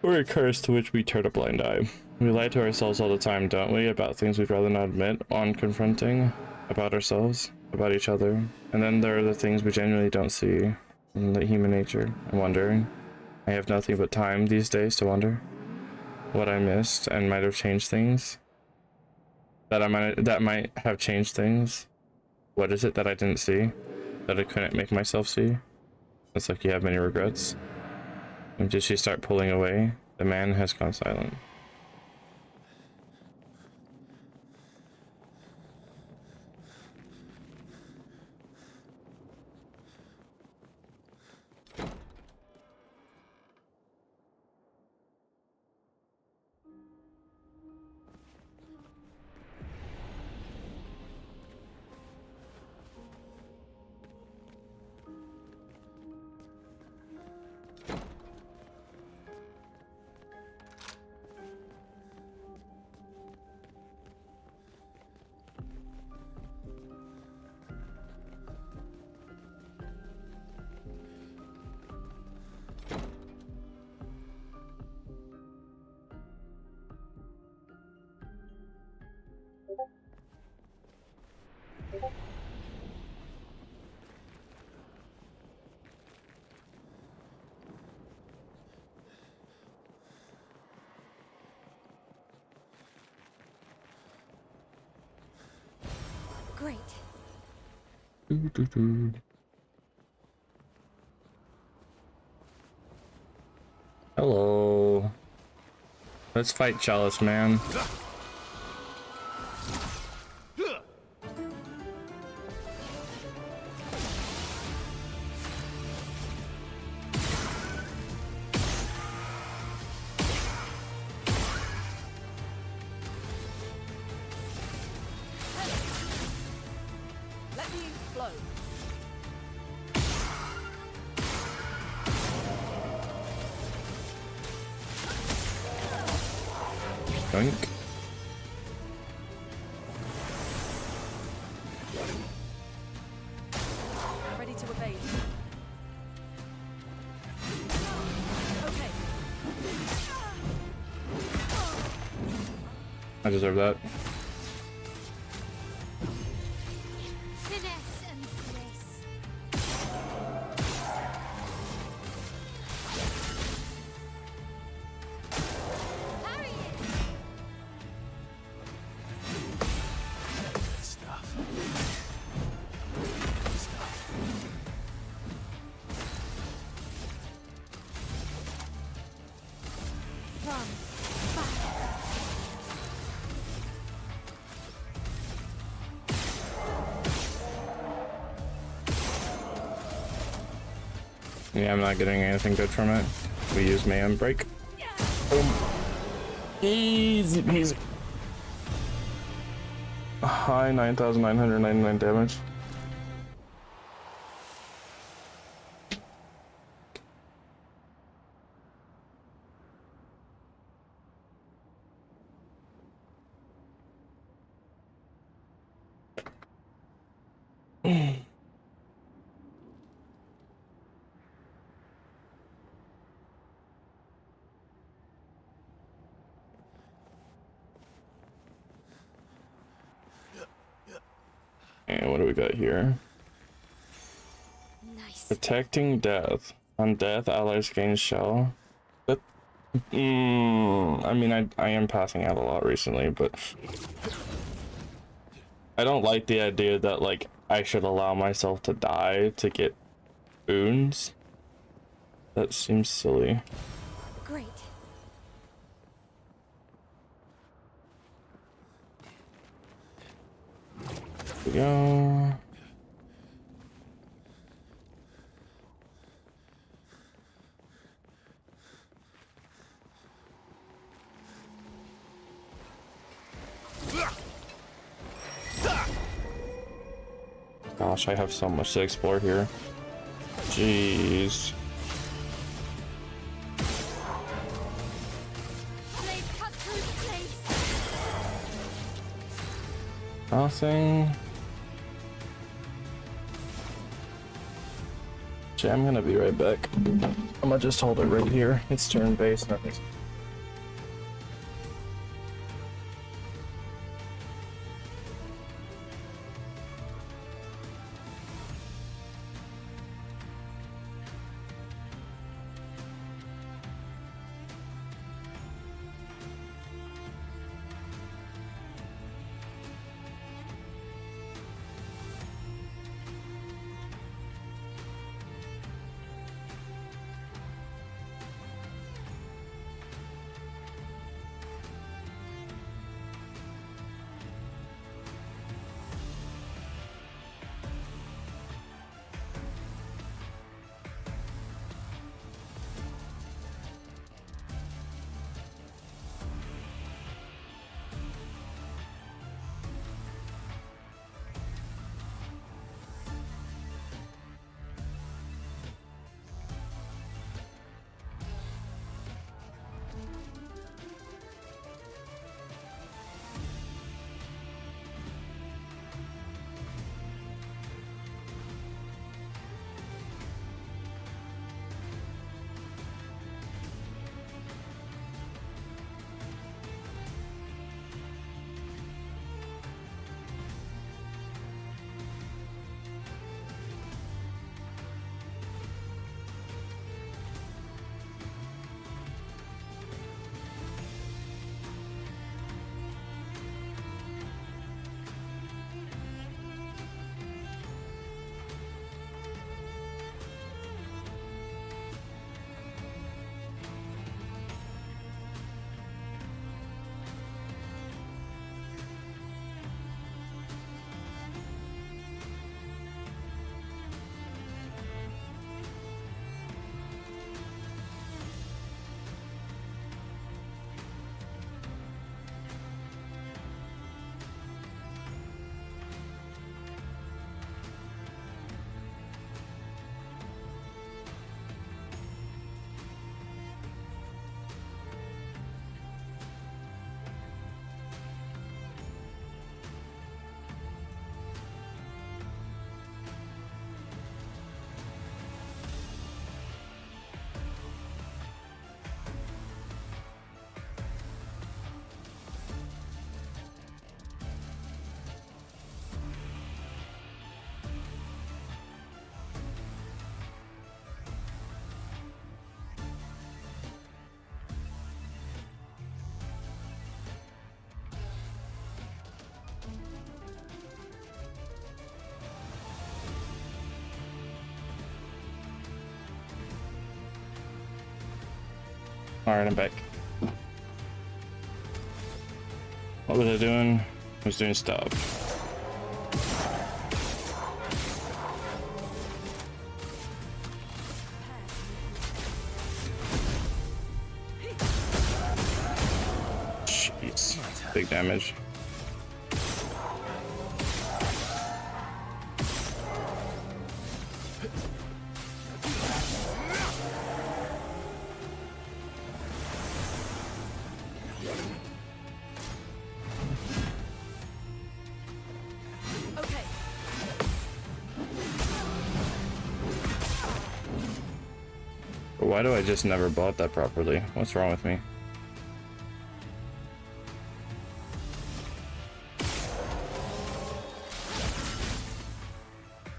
or a curse to which we turn a blind eye. We lie to ourselves all the time, don't we? About things we'd rather not admit on confronting, about ourselves, about each other. And then there are the things we genuinely don't see in the human nature. I'm wondering. I have nothing but time these days to wonder what I missed and might have changed things. That might have changed things. What is it that I didn't see? That I couldn't make myself see? It's like you have many regrets. And did she start pulling away? The man has gone silent.
Great.
Hello. Let's fight Chalice, man.
Let me flow.
Yoink.
Ready to evade. Okay.
I deserve that.
Finesse and grace. Parry it.
Stuff.
From
Yeah, I'm not getting anything good from it. We use Mayhem Break. Boom. Easy peasy. High 9,999 damage. And what do we got here?
nice.
Protecting death. On death, allies gain shell. But, I mean, I am passing out a lot recently, but I don't like the idea that, like, I should allow myself to die to get boons. That seems silly.
Great.
Here we go. Gosh, I have so much to explore here. Jeez. Nothing. Actually, I'm gonna be right back. I'm gonna just hold it right here. It's turn-based, nothing. Alright, I'm back. What was I doing? I was doing stop. Jeez, big damage. Why do I just never bought that properly? What's wrong with me?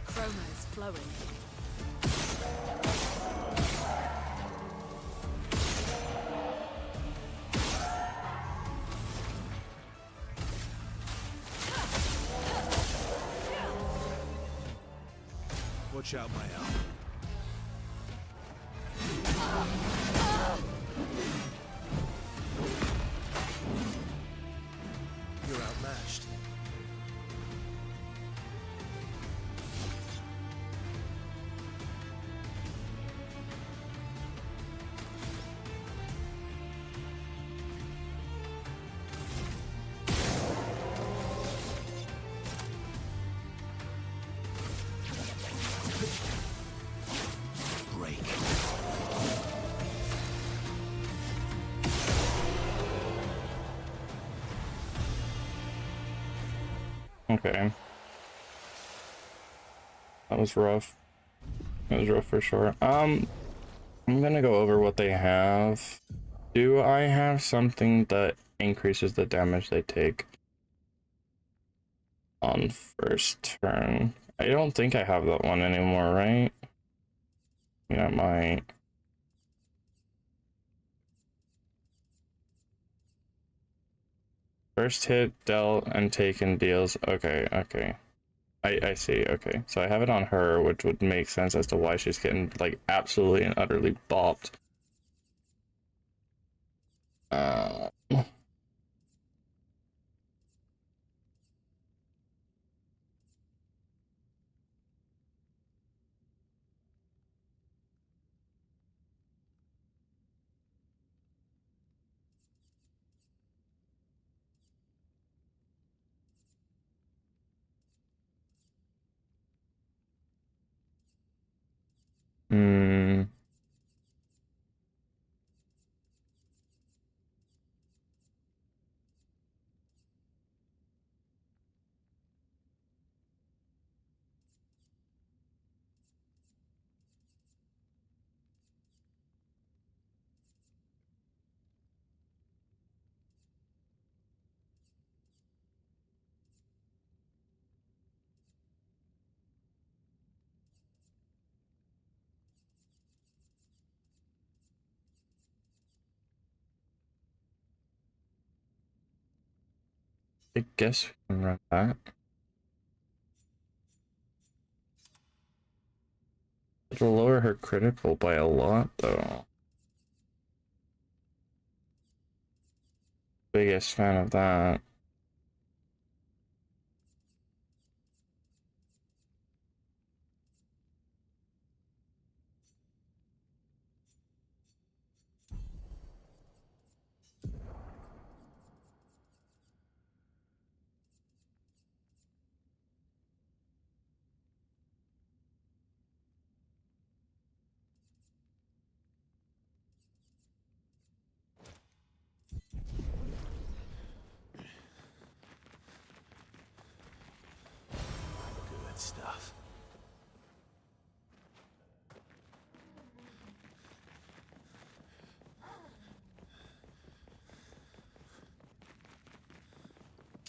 Chroma is flowing.
Watch out, my elf. You're outmatched.
Okay. That was rough. That was rough for sure. I'm gonna go over what they have. Do I have something that increases the damage they take on first turn? I don't think I have that one anymore, right? Yeah, I might. First hit, dealt, and taken deals. Okay, okay. I see, okay. So I have it on her, which would make sense as to why she's getting, like, absolutely and utterly bopped. Hmm. I guess we can run that. It'll lower her critical by a lot, though. Biggest fan of that.
Good stuff.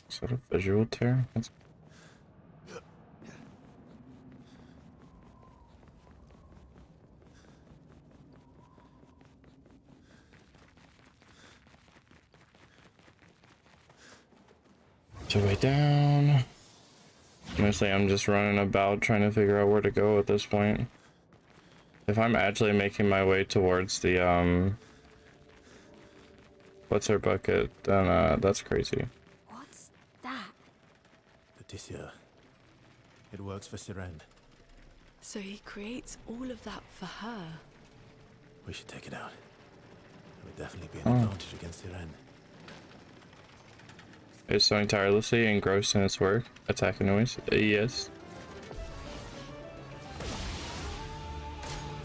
Sort of visual tear? That's... So way down. Honestly, I'm just running about trying to figure out where to go at this point. If I'm actually making my way towards the, what's her bucket, then, that's crazy.
What's that?
The tissue. It works for Siren.
So he creates all of that for her.
We should take it out. It would definitely be an advantage against Siren.
Is so tirelessly engrossed in its work, attacking noise? Yes.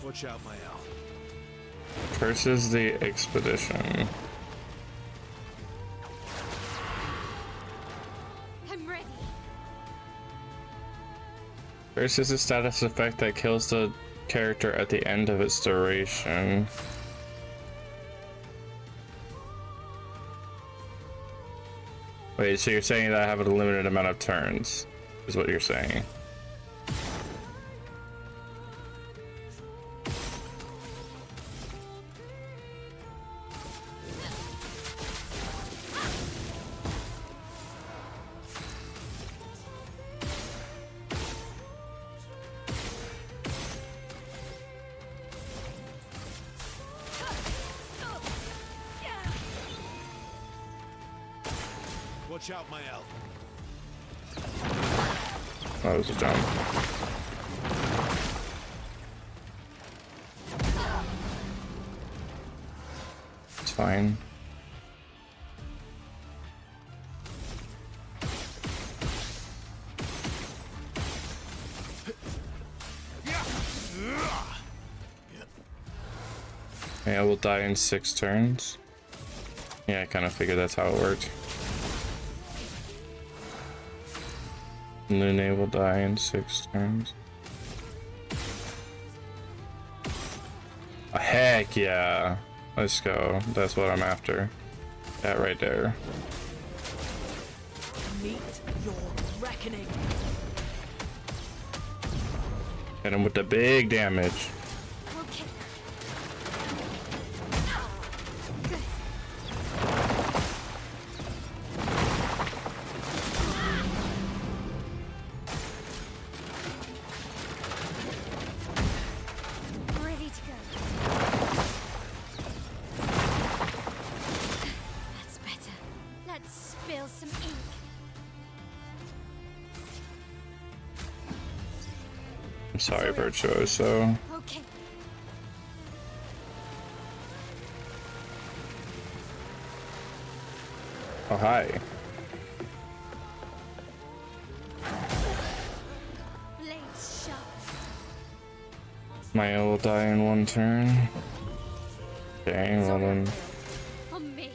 Watch out, Mael.
Curses the expedition.
I'm ready.
Curses a status effect that kills the character at the end of its duration. Wait, so you're saying that I have a limited amount of turns, is what you're saying?
Watch out, Mael.
That was a jump. It's fine. Yeah, we'll die in 6 turns. Yeah, I kind of figured that's how it worked. Lune will die in 6 turns. Heck yeah. Let's go. That's what I'm after. That right there.
Meet your reckoning.
Hit him with the big damage.
Okay. Ready to go. That's better. Let's spill some ink.
I'm sorry, Virtuoso.
Okay.
Oh, hi.
Blades sharp.
Maya will die in 1 turn. Okay, well then.
On me.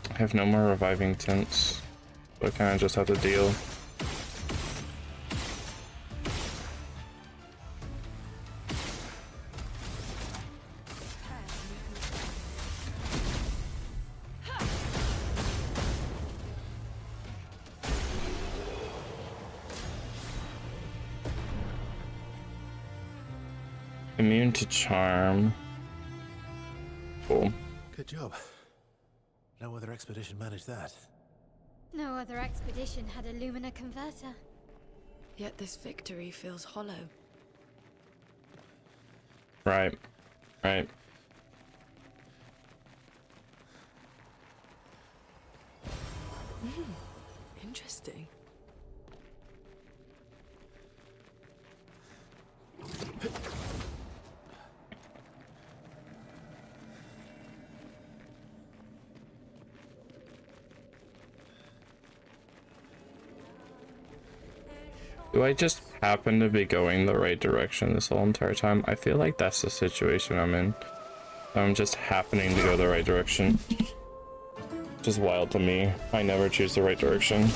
I have no more reviving tints. So I kind of just have to deal. Immune to charm. Cool.
Good job. No other expedition managed that.
No other expedition had a Lumina converter.
Yet this victory feels hollow.
Right. Right.
Interesting.
Do I just happen to be going the right direction this whole entire time? I feel like that's the situation I'm in. I'm just happening to go the right direction. Just wild to me. I never choose the right direction.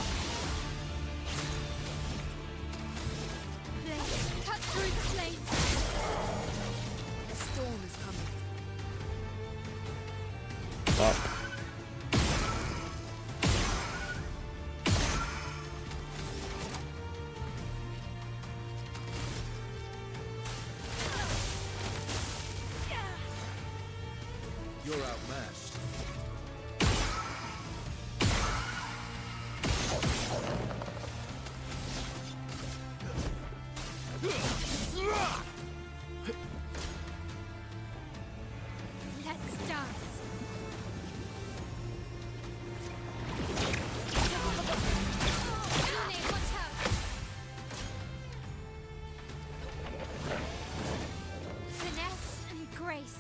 Cut through the flames.
The storm is coming.
Up.
You're outmatched.
Let's dance. Lune, watch out. Finesse and grace.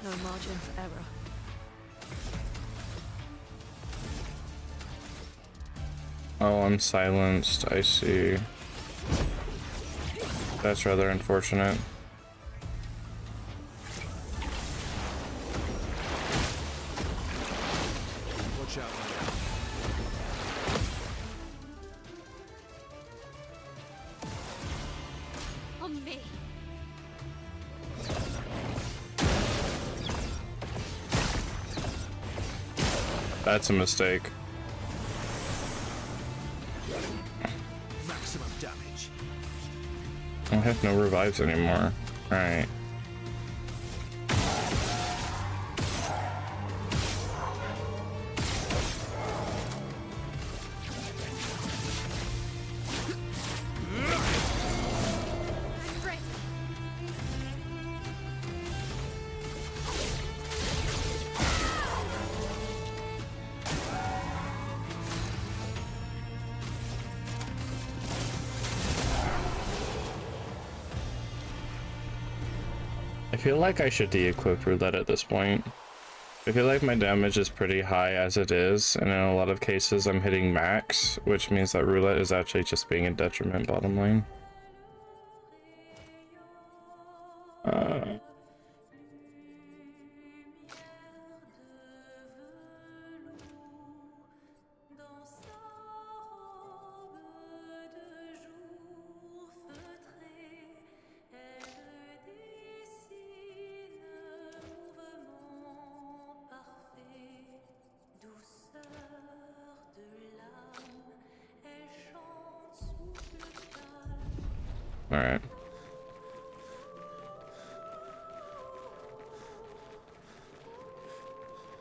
No margin for error.
Oh, I'm silenced. I see. That's rather unfortunate.
Watch out.
On me.
That's a mistake.
Maximum damage.
I have no revives anymore. Alright.
I'm ready.
I feel like I should de-equip roulette at this point. I feel like my damage is pretty high as it is, and in a lot of cases I'm hitting max, which means that roulette is actually just being a detriment bottom line. All right.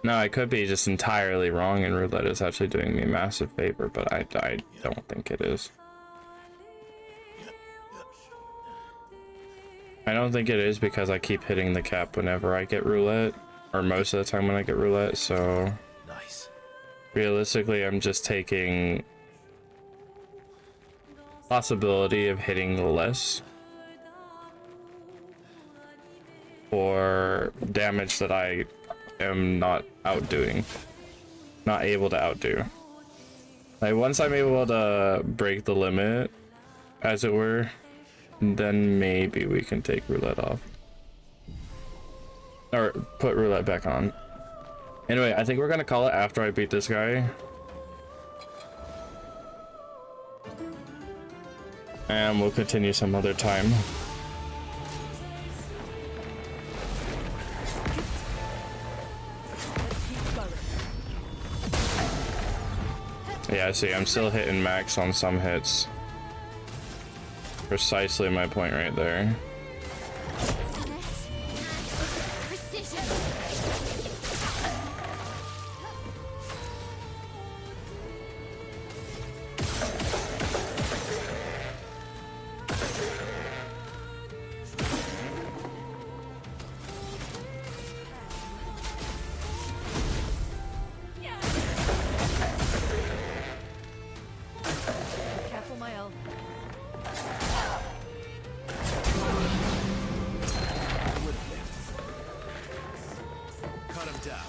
No, I could be just entirely wrong and roulette is actually doing me a massive favor, but I don't think it is. I don't think it is because I keep hitting the cap whenever I get roulette, or most of the time when I get roulette, so
Nice.
realistically I'm just taking possibility of hitting less for damage that I am not able to outdo. Like once I'm able to break the limit, as it were, then maybe we can take roulette off. Or put roulette back on. Anyway, I think we're gonna call it after I beat this guy. And we'll continue some other time. Yeah, see, I'm still hitting max on some hits. Precisely my point right there.
Careful, my elbow.
Cut him down.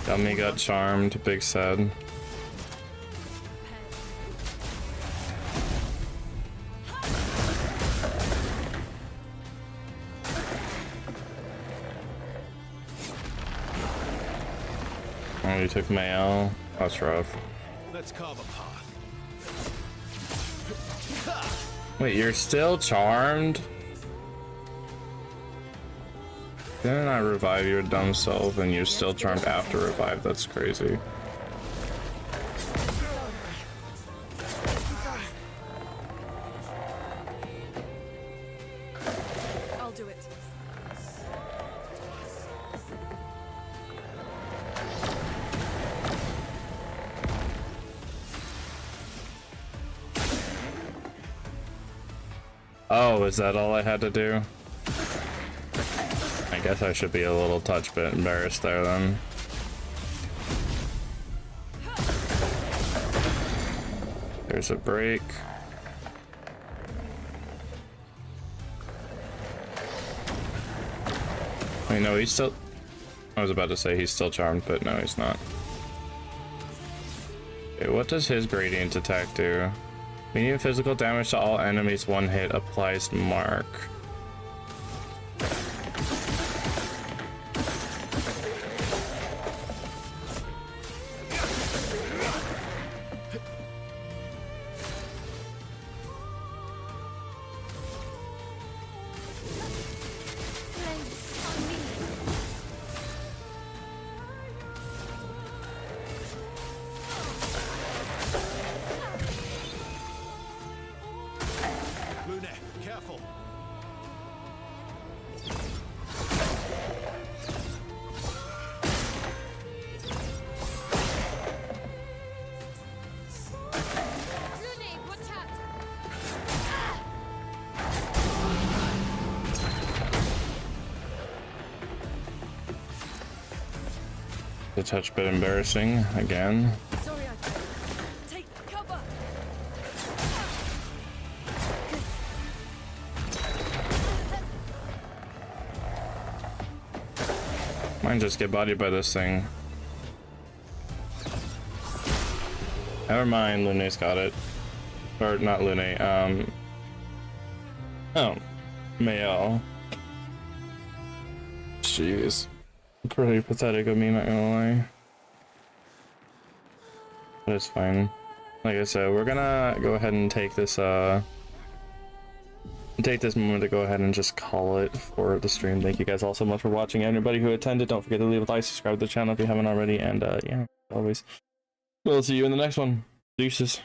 Dummy got charmed, big sad. Oh, you took my L. That's rough.
Let's carve a path.
Wait, you're still charmed? Didn't I revive your dumb self and you're still charmed after revive? That's crazy.
I'll do it.
Oh, is that all I had to do? I guess I should be a little touch bit embarrassed there then. There's a break. Wait, no, he's still... I was about to say he's still charmed, but no, he's not. Okay, what does his gradient attack do? Medium physical damage to all enemies, one hit applies mark.
eyes on me.
Lune, careful.
Lune, watch out!
A touch bit embarrassing again.
Sorry, I take cover.
Mine just get bodied by this thing. Never mind, Lune's got it. Or not Lune, oh, Mael. Jeez. Pretty pathetic of me, not gonna lie. But it's fine. Like I said, we're gonna go ahead and take this moment to go ahead and just call it for the stream. Thank you guys all so much for watching. Anybody who attended, don't forget to leave a like, subscribe to the channel if you haven't already, and yeah, always. We'll see you in the next one. Deuces.